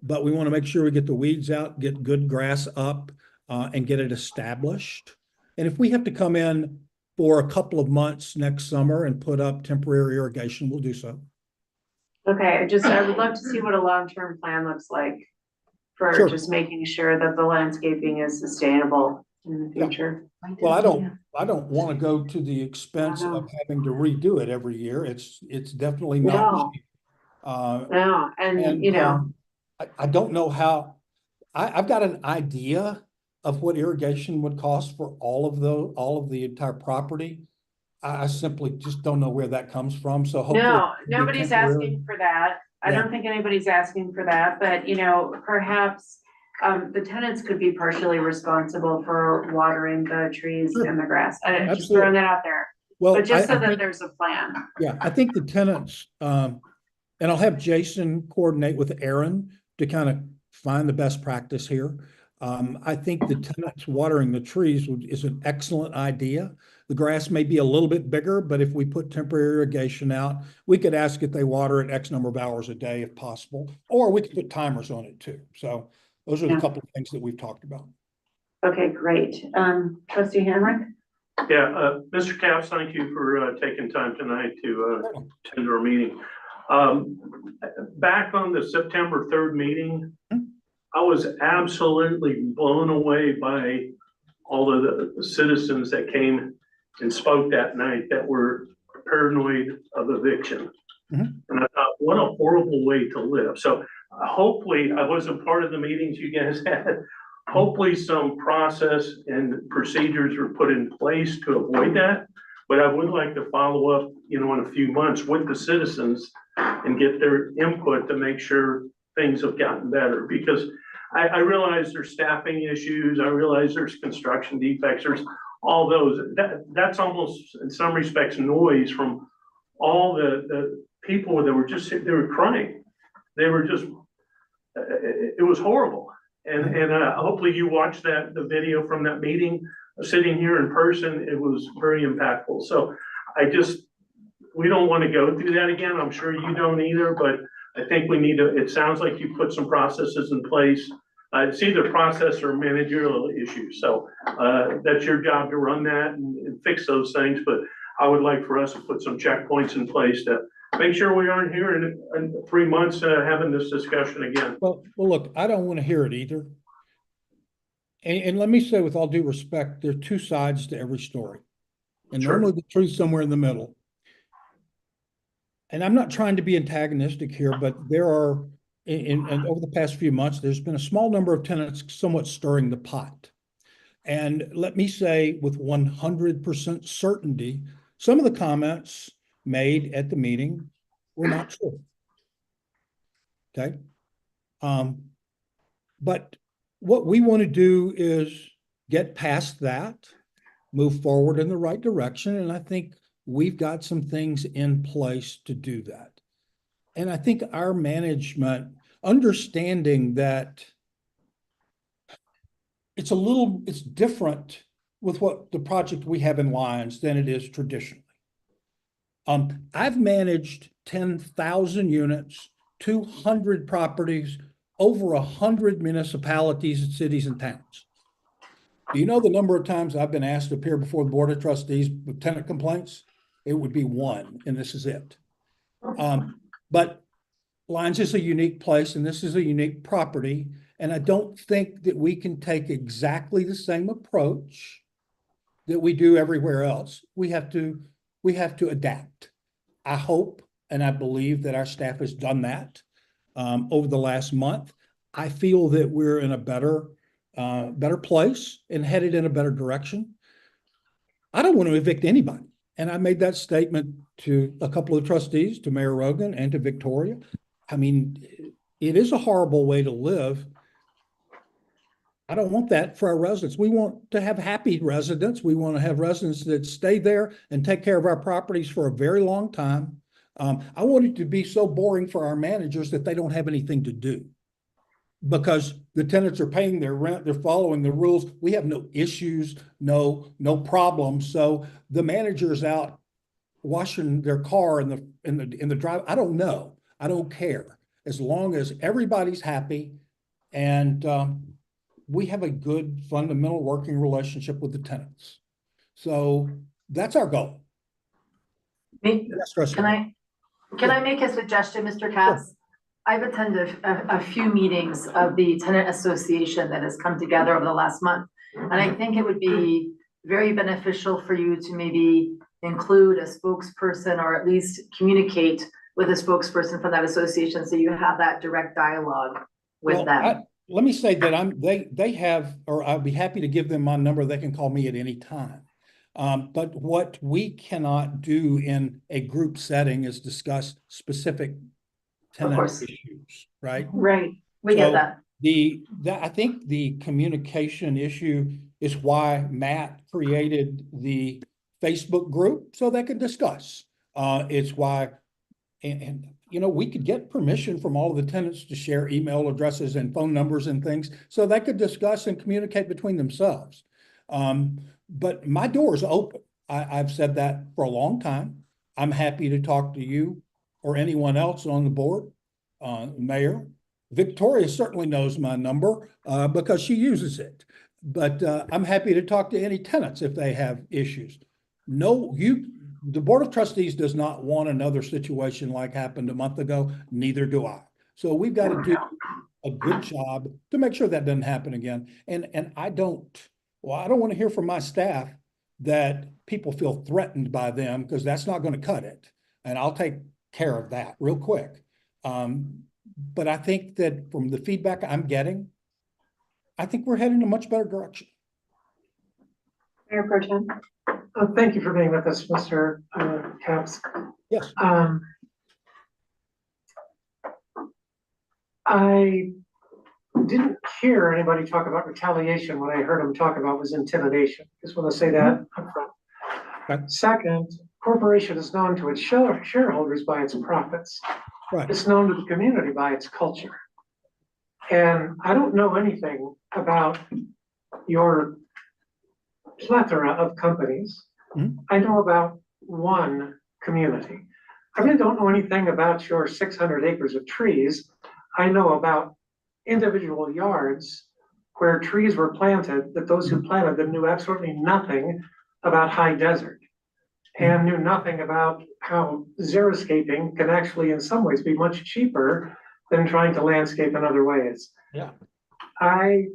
But we want to make sure we get the weeds out, get good grass up, and get it established. And if we have to come in for a couple of months next summer and put up temporary irrigation, we'll do so. Okay, I would love to see what a long-term plan looks like for Sure. just making sure that the landscaping is sustainable in the future. Well, I don't want to go to the expense of having to redo it every year. It's definitely not No. cheap. No, and you know, I don't know how, I've got an idea of what irrigation would cost for all of the entire property. I simply just don't know where that comes from, so hopefully. no, it'll be nobody's temporary. asking for that. I Yeah. don't think anybody's asking for that, but you know, perhaps the tenants could be partially responsible for watering the trees Sure. and the grass. I'm just Absolutely. throwing that out there, Well, but just I so that think- there's a plan. Yeah, I think the tenants, and I'll have Jason coordinate with Aaron to kind of find the best practice here. I think the tenants watering the trees is an excellent idea. The grass may be a little bit bigger, but if we put temporary irrigation out, we could ask if they water it X number of hours a day if possible, or we could put timers on it too. So those are the Yeah. couple of things that we've talked about. Okay, great. Trustee Hamrick? Mr. Capps, thank you for taking time tonight to attend our meeting. Back on the September 3rd meeting, I was absolutely blown away by all of the citizens that came and spoke that night that were paranoid of eviction. And I thought, what a horrible way to live. So hopefully, I wasn't part of the meetings you guys had. Hopefully some process and procedures were put in place to avoid that. But I would like to follow up, in a few months with the citizens and get their input to make sure things have gotten better. Because I realize there's staffing issues. I realize there's construction defects. There's all those. That's almost in some respects noise from all the people that were they were crying. They were just, it was horrible. And hopefully you watched the video from that meeting, sitting here in person. It was very impactful. So we don't want to go through that again. I'm sure you don't either, but I think we need to, it sounds like you put some processes in place. It's either process or managerial issues. So that's your job to run that and fix those things. But I would like for us to put some checkpoints in place to make sure we aren't here in 3 months having this discussion again. Well, look, I don't want to hear it either. And let me say, with all due respect, there are two sides to every story. And Sure. normally the truth's somewhere in the middle. And I'm not trying to be antagonistic here, but there are, and over the past few months, there's been a small number of tenants somewhat stirring the pot. And let me say with 100% certainty, some of the comments made at the meeting were not true. Okay. But what we want to do is get past that, move forward in the right direction. And I think we've got some things in place to do that. And I think our management, understanding that it's different with what the project we have in Lyons than it is traditionally. I've managed 10,000 units, 200 properties, over 100 municipalities, cities, and towns. Do you know the number of times I've been asked to appear before the Board of Trustees with tenant complaints? It would be one, and this is it. But Lyons is a unique place, and this is a unique property, and I don't think that we can take exactly the same approach that we do everywhere else. We have to adapt. I hope and I believe that our staff has done that over the last month. I feel that we're in a better place and headed in a better direction. I don't want to evict anybody. And I made that statement to a couple of trustees, to Mayor Rogan and to Victoria. I mean, it is a horrible way to live. I don't want that for our residents. We want to have happy residents. We want to have residents that stay there and take care of our properties for a very long time. I want it to be so boring for our managers that they don't have anything to do because the tenants are paying their rent. They're following the rules. We have no issues, no problems. So the manager's out washing their car in the drive. I don't know. I don't care. As long as everybody's happy and we have a good fundamental working relationship with the tenants. So that's our goal. Can I make a suggestion, Mr. Katz? Sure. I've attended a few meetings of the tenant association that has come together over the last month. And I think it would be very beneficial for you to maybe include a spokesperson or at least communicate with a spokesperson from that association so you have that direct dialogue with them. Let me say that they have, or I'd be happy to give them my number. They can call me at any time. But what we cannot do in a group setting is discuss specific tenant issues, right? Right, we get that. I think the communication issue is why Matt created the Facebook group so they can discuss. It's why, and we could get permission from all of the tenants to share email addresses and phone numbers and things so they could discuss and communicate between themselves. But my door is open. I've said that for a long time. I'm happy to talk to you or anyone else on the board, Mayor. Victoria certainly knows my number because she uses it. But I'm happy to talk to any tenants if they have issues. No, the Board of Trustees does not want another situation like happened a month ago, neither do I. So we've got to do a good job to make sure that doesn't happen again. And I don't want to hear from my staff that people feel threatened by them, because that's not going to cut it. And I'll take care of that real quick. But I think that from the feedback I'm getting, I think we're heading in a much better direction. Mayor Pro Tem. Thank you for being with us, Mr. Capps. Yes. I didn't hear anybody talk about retaliation. What I heard them talk about was intimidation. Just want to say that up front. Okay. Second, corporation is known to its shareholders by its profits. Right. It's known to the community by its culture. And I don't know anything about your plethora of companies. I know about one community. I really don't know anything about your 600 acres of trees. I know about individual yards where trees were planted that those who planted them knew absolutely nothing about high desert and knew nothing about how xeriscaping can actually in some ways be much cheaper than trying to landscape in other ways. Yeah. I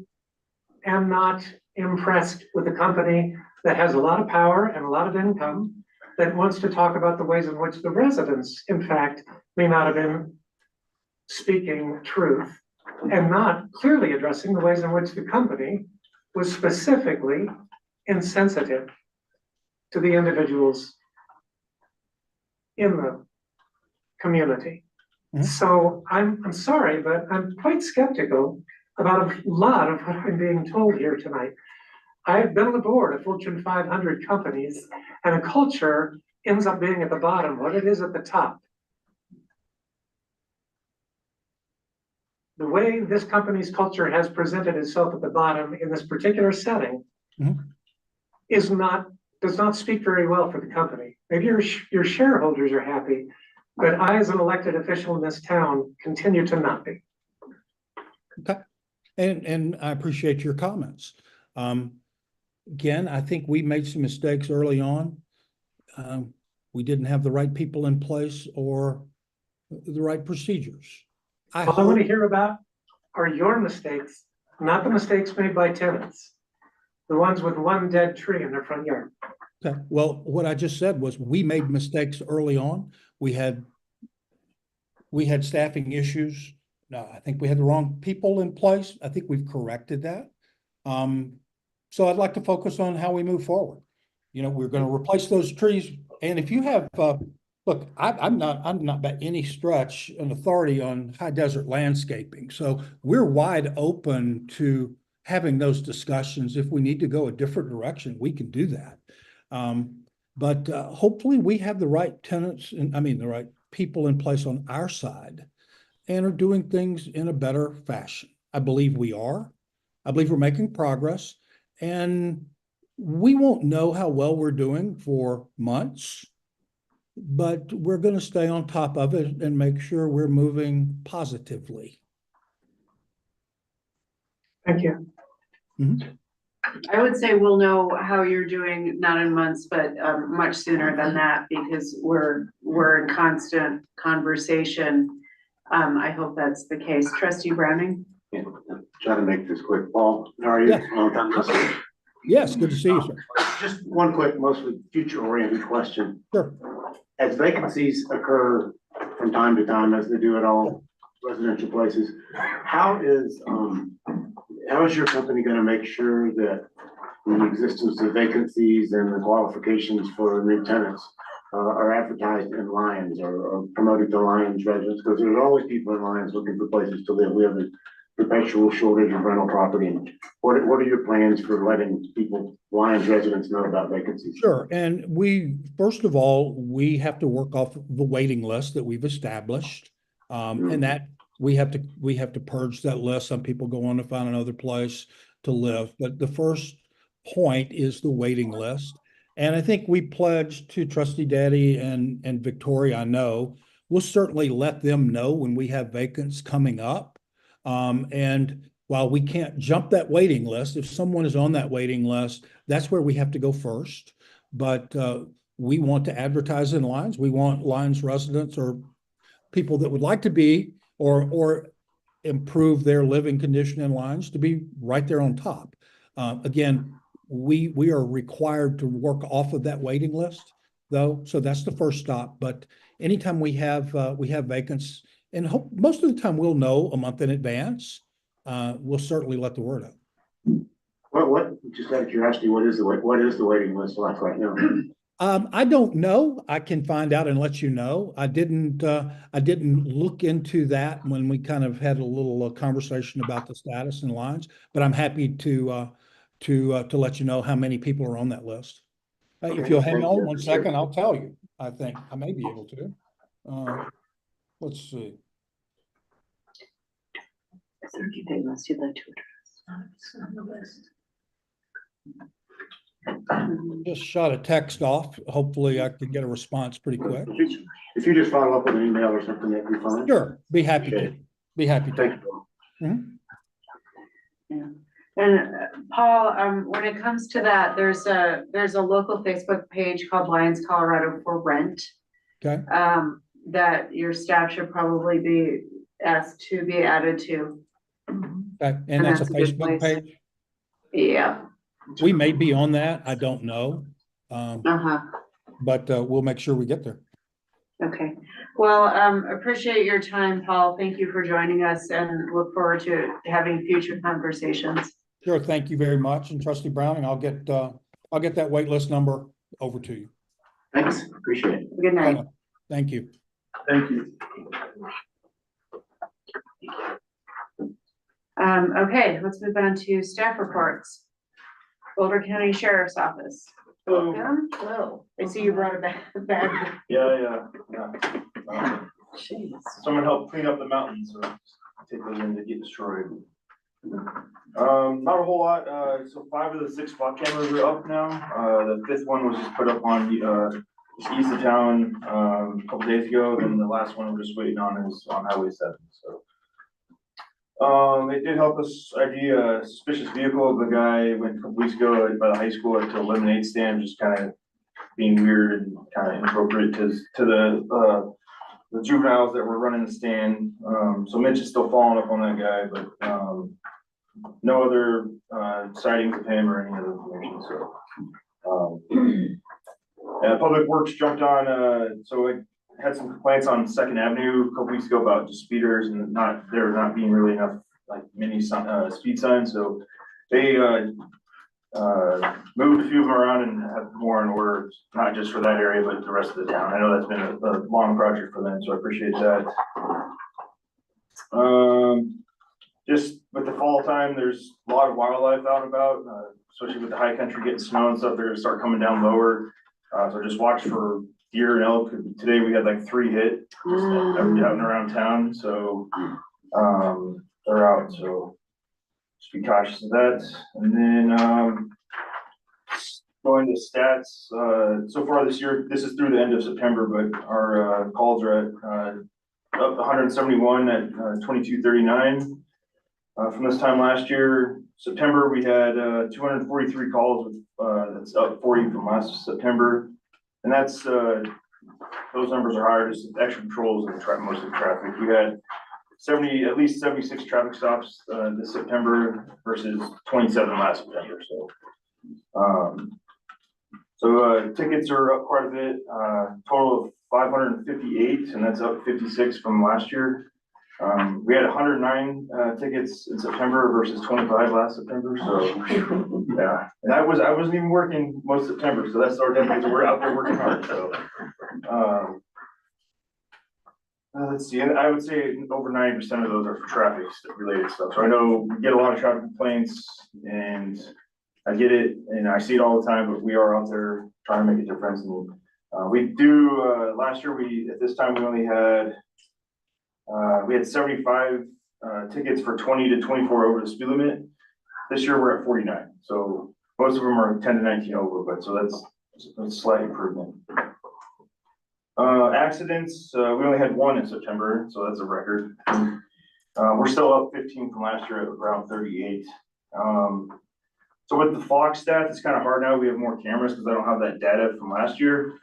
am not impressed with a company that has a lot of power and a lot of income that wants to talk about the ways in which the residents, in fact, may not have been speaking truth and not clearly addressing the ways in which the company was specifically insensitive to the individuals in the community. So I'm sorry, but I'm quite skeptical about a lot of what I'm being told here tonight. I've been on the board of Fortune 500 companies, and a culture ends up being at the bottom what it is at the top. The way this company's culture has presented itself at the bottom in this particular setting does not speak very well for the company. Maybe your shareholders are happy, but I, as an elected official in this town, continue to not be. Okay. And I appreciate your comments. Again, I think we made some mistakes early on. We didn't have the right people in place or the right procedures. All I want to hear about are your mistakes, not the mistakes made by tenants. The ones with one dead tree in their front yard. Okay. Well, what I just said was we made mistakes early on. We had staffing issues. No, I think we had the wrong people in place. I think we've corrected that. So I'd like to focus on how we move forward. You know, we're going to replace those trees. And if you have, look, I'm not by any stretch an authority on high desert landscaping. So we're wide open to having those discussions. If we need to go a different direction, we can do that. But hopefully we have the right tenants and the right people in place on our side and are doing things in a better fashion. I believe we are. I believe we're making progress, and we won't know how well we're doing for months, but we're going to stay on top of it and make sure we're moving positively. Thank you. I would say we'll know how you're doing, not in months, but much sooner than that, because we're in constant conversation. I hope that's the case. Trustee Browning? Yeah, try to make this quick. Paul, how are you? Yes. Long time no see. Yes, good to see you, sir. Just one quick, mostly future-oriented question. Sure. As vacancies occur from time to time, as they do at all residential places, how is your company going to make sure that the existence of vacancies and the qualifications for new tenants are advertised in Lyons or promoted to Lyons residents? Because there's always people in Lyons looking for places to live. We have a perpetual shortage of rental property. And what are your plans for letting people, Lyons residents, know about vacancies? Sure. And first of all, we have to work off the waiting list that we've established. And that we have to purge that list. Some people go on to find another place to live. But the first point is the waiting list. And I think we pledged to Trustee Daddy and Victoria, I know, we'll certainly let them know when we have vacants coming up. And while we can't jump that waiting list, if someone is on that waiting list, that's where we have to go first. But we want to advertise in Lyons. We want Lyons residents or people that would like to be or improve their living condition in Lyons to be right there on top. Again, we are required to work off of that waiting list, though, so that's the first stop. But anytime we have vacancies, and most of the time we'll know a month in advance, we'll certainly let the word out. Just out of curiosity, what is the waiting list like right now? I don't know. I can find out and let you know. I didn't look into that when we kind of had a little conversation about the status in Lyons, but I'm happy to let you know how many people are on that list. If you'll hang on one second, I'll tell you. I think I may be able to. Let's see. Is there anything else you'd like to address? It's on the list. Just shot a text off. Hopefully I can get a response pretty quick. If you just follow up with an email or something, that'd be fine. Sure, be happy to. Be happy to. Thank you. Yeah. And Paul, when it comes to that, there's a local Facebook page called Lyons, Colorado for Rent. Okay. That your staff should probably be asked to be added to. Okay. And that's a good Facebook place. page? Yeah. We may be on that. I don't know. Uh-huh. But we'll make sure we get there. Okay. Well, appreciate your time, Paul. Thank you for joining us and look forward to having future conversations. Sure. Thank you very much. And Trustee Browning, I'll get that wait list number over to you. Thanks. Appreciate it. Good night. Thank you. Thank you. Okay, let's move on to staff reports. Boulder County Sheriff's Office. Welcome. Hello. I see you brought a bag. Yeah. Jeez. Someone helped clean up the mountains, so take those in to get destroyed. Not a whole lot, so 5 of the 6 spot cameras are up now. The 5th one was just put up on just east of town, a couple days ago, and the last one we're just waiting on is on Highway 7, so. It did help us ID a suspicious vehicle. The guy went a couple weeks ago by the high school to a lemonade stand, just kind of being weird and kind of inappropriate to the juveniles that were running the stand. So Mitch is still following up on that guy, but no other sightings of him or any other information, so. Public Works jumped on, so I had some complaints on Second Avenue a couple weeks ago about just speeders and there not being really enough like mini speed signs, so they moved a few of them around and have more in order, not just for that area, but the rest of the town. I know that's been a long project for them, so I appreciate that. Just with the fall time, there's a lot of wildlife out and about, especially with the high country getting snow and stuff. They're gonna start coming down lower, so just watch for deer and elk. Today we had like 3 hit just out and around town, so they're out, so just be cautious of that. And then going to stats, so far this year, this is through the end of September, but our calls are at up 171 at 2239. From this time last year, September, we had 243 calls with that's up 40 from last September. And that's those numbers are higher, just extra patrols and most of the traffic. We had at least 76 traffic stops this September versus 27 last September. So tickets are up quite a bit, total of 558, and that's up 56 from last year. We had 109 tickets in September versus 25 last September. So yeah, and I wasn't even working most of September, so that's our deputies were out there working hard. So let's see, and I would say over 90% of those are for traffic related stuff. So I know we get a lot of traffic complaints, and I get it, and I see it all the time. But we are out there trying to make a difference, and we do. Last year, at this time we only had. We had 75 tickets for 20 to 24 over the speed limit. This year we're at 49. So most of them are 10 to 19 over, but so that's a slight improvement. Accidents, we only had 1 in September, so that's a record. We're still up 15 from last year at around 38. So with the Fox stats, it's kind of hard now. We have more cameras because I don't have that data from last year.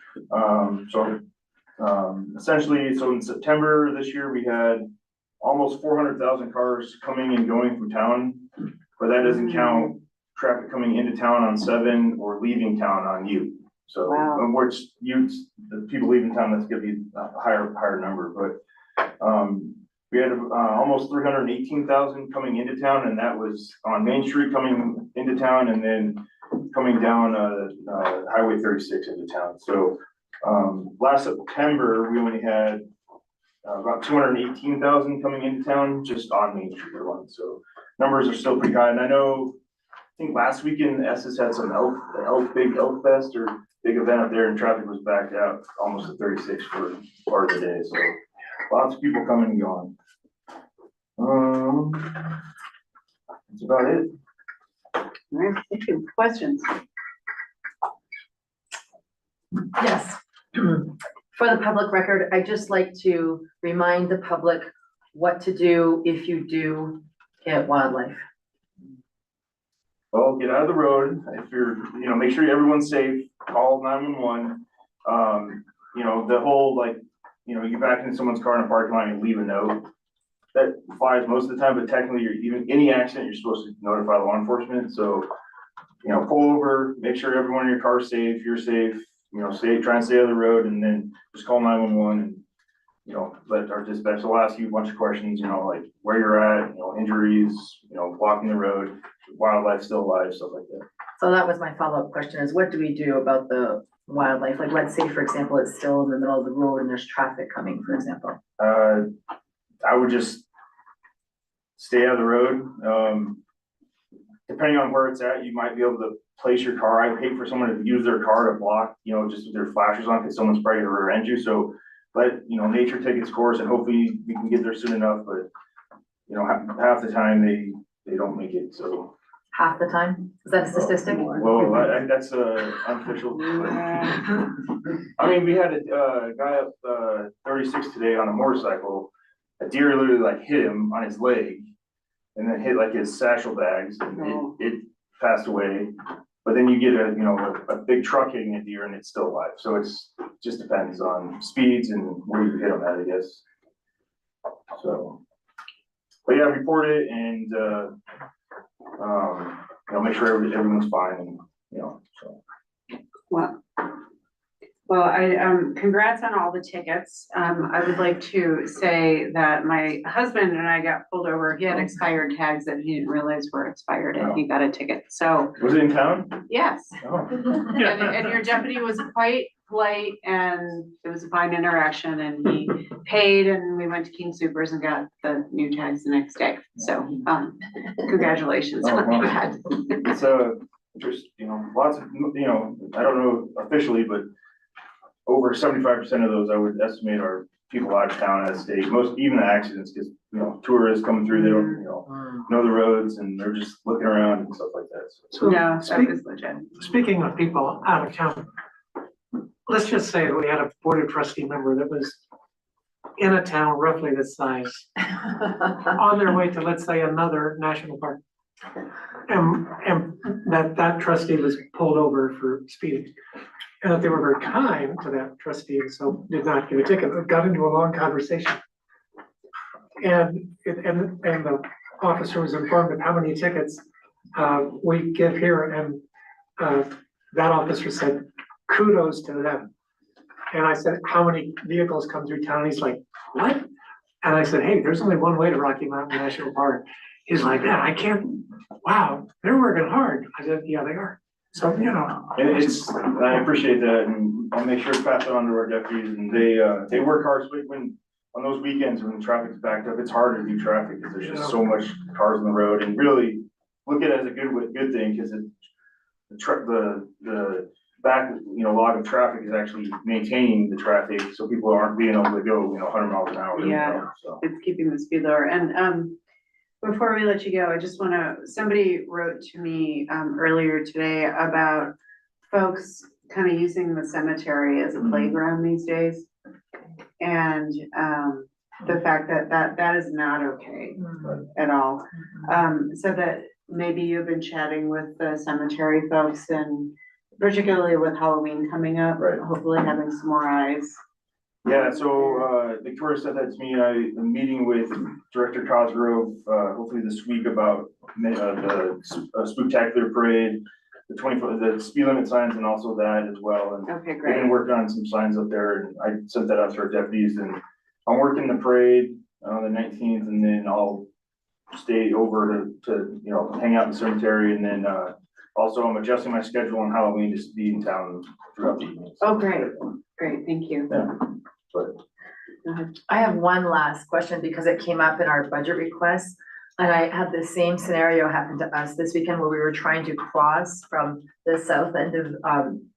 Essentially, so in September this year, we had almost 400,000 cars coming and going from town, but that doesn't count traffic coming into town on 7 or leaving town on U. So, which the people leaving town, that's gonna be a higher number, but, we had, almost 318,000 coming into town, and that was on Main Street coming into town and then coming down, Highway 36 into town. So, last September, we only had about 218,000 coming into town just on Main Street alone. So numbers are still pretty high. And I know, I think last weekend, Estes had some big elk fest or big event up there, and traffic was backed out almost to 36 for part of the day. So lots of people coming and going. That's about it. All right, thank you. Questions? Yes. For the public record, I'd just like to remind the public what to do if you do hit wildlife. Well, get out of the road. If you're, make sure everyone's safe, call 911. The whole, you get back into someone's car in a parking lot and leave a note. That flies most of the time, but technically any accident, you're supposed to notify law enforcement. So, pull over, make sure everyone in your car is safe, you're safe, try and stay on the road, and then just call 911 and, let our dispatch, will ask you a bunch of questions, like where you're at, injuries, blocking the road, wildlife still alive, stuff like that. So that was my follow-up question is what do we do about the wildlife? Like, let's say, for example, it's still in the middle of the road and there's traffic coming, for example. I would just stay out of the road. Depending on where it's at, you might be able to place your car. I hate for someone to use their car to block, just with their flashers on, because someone's probably gonna rear end you. So let, nature take its course, and hopefully we can get there soon enough, but half the time they don't make it, so. Half the time? Is that a statistic? Well, that's unofficial. I mean, we had a guy up 36 today on a motorcycle. A deer literally hit him on his leg and then hit his satchel bags, and it passed away. But then you get a big truck hitting a deer and it's still alive. So it just depends on speeds and where you hit them at, I guess. So, but yeah, report it and make sure everyone's fine, and so. Well, congrats on all the tickets. I would like to say that my husband and I got pulled over. He had expired tags that he didn't realize were expired, and he got a ticket. So, was it in town? yes. Oh. And your deputy was quite polite, and it was a fine interaction, and he paid, and we went to King Soopers and got the new tags the next day. So, congratulations on that. It's just, lots of, I don't know officially, but over 75% of those I would estimate are people out of town, out of state. Most, even the accidents, because, tourists coming through, they don't, know the roads, and they're just looking around and stuff like that. So No, that was legit. Speaking of people out of town, let's just say we had a board of trustee member that was in a town roughly this size, on their way to, let's say, another national park. And that trustee was pulled over for speeding. And that they were very kind to that trustee, and so did not give a ticket, but got into a long conversation. And the officer was informed of how many tickets we give here, and that officer said, kudos to them. And I said, how many vehicles come through town? He's like, what? And I said, hey, there's only one way to Rocky Mountain National Park. He's like, yeah, I can't, wow, they're working hard. I said, yeah, they are. So, And I appreciate that, and I'll make sure to pass it on to our deputies, and they work hard, when, on those weekends when traffic's backed up, it's hard to do traffic, because there's just so much cars on the road, and really look at it as a good thing, because the back, log of traffic is actually maintaining the traffic, so people aren't being able to go, 100 miles an hour. Yeah, so. it's keeping the speed lower. And before we let you go, I just somebody wrote to me earlier today about folks kind of using the cemetery as a playground these days. And the fact that that is not okay at all. So that maybe you've been chatting with the cemetery folks and particularly with Halloween coming up, Right. hopefully having some more eyes. Yeah, so, Victoria said that to me, I'm meeting with Director Cosgrove, hopefully this week about, the spooktacular parade, the 20-foot, the speed limit signs and also that as well, and Okay, we've great. been working on some signs up there, and I sent that out to our deputies, and I'm working the parade on the 19th, and then I'll stay over to, you know, hang out in the cemetery, and then, also I'm adjusting my schedule on Halloween to be in town throughout the evening. Oh, great, great, thank you. Yeah. I have one last question because it came up in our budget request. And I had the same scenario happen to us this weekend where we were trying to cross from the south end of,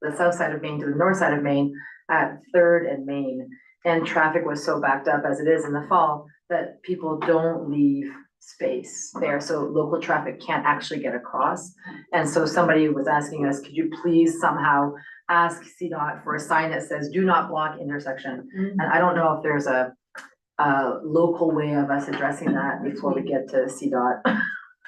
the south side of Maine to the north side of Maine at Third and Main. And traffic was so backed up as it is in the fall that people don't leave space there. So local traffic can't actually get across. And so somebody was asking us, could you please somehow ask CDOT for a sign that says, do not block intersection? And I don't know if there's a local way of us addressing that before we get to CDOT.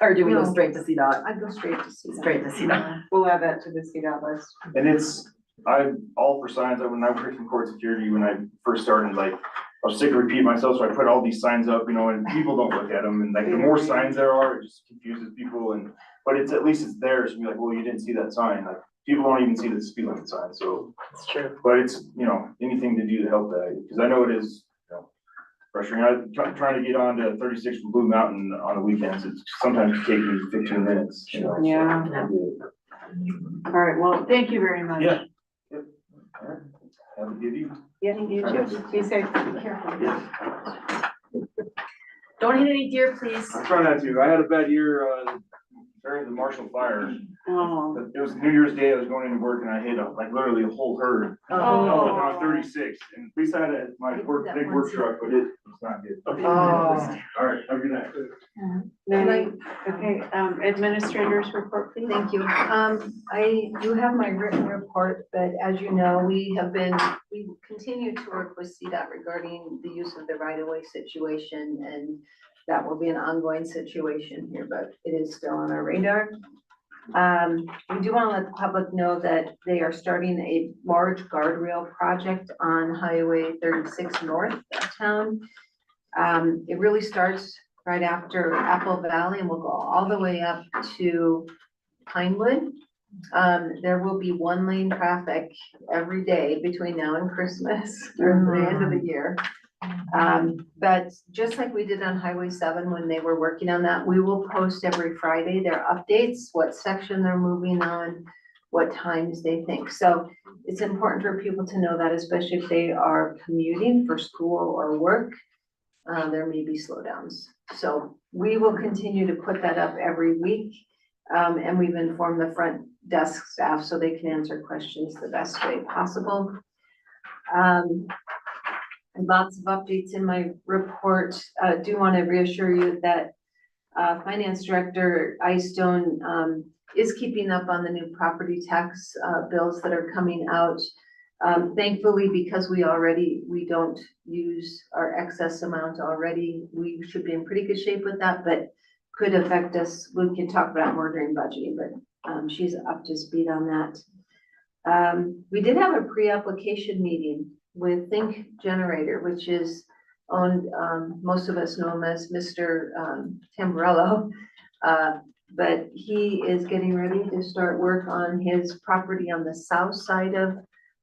Or do we go No. straight to CDOT? I'd go straight to see. Straight to CDOT. We'll add that to the CDOT list. And it's, I'm all for signs. When I worked in court security, when I first started, like, I was sick of repeating myself, so I put all these signs up, you know, and people don't look at them, and like, the more signs there are, it just confuses people, and, but it's, at least it's there, so be like, well, you didn't see that sign, like, people don't even see the speed limit sign, so. It's true. But it's, you know, anything to do to help that, because I know it is, you know, frustrating. Trying to get on to 36 from Blue Mountain on the weekends, it's sometimes taking me 15 minutes, you know. so. Yeah. All right, well, thank you very much. Yeah. Yep. All right. Have a good evening. Yeah, you too. Be safe. Be careful. Don't hit any deer, please. I'm trying not to. I had a bad year, during the Marshall fire. Oh. It was New Year's Day, I was going into work and I hit like literally a whole herd. Oh. On 36, and at least I had my work, big work truck, but it was not good. Oh. All right, have a good night. Okay, administrators report, please. Thank you. I do have my written report, but as you know, we continue to work with CDOT regarding the use of the right-of-way situation, and that will be an ongoing situation here, but it is still on our radar. We do want to let the public know that they are starting a large guardrail project on Highway 36 north of town. It really starts right after Apple Valley and will go all the way up to Pinewood. There will be one lane traffic every day between now and Christmas or the end of the year. But just like we did on Highway 7 when they were working on that, we will post every Friday their updates, what section they're moving on, what times they think. So it's important for people to know that, especially if they are commuting for school or work, there may be slowdowns. So we will continue to put that up every week. And we've informed the front desk staff so they can answer questions the best way possible. Lots of updates in my report. Do want to reassure you that Finance Director Istone is keeping up on the new property tax bills that are coming out. Thankfully, because we don't use our excess amount already, we should be in pretty good shape with that, but could affect us. We can talk about more during budgeting, but she's up to speed on that. We did have a pre-application meeting with Think Generator, which is owned, most of us know him as Mr. Tamburello. But he is getting ready to start work on his property on the south side of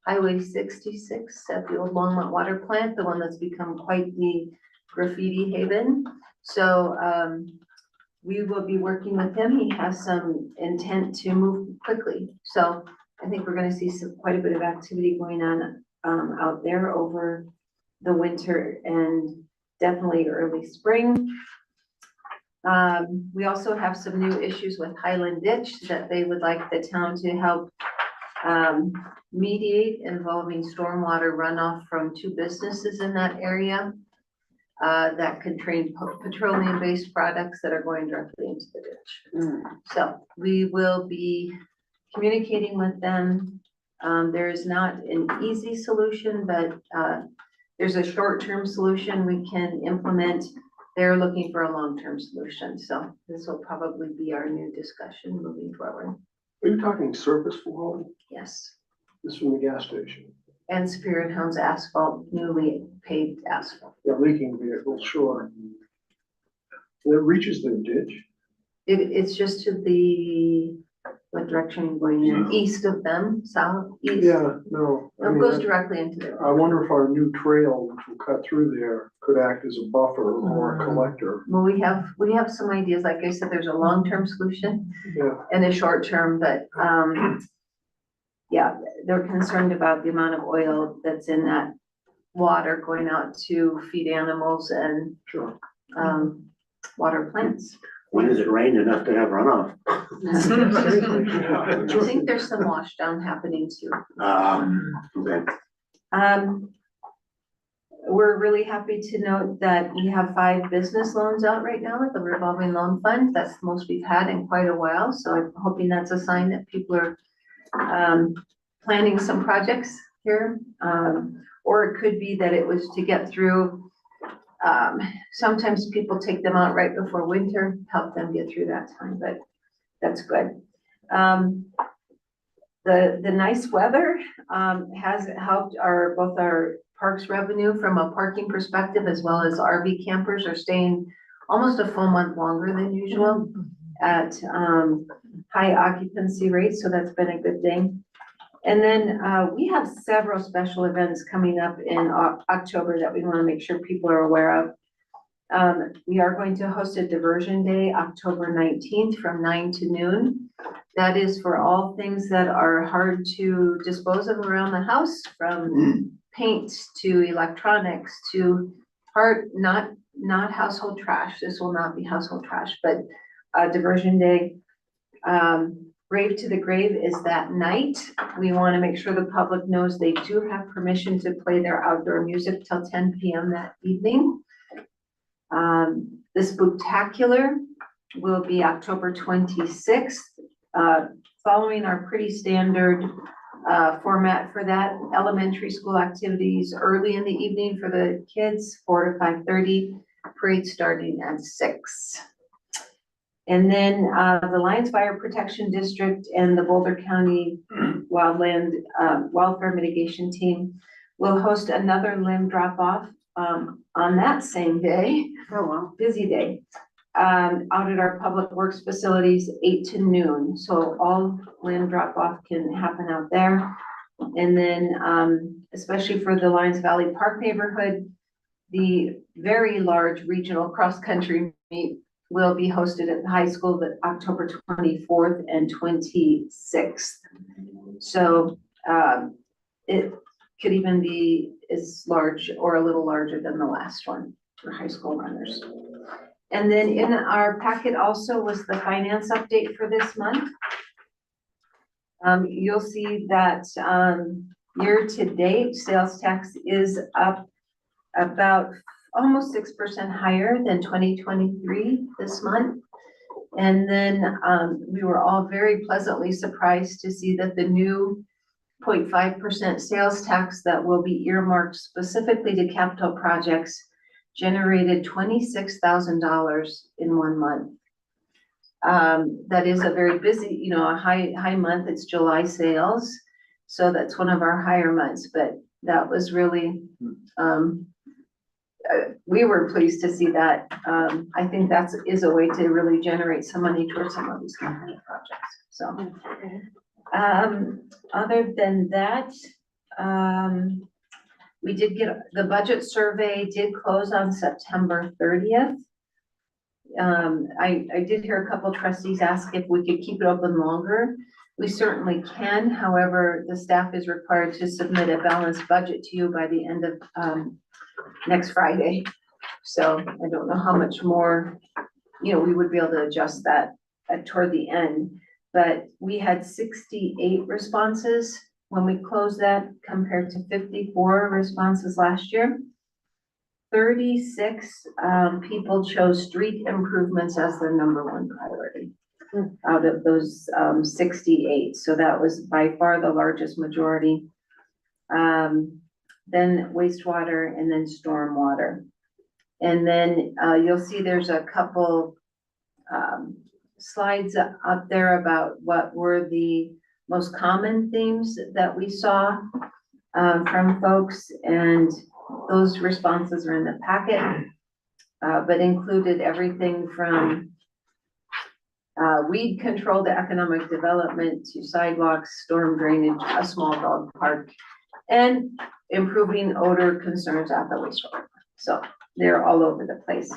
Highway 66 at the old Longmont Water Plant, the one that's become quite the graffiti haven. So we will be working with him. He has some intent to move quickly. So I think we're gonna see quite a bit of activity going on out there over the winter and definitely early spring. We also have some new issues with Highland Ditch that they would like the town to help mediate, involving stormwater runoff from two businesses in that area that contain petroleum-based products that are going directly into the ditch. So we will be communicating with them. There is not an easy solution, but there's a short-term solution we can implement. They're looking for a long-term solution, so this will probably be our new discussion moving forward. Are you talking surface flow? Yes, This from the gas station? and Superior Hounds asphalt, newly paved asphalt. The leaking vehicle, sure. And it reaches their ditch? It's just to the, what direction are you going in? East of them, south, east? Yeah, no. I It mean, goes that- directly into their. I wonder if our new trail, which will cut through there, could act as a buffer or a collector. Well, we have some ideas, like I said, there's a long-term solution Yeah, and a short-term, but, yeah, they're concerned about the amount of oil that's in that water going out to feed animals and, sure. water plants. When has it rained enough to have runoff? I think there's some wash down happening too. Okay. We're really happy to note that we have 5 business loans out right now with the revolving loan fund. That's the most we've had in quite a while, so I'm hoping that's a sign that people are planning some projects here. Or it could be that it was to get through. Sometimes people take them out right before winter, help them get through that time, but that's good. The nice weather has helped both our parks revenue from a parking perspective, as well as RV campers are staying almost a full month longer than usual at high occupancy rates, so that's been a good thing. And then we have several special events coming up in October that we want to make sure people are aware of. We are going to host a diversion day, October 19th from 9 to noon. That is for all things that are hard to dispose of around the house, from paint to electronics to not household trash. This will not be household trash, but diversion day. Rave to the Grave is that night. We want to make sure the public knows they do have permission to play their outdoor music till 10 p.m. that evening. The Spooktacular will be October 26th, following our pretty standard format for that. Elementary school activities early in the evening for the kids, 4 to 5:30, parade starting at 6. And then the Lions Fire Protection District and the Boulder County Wildland Welfare Mitigation Team will host another limb drop-off on that same day. Oh, wow. Busy day. Out at our public works facilities, 8 to noon. So all limb drop-off can happen out there. And then especially for the Lions Valley Park neighborhood, the very large regional cross-country meet will be hosted at the high school the October 24th and 26th. So it could even be as large or a little larger than the last one for high school runners. And then in our packet also was the finance update for this month. You'll see that year to date, sales tax is up about almost 6% higher than 2023 this month. And then we were all very pleasantly surprised to see that the new 0.5% sales tax that will be earmarked specifically to capital projects generated $26,000 in 1 month. That is a very busy, a high month. It's July sales. So that's one of our higher months, but that was really, we were pleased to see that. I think that is a way to really generate some money towards some of these capital projects. So, other than that, we did get, the budget survey did close on September 30th. I did hear a couple trustees ask if we could keep it open longer. We certainly can. However, the staff is required to submit a balanced budget to you by the end of next Friday. So I don't know how much more, we would be able to adjust that toward the end. But we had 68 responses when we closed that compared to 54 responses last year. 36 people chose street improvements as their #1 priority out of those 68. So that was by far the largest majority. then wastewater, and then stormwater. And then, you'll see there's a couple, slides up there about what were the most common themes that we saw, from folks, and those responses are in the packet, but included everything from weed control to economic development to sidewalks, storm drainage, a small dog park, and improving odor concerns at the wastewater. So they're all over the place.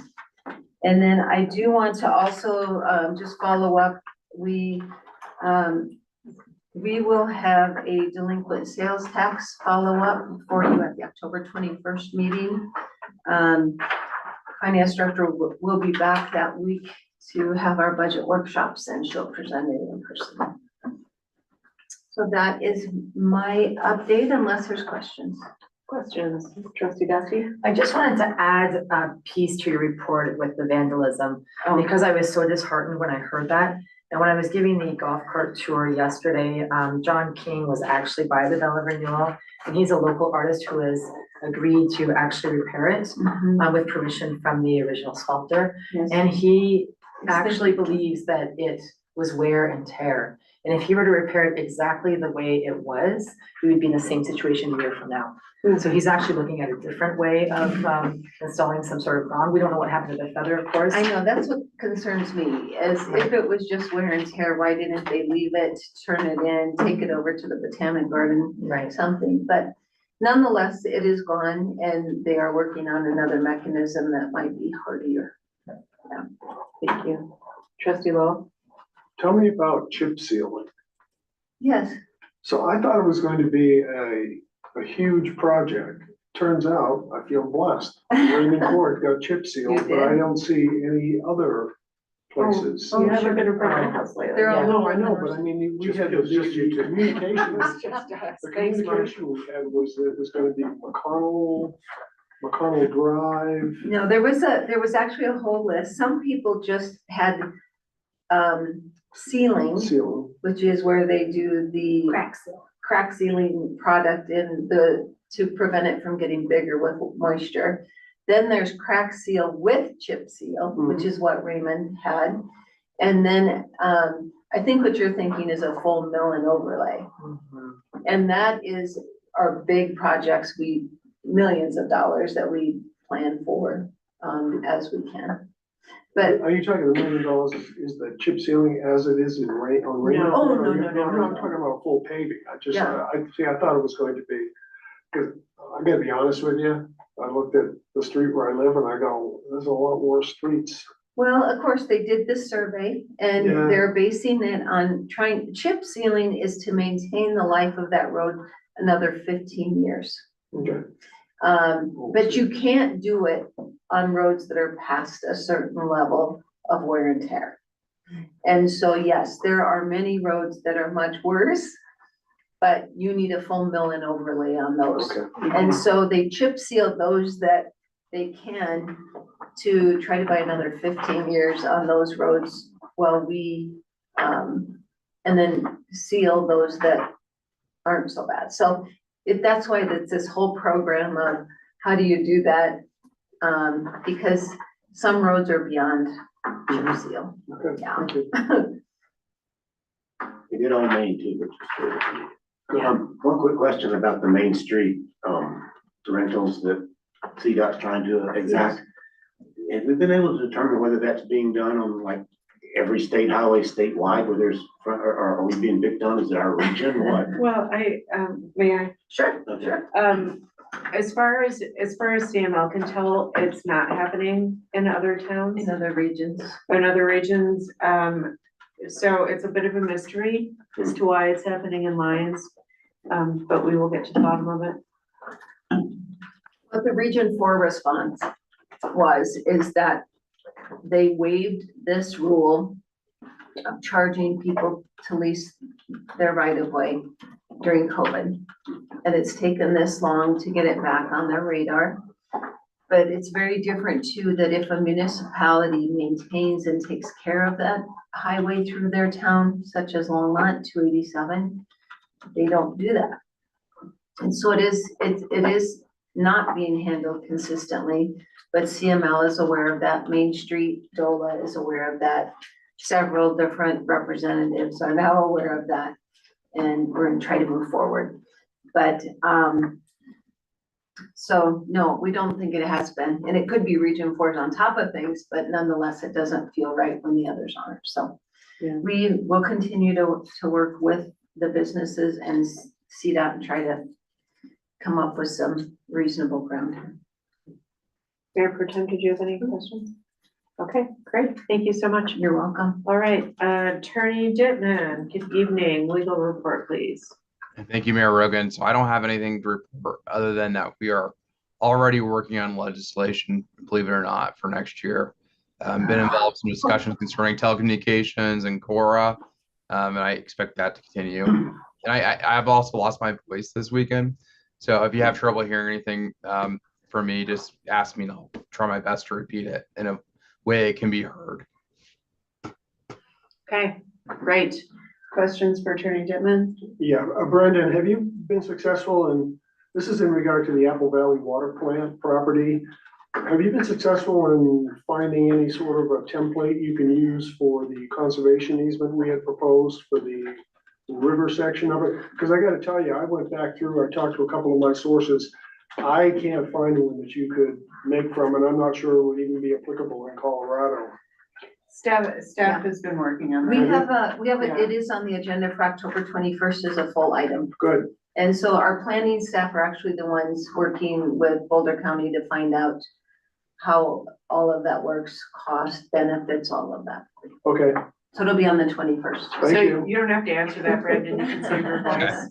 And then I do want to also just follow up. We will have a delinquent sales tax follow-up for you at the October 21st meeting. Finance director will be back that week to have our budget workshops, and she'll present it in person. So that is my update, unless there's questions. Questions, trustee Dusty? I just wanted to add a piece to your report with the vandalism, because I was so disheartened when I heard that. And when I was giving the golf cart tour yesterday, John King was actually by the Bella Renewal, and he's a local artist who has agreed to actually repair it with permission from the original sculptor. Yes. And he actually believes that it was wear and tear. And if he were to repair it exactly the way it was, we would be in the same situation a year from now. So he's actually looking at a different way of installing some sort of gong. We don't know what happened to the feather, of course. I know, that's what concerns me, as if it was just wear and tear, why didn't they leave it, turn it in, take it over to the Botanic Garden? Right. Something, but nonetheless, it is gone, and they are working on another mechanism that might be hardier. Yeah. Thank you. Trustee Lowell? Tell me about chip sealing. Yes. So I thought it was going to be a huge project. Turns out, I feel blessed. Raymond Court got chip sealed, but I don't see any other places. You haven't been in front of my house lately. They're all Yeah. No, I know, but I mean, we had It was just you two. communication. It's just us. The Thanks, Mark. communication we had was that it was gonna be McConnell Drive. No, there was actually a whole list. Some people just had sealing, Sealing. which is where they do the crack sealing product to prevent it from getting bigger with moisture. Then there's crack seal with chip seal, which is what Raymond had. And then, I think what you're thinking is a full mill and overlay. And that is our big projects, millions of dollars that we plan for, as we can. But, Are you talking $1 million is the chip sealing as it is on Raymond? Oh, Court? no, Or you- no, no, I'm no, not no. talking about full paving. Yeah. I thought it was going to be, because I gotta be honest with you, I looked at the street where I live and I go, there's a lot worse streets. well, of course, they did this survey, and Yeah. they're basing it on chip sealing is to maintain the life of that road another 15 years. Okay. But you can't do it on roads that are past a certain level of wear and tear. And so, yes, there are many roads that are much worse, but you need a full mill and overlay on those. Okay. And so they chip seal those that they can to try to buy another 15 years on those roads while we, and then seal those that aren't so bad. So that's why it's this whole program of how do you do that? Because some roads are beyond chip seal. Okay, Yeah. thank you. They did on Main too, which is good. One quick question about the Main Street, rentals that CDOT's trying to exact. Have we been able to determine whether that's being done on like every state highway statewide where there's, or are we being picked on? Is it our region? What? Well, may I? Sure, Okay. sure. As far as CML can tell, it's not happening in other towns, In other regions. in other regions. So it's a bit of a mystery as to why it's happening in Lyons. But we will get to the bottom of it. What the Region 4 response is that they waived this rule of charging people to lease their right of way during COVID. And it's taken this long to get it back on their radar. But it's very different too, that if a municipality maintains and takes care of that highway through their town, such as Longmont 287, they don't do that. And so it is not being handled consistently, but CML is aware of that, Main Street, DOLA is aware of that. Several different representatives are now aware of that, and we're gonna try to move forward. But, so no, we don't think it has been, and it could be Region 4 on top of things, but nonetheless, it doesn't feel right when the others aren't, so. Yeah. We will continue to work with the businesses and see that and try to come up with some reasonable ground. Mayor Pro Tem, did you have any questions? Okay, great. Thank you so much. You're welcome. All right, Attorney Dittman, good evening. Legal report, please. Thank you, Mayor Rogan. So I don't have anything to report other than that we are already working on legislation, believe it or not, for next year. Been involved in discussions concerning telecommunications and Cora, and I expect that to continue. And I've also lost my voice this weekend. So if you have trouble hearing anything from me, just ask me and I'll try my best to repeat it in a way it can be heard. Okay, great. Questions for Attorney Dittman? Yeah, Brandon, have you been successful in, this is in regard to the Apple Valley Water Plant property. Have you been successful in finding any sort of a template you can use for the conservation easement we had proposed for the river section of it? Because I gotta tell you, I went back through, I talked to a couple of my sources. I can't find one that you could make from, and I'm not sure it would even be applicable in Colorado. Staff has been working on We that. have it is on the agenda for October 21st as a full item. Good. And so our planning staff are actually the ones working with Boulder County to find out how all of that works, cost, benefits, all of that. Okay, So it'll be on the 21st. thank So you. you don't have to answer that, Brandon. You can save your voice.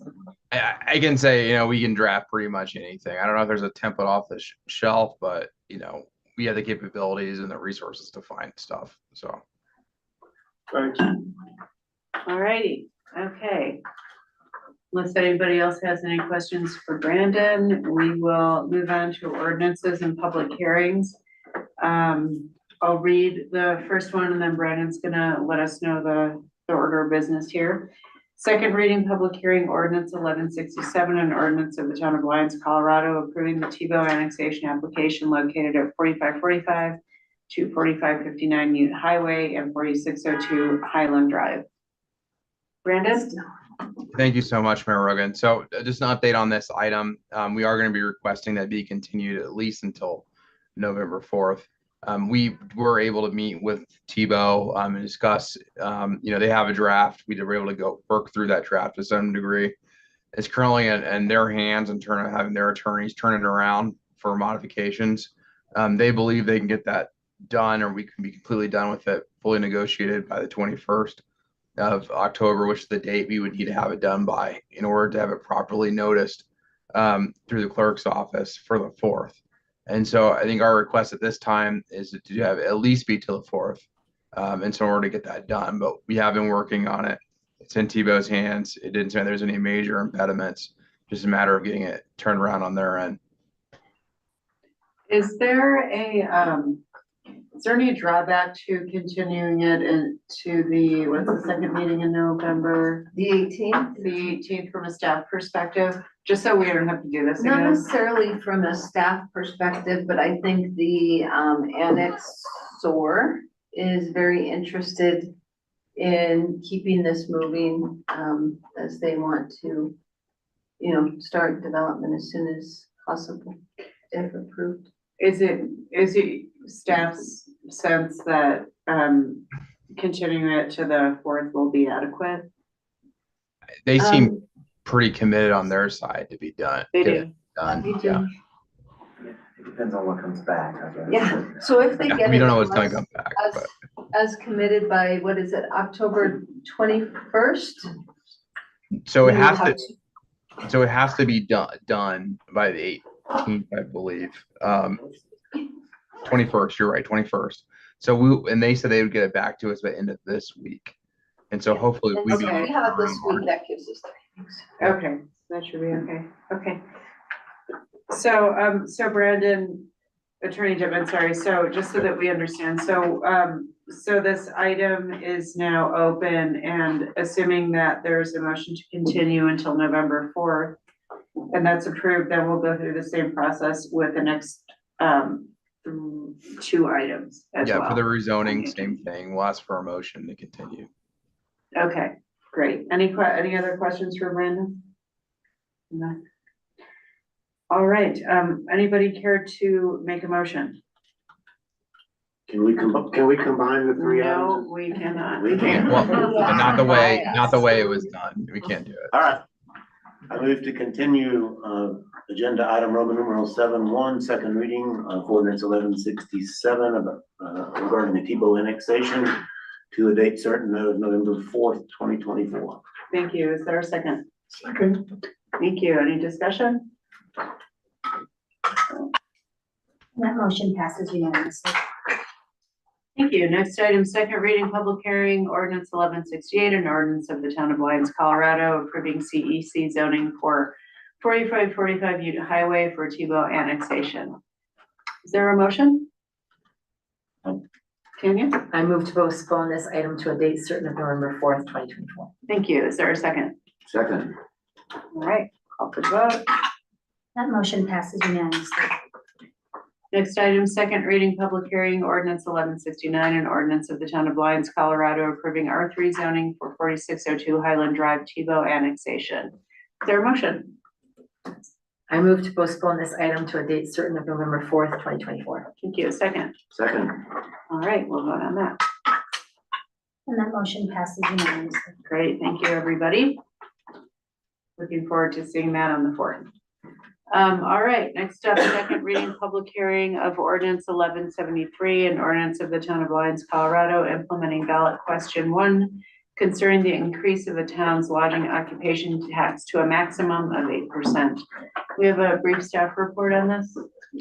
I can say, we can draft pretty much anything. I don't know if there's a template off the shelf, but we have the capabilities and the resources to find stuff. So. Thanks. All righty, okay. Unless anybody else has any questions for Brandon, we will move on to ordinances and public hearings. I'll read the first one and then Brandon's gonna let us know the order of business here. Second reading, public hearing ordinance 1167, an ordinance of the town of Lyons, Colorado, approving the Tebow annexation application located at 4545 to 4559 Ute Highway and 4602 Highland Drive. Brandon? Thank you so much, Mayor Rogan. So just an update on this item. We are going to be requesting that be continued at least until November 4th. We were able to meet with Tebow and discuss, they have a draft. We were able to go work through that draft to some degree. It's currently in their hands and having their attorneys turn it around for modifications. They believe they can get that done, or we can be completely done with it, fully negotiated by the 21st of October, which is the date we would need to have it done by in order to have it properly noticed through the clerk's office for the 4th. And so I think our request at this time is to have at least be till the 4th. And so in order to get that done, but we have been working on it. It's in Tebow's hands. It didn't say there's any major impediments, just a matter of getting it turned around on their end. Is there any drawback to continuing it into what's the second meeting in November? The 18th? The 18th from a staff perspective, just so we don't have to do this Not again? necessarily from a staff perspective, but I think the annexor is very interested in keeping this moving as they want to, start development as soon as possible, if approved. Is it staff's sense that continuing it to the 4th will be adequate? They seem pretty committed on their side to be done. They get do. it done. Me too. Yeah. It depends on what comes back, I guess. Yeah, so if they Yeah, get we it don't know what's to going us to come back, but as committed by, what is it, October 21st? so it we will has have to. So it has to be done by the 18th, I believe. 21st, you're right, 21st. So they said they would get it back to us by the end of this week. And so hopefully And we so if we have it this week, that gives us 3 weeks. Okay, that should be okay. Okay. So Brandon, Attorney Dittman, sorry. So just so that we understand, so this item is now open, and assuming that there's a motion to continue until November 4th, and that's approved, then we'll go through the same process with the next, two items as well. Yeah, for the rezoning, same thing. We'll ask for a motion to continue. Okay, great. Any other questions for Brandon? No. All right, anybody care to make a motion? Can we combine the three No, items? we cannot. We can't. Well, but not the way it was done. We can't do it. All right. I move to continue, agenda item Roman numeral 7.1, second reading of ordinance 1167 regarding the Tebow annexation to a date certain of November 4th, 2024. Thank you. Is there a second? Second. Thank you. Any discussion? That motion passes unanimously. Thank you. Next item, second reading, public hearing, ordinance 1168, an ordinance of the town of Lyons, Colorado, approving CEC zoning for 4545 Utah Highway for Tebow annexation. Is there a motion? Tanya? I move to postpone this item to a date certain of November 4th, 2024. Thank you. Is there a second? Second. All right, call for the vote. That motion passes unanimously. Next item, second reading, public hearing, ordinance 1169, an ordinance of the town of Lyons, Colorado, approving R3 zoning for 4602 Highland Drive Tebow annexation. Is there a motion? I move to postpone this item to a date certain of November 4th, 2024. Thank you. A second. Second. All right, we'll vote on that. And that motion passes unanimously. Great, thank you, everybody. Looking forward to seeing that on the 4th. All right, next up, second reading, public hearing of ordinance 1173, an ordinance of the town of Lyons, Colorado, implementing ballot question 1 concerning the increase of the town's lodging occupation tax to a maximum of 8%. We have a brief staff report on this.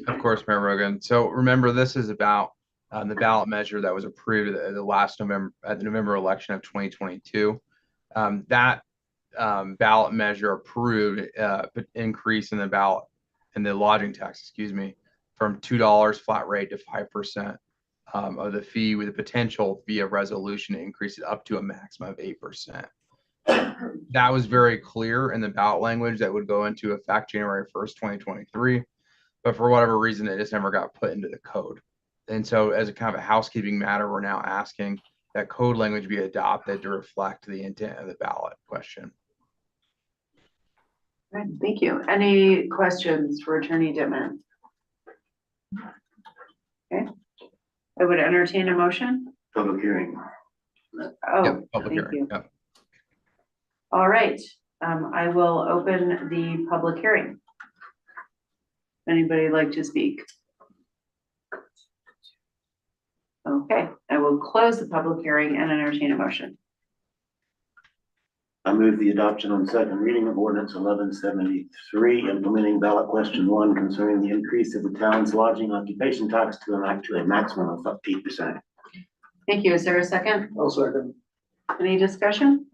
Of course, Mayor Rogan. So remember, this is about the ballot measure that was approved at the last November, at the November election of 2022. That ballot measure approved increase in the ballot in the lodging tax, excuse me, from $2 flat rate to 5% of the fee, with the potential via resolution to increase it up to a maximum of 8%. That was very clear in the ballot language that would go into effect January 1st, 2023. But for whatever reason, it just never got put into the code. And so as a kind of a housekeeping matter, we're now asking that code language be adopted to reflect the intent of the ballot question. All right, thank you. Any questions for Attorney Dittman? Okay, I would entertain a motion. Public hearing. Oh, Yep, public thank hearing. you. Yep. All right, I will open the public hearing. Anybody like to speak? Okay, I will close the public hearing and entertain a motion. I move the adoption on second reading of ordinance 1173, implementing ballot question 1 concerning the increase of the town's lodging occupation tax to a maximum of 8%. Thank you. Is there a second? I'll second. Any discussion?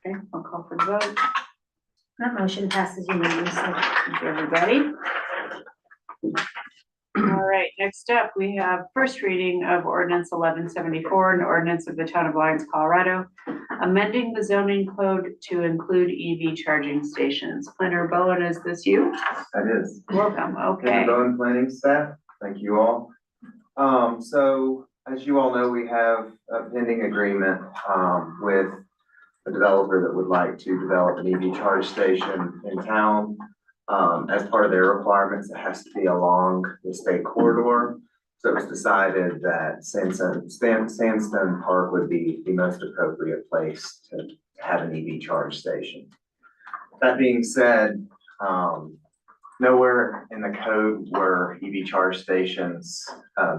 Okay, I'll call for the vote. That motion passes unanimously. Thank you, everybody. All right, next up, we have first reading of ordinance 1174, an ordinance of the town of Lyons, Colorado, amending the zoning code to include EV charging stations. Planner Bowen, is this you? That is. Welcome, okay. Planner Bowen, planning staff, thank you all. So as you all know, we have a pending agreement, with a developer that would like to develop an EV charge station in town. As part of their requirements, it has to be along the state corridor. So it was decided that Sandstone Park would be the most appropriate place to have an EV charge station. That being said, nowhere in the code were EV charge stations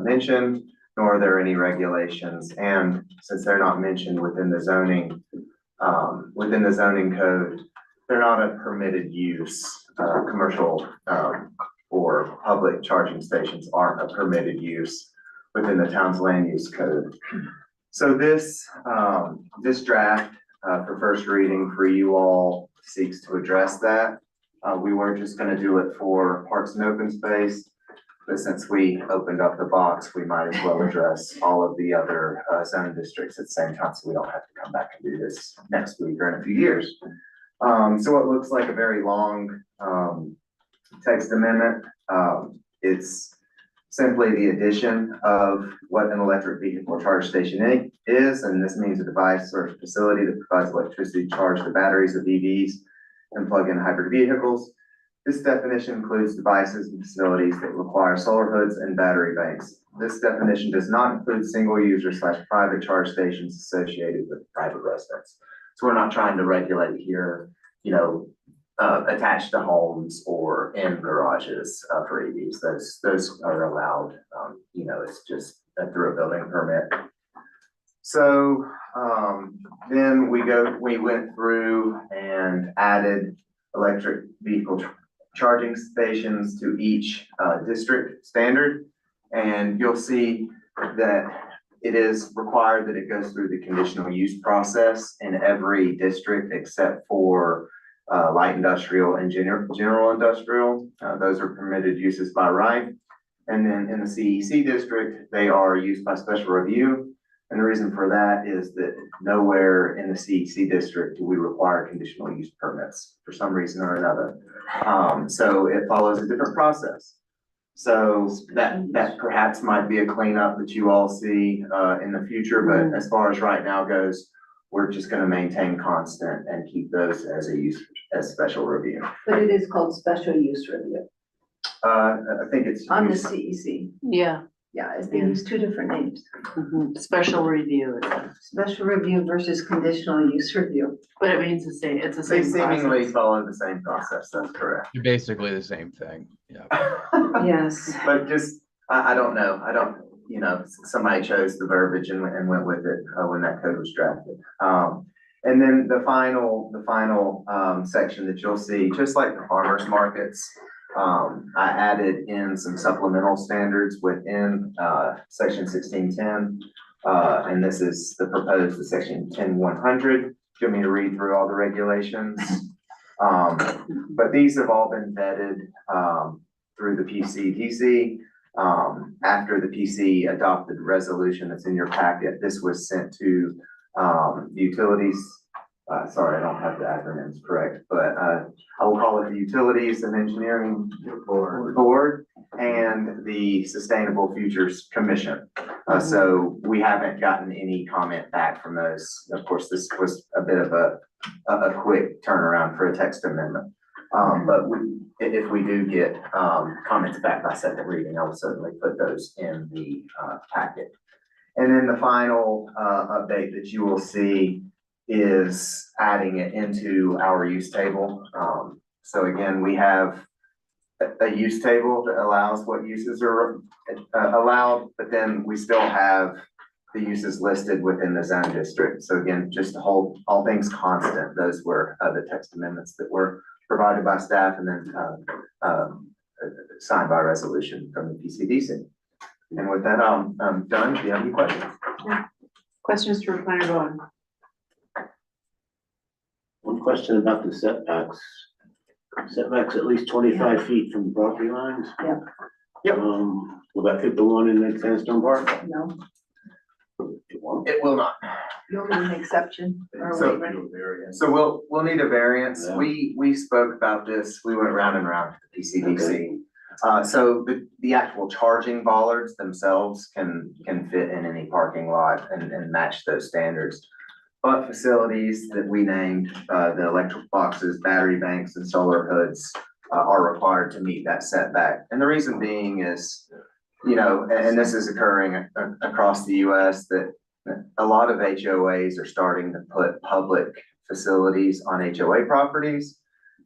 mentioned, nor are there any regulations. And since they're not mentioned within the zoning code, they're not a permitted use. Commercial or public charging stations aren't a permitted use within the town's land use code. So this draft for first reading for you all seeks to address that. We weren't just going to do it for parks and open space, but since we opened up the box, we might as well address all of the other zoning districts at the same time, so we don't have to come back and do this next week or in a few years. So what looks like a very long, text amendment, it's simply the addition of what an electric vehicle charge station is, and this means a device or facility that provides electricity to charge the batteries of EVs and plug-in hybrid vehicles. This definition includes devices and facilities that require solar hoods and battery banks. This definition does not include single user / private charge stations associated with private residents. So we're not trying to regulate here, attached to homes or in garages for EVs. Those are allowed. It's just through a building permit. So then we went through and added electric vehicle charging stations to each district standard. And you'll see that it is required that it goes through the conditional use process in every district except for light industrial and general industrial. Those are permitted uses by right. And then in the CEC district, they are used by special review. And the reason for that is that nowhere in the CEC district do we require conditional use permits for some reason or another. So it follows a different process. So that perhaps might be a cleanup that you all see in the future, but as far as right now goes, we're just gonna maintain constant and keep those as as special review. But it is called special use review I think it's. on the CEC. Yeah. Yeah, they use two different names. Special review, Special review versus conditional use review. but it means it's the They same seemingly process. follow the same process, that's correct. You're basically the same thing. Yeah. Yes. But just, I don't know, somebody chose the verbiage and went with it when that code was drafted. And then the final section that you'll see, just like the farmers markets, I added in some supplemental standards within section 1610. And this is the proposed section 10100. Do you want me to read through all the regulations? But these have all been vetted through the PCDC. After the PC adopted resolution that's in your packet, this was sent to the utilities. Sorry, I don't have the acronyms correct, but I will call it the Utilities and Engineering Board and the Sustainable Futures Commission. So we haven't gotten any comment back from those. Of course, this was a bit of a quick turnaround for a text amendment. But if we do get comments back by second reading, I will certainly put those in the packet. And then the final update that you will see is adding it into our use table. So again, we have a use table that allows what uses are allowed, but then we still have the uses listed within the zone district. So again, just to hold all things constant, those were the text amendments that were provided by staff and then signed by resolution from the PCDC. And with that, I'm done. Do you have any questions? Questions for Planner Bowen? One question about the setbacks. Setbacks at least 25 feet from property lines? Yeah. Yep. Will that fit the one in the Sandstone Park? No, It won't. It will not. you'll need an exception or So- waiver. So we'll need a variance. Yeah. We spoke about this. We went round and round with the PCDC. So the actual charging bollards themselves can fit in any parking lot and match those standards. But facilities that we named, the electric boxes, battery banks, and solar hoods are required to meet that setback. And the reason being is, and this is occurring across the US, that a lot of HOAs are starting to put public facilities on HOA properties.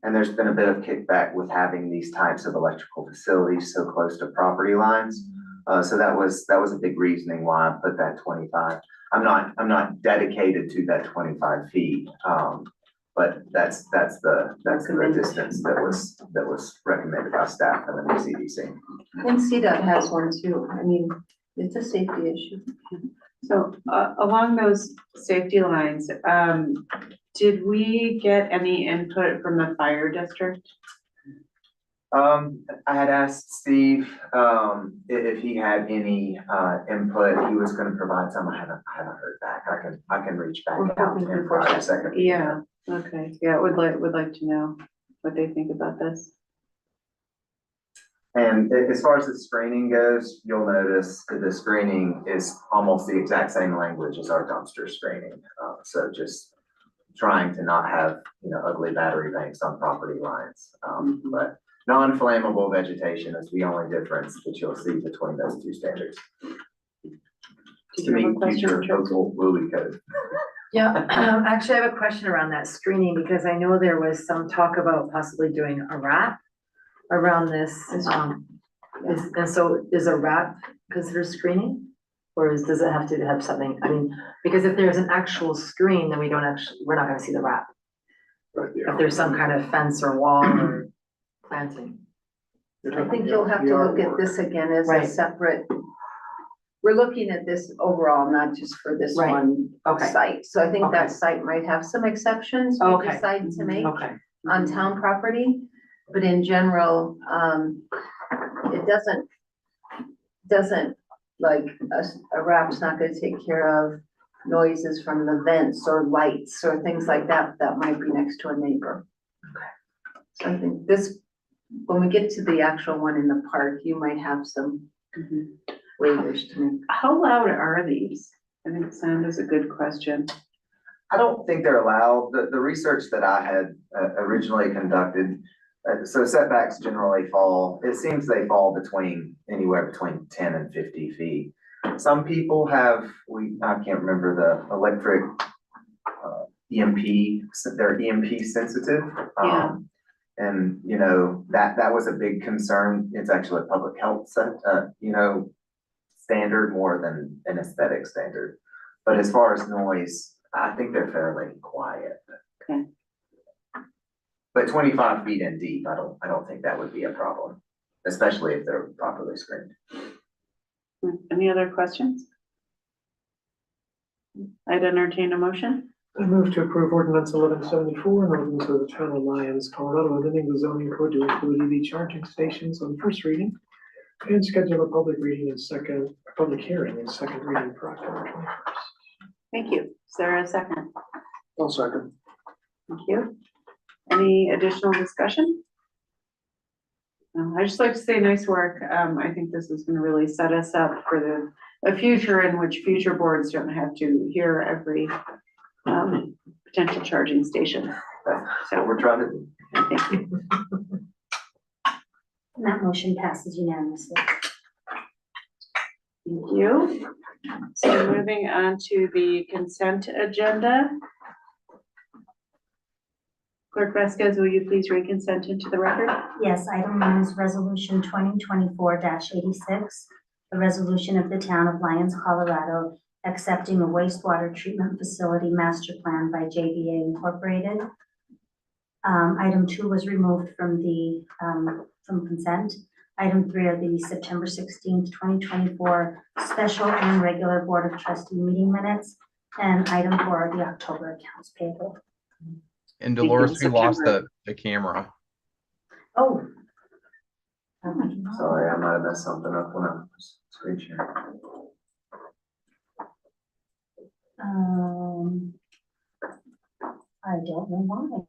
And there's been a bit of kickback with having these types of electrical facilities so close to property lines. So that was a big reasoning why I put that 25. I'm not dedicated to that 25 feet. But that's the distance that was recommended by staff and the CDC. I think CDOT has one too. I mean, it's a safety issue. So along those safety lines, did we get any input from the fire district? I had asked Steve, if he had any, input, he was gonna provide some, I haven't heard back, I can reach back out to him for a second. Yeah, okay, yeah, would like to know what they think about this. And as far as the screening goes, you'll notice that the screening is almost the exact same language as our dumpster screening. So just trying to not have, ugly battery banks on property lines. But non-flammable vegetation is the only difference that you'll see between those two standards. Did To you have a meet question, future Tracy? local WUI code. Yeah, actually, I have a question around that screening, because I know there was some talk about possibly doing a wrap around this, and so is a wrap considered screening? Or does it have to have something, I mean, because if there's an actual screen, then we're not gonna see the wrap. If there's some kind of fence or wall or planting. I think you'll have to look at this again as a Right. separate. We're looking at this overall, not just for this Right. one Okay. site. So I think Okay. that site might have some exceptions we Okay. decide to make Okay. on town property. But in general, it doesn't, like, a wrap's not gonna take care of noises from the vents or lights or things like that, that might be next to a neighbor. So I think this, when we get to the actual one in the park, you might have some waivers to make. How loud are these? I think sound is a good question. I don't think they're allowed. The research that I had originally conducted, so setbacks generally fall, it seems they fall anywhere between 10 and 50 feet. Some people have, I can't remember the electric EMP, they're EMP sensitive. Yeah. And, that was a big concern. It's actually a public health standard more than an aesthetic standard. But as far as noise, I think they're fairly quiet. Okay. But 25 feet in deep, I don't think that would be a problem, especially if they're properly screened. Any other questions? I'd entertain a motion. I move to approve ordinance 1174, an ordinance of the town of Lyons, Colorado, amending the zoning code to include EV charging stations on first reading and schedule a public hearing and second reading for October 21st. Thank you. Is there a second? One second. Thank you. Any additional discussion? I just like to say nice work. I think this is gonna really set us up for a future in which future boards don't have to hear every potential charging station. So we're trying to do. Thank you. And that motion passes unanimously. Thank you. So moving on to the consent agenda. Clerk Vasquez, will you please read consent into the record? Yes, item one is resolution 2024-86, a resolution of the town of Lyons, Colorado, accepting a wastewater treatment facility master plan by JVA Incorporated. Item two was removed from from consent. Item three are the September 16th, 2024 special and regular Board of Trustee meeting minutes. And item four are the October accounts payable. And Thank you. Dolores, we lost September. the camera. Oh. Sorry, I might have messed something up when I was screen sharing. I don't know why.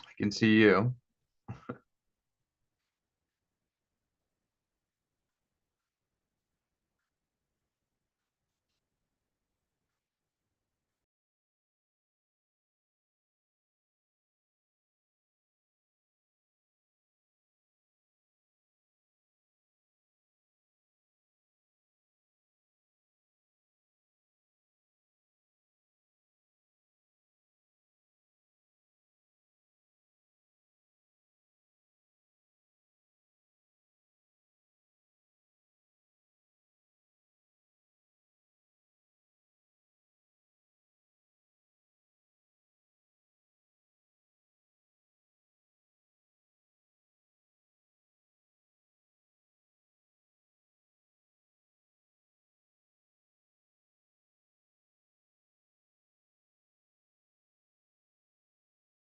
I can see you.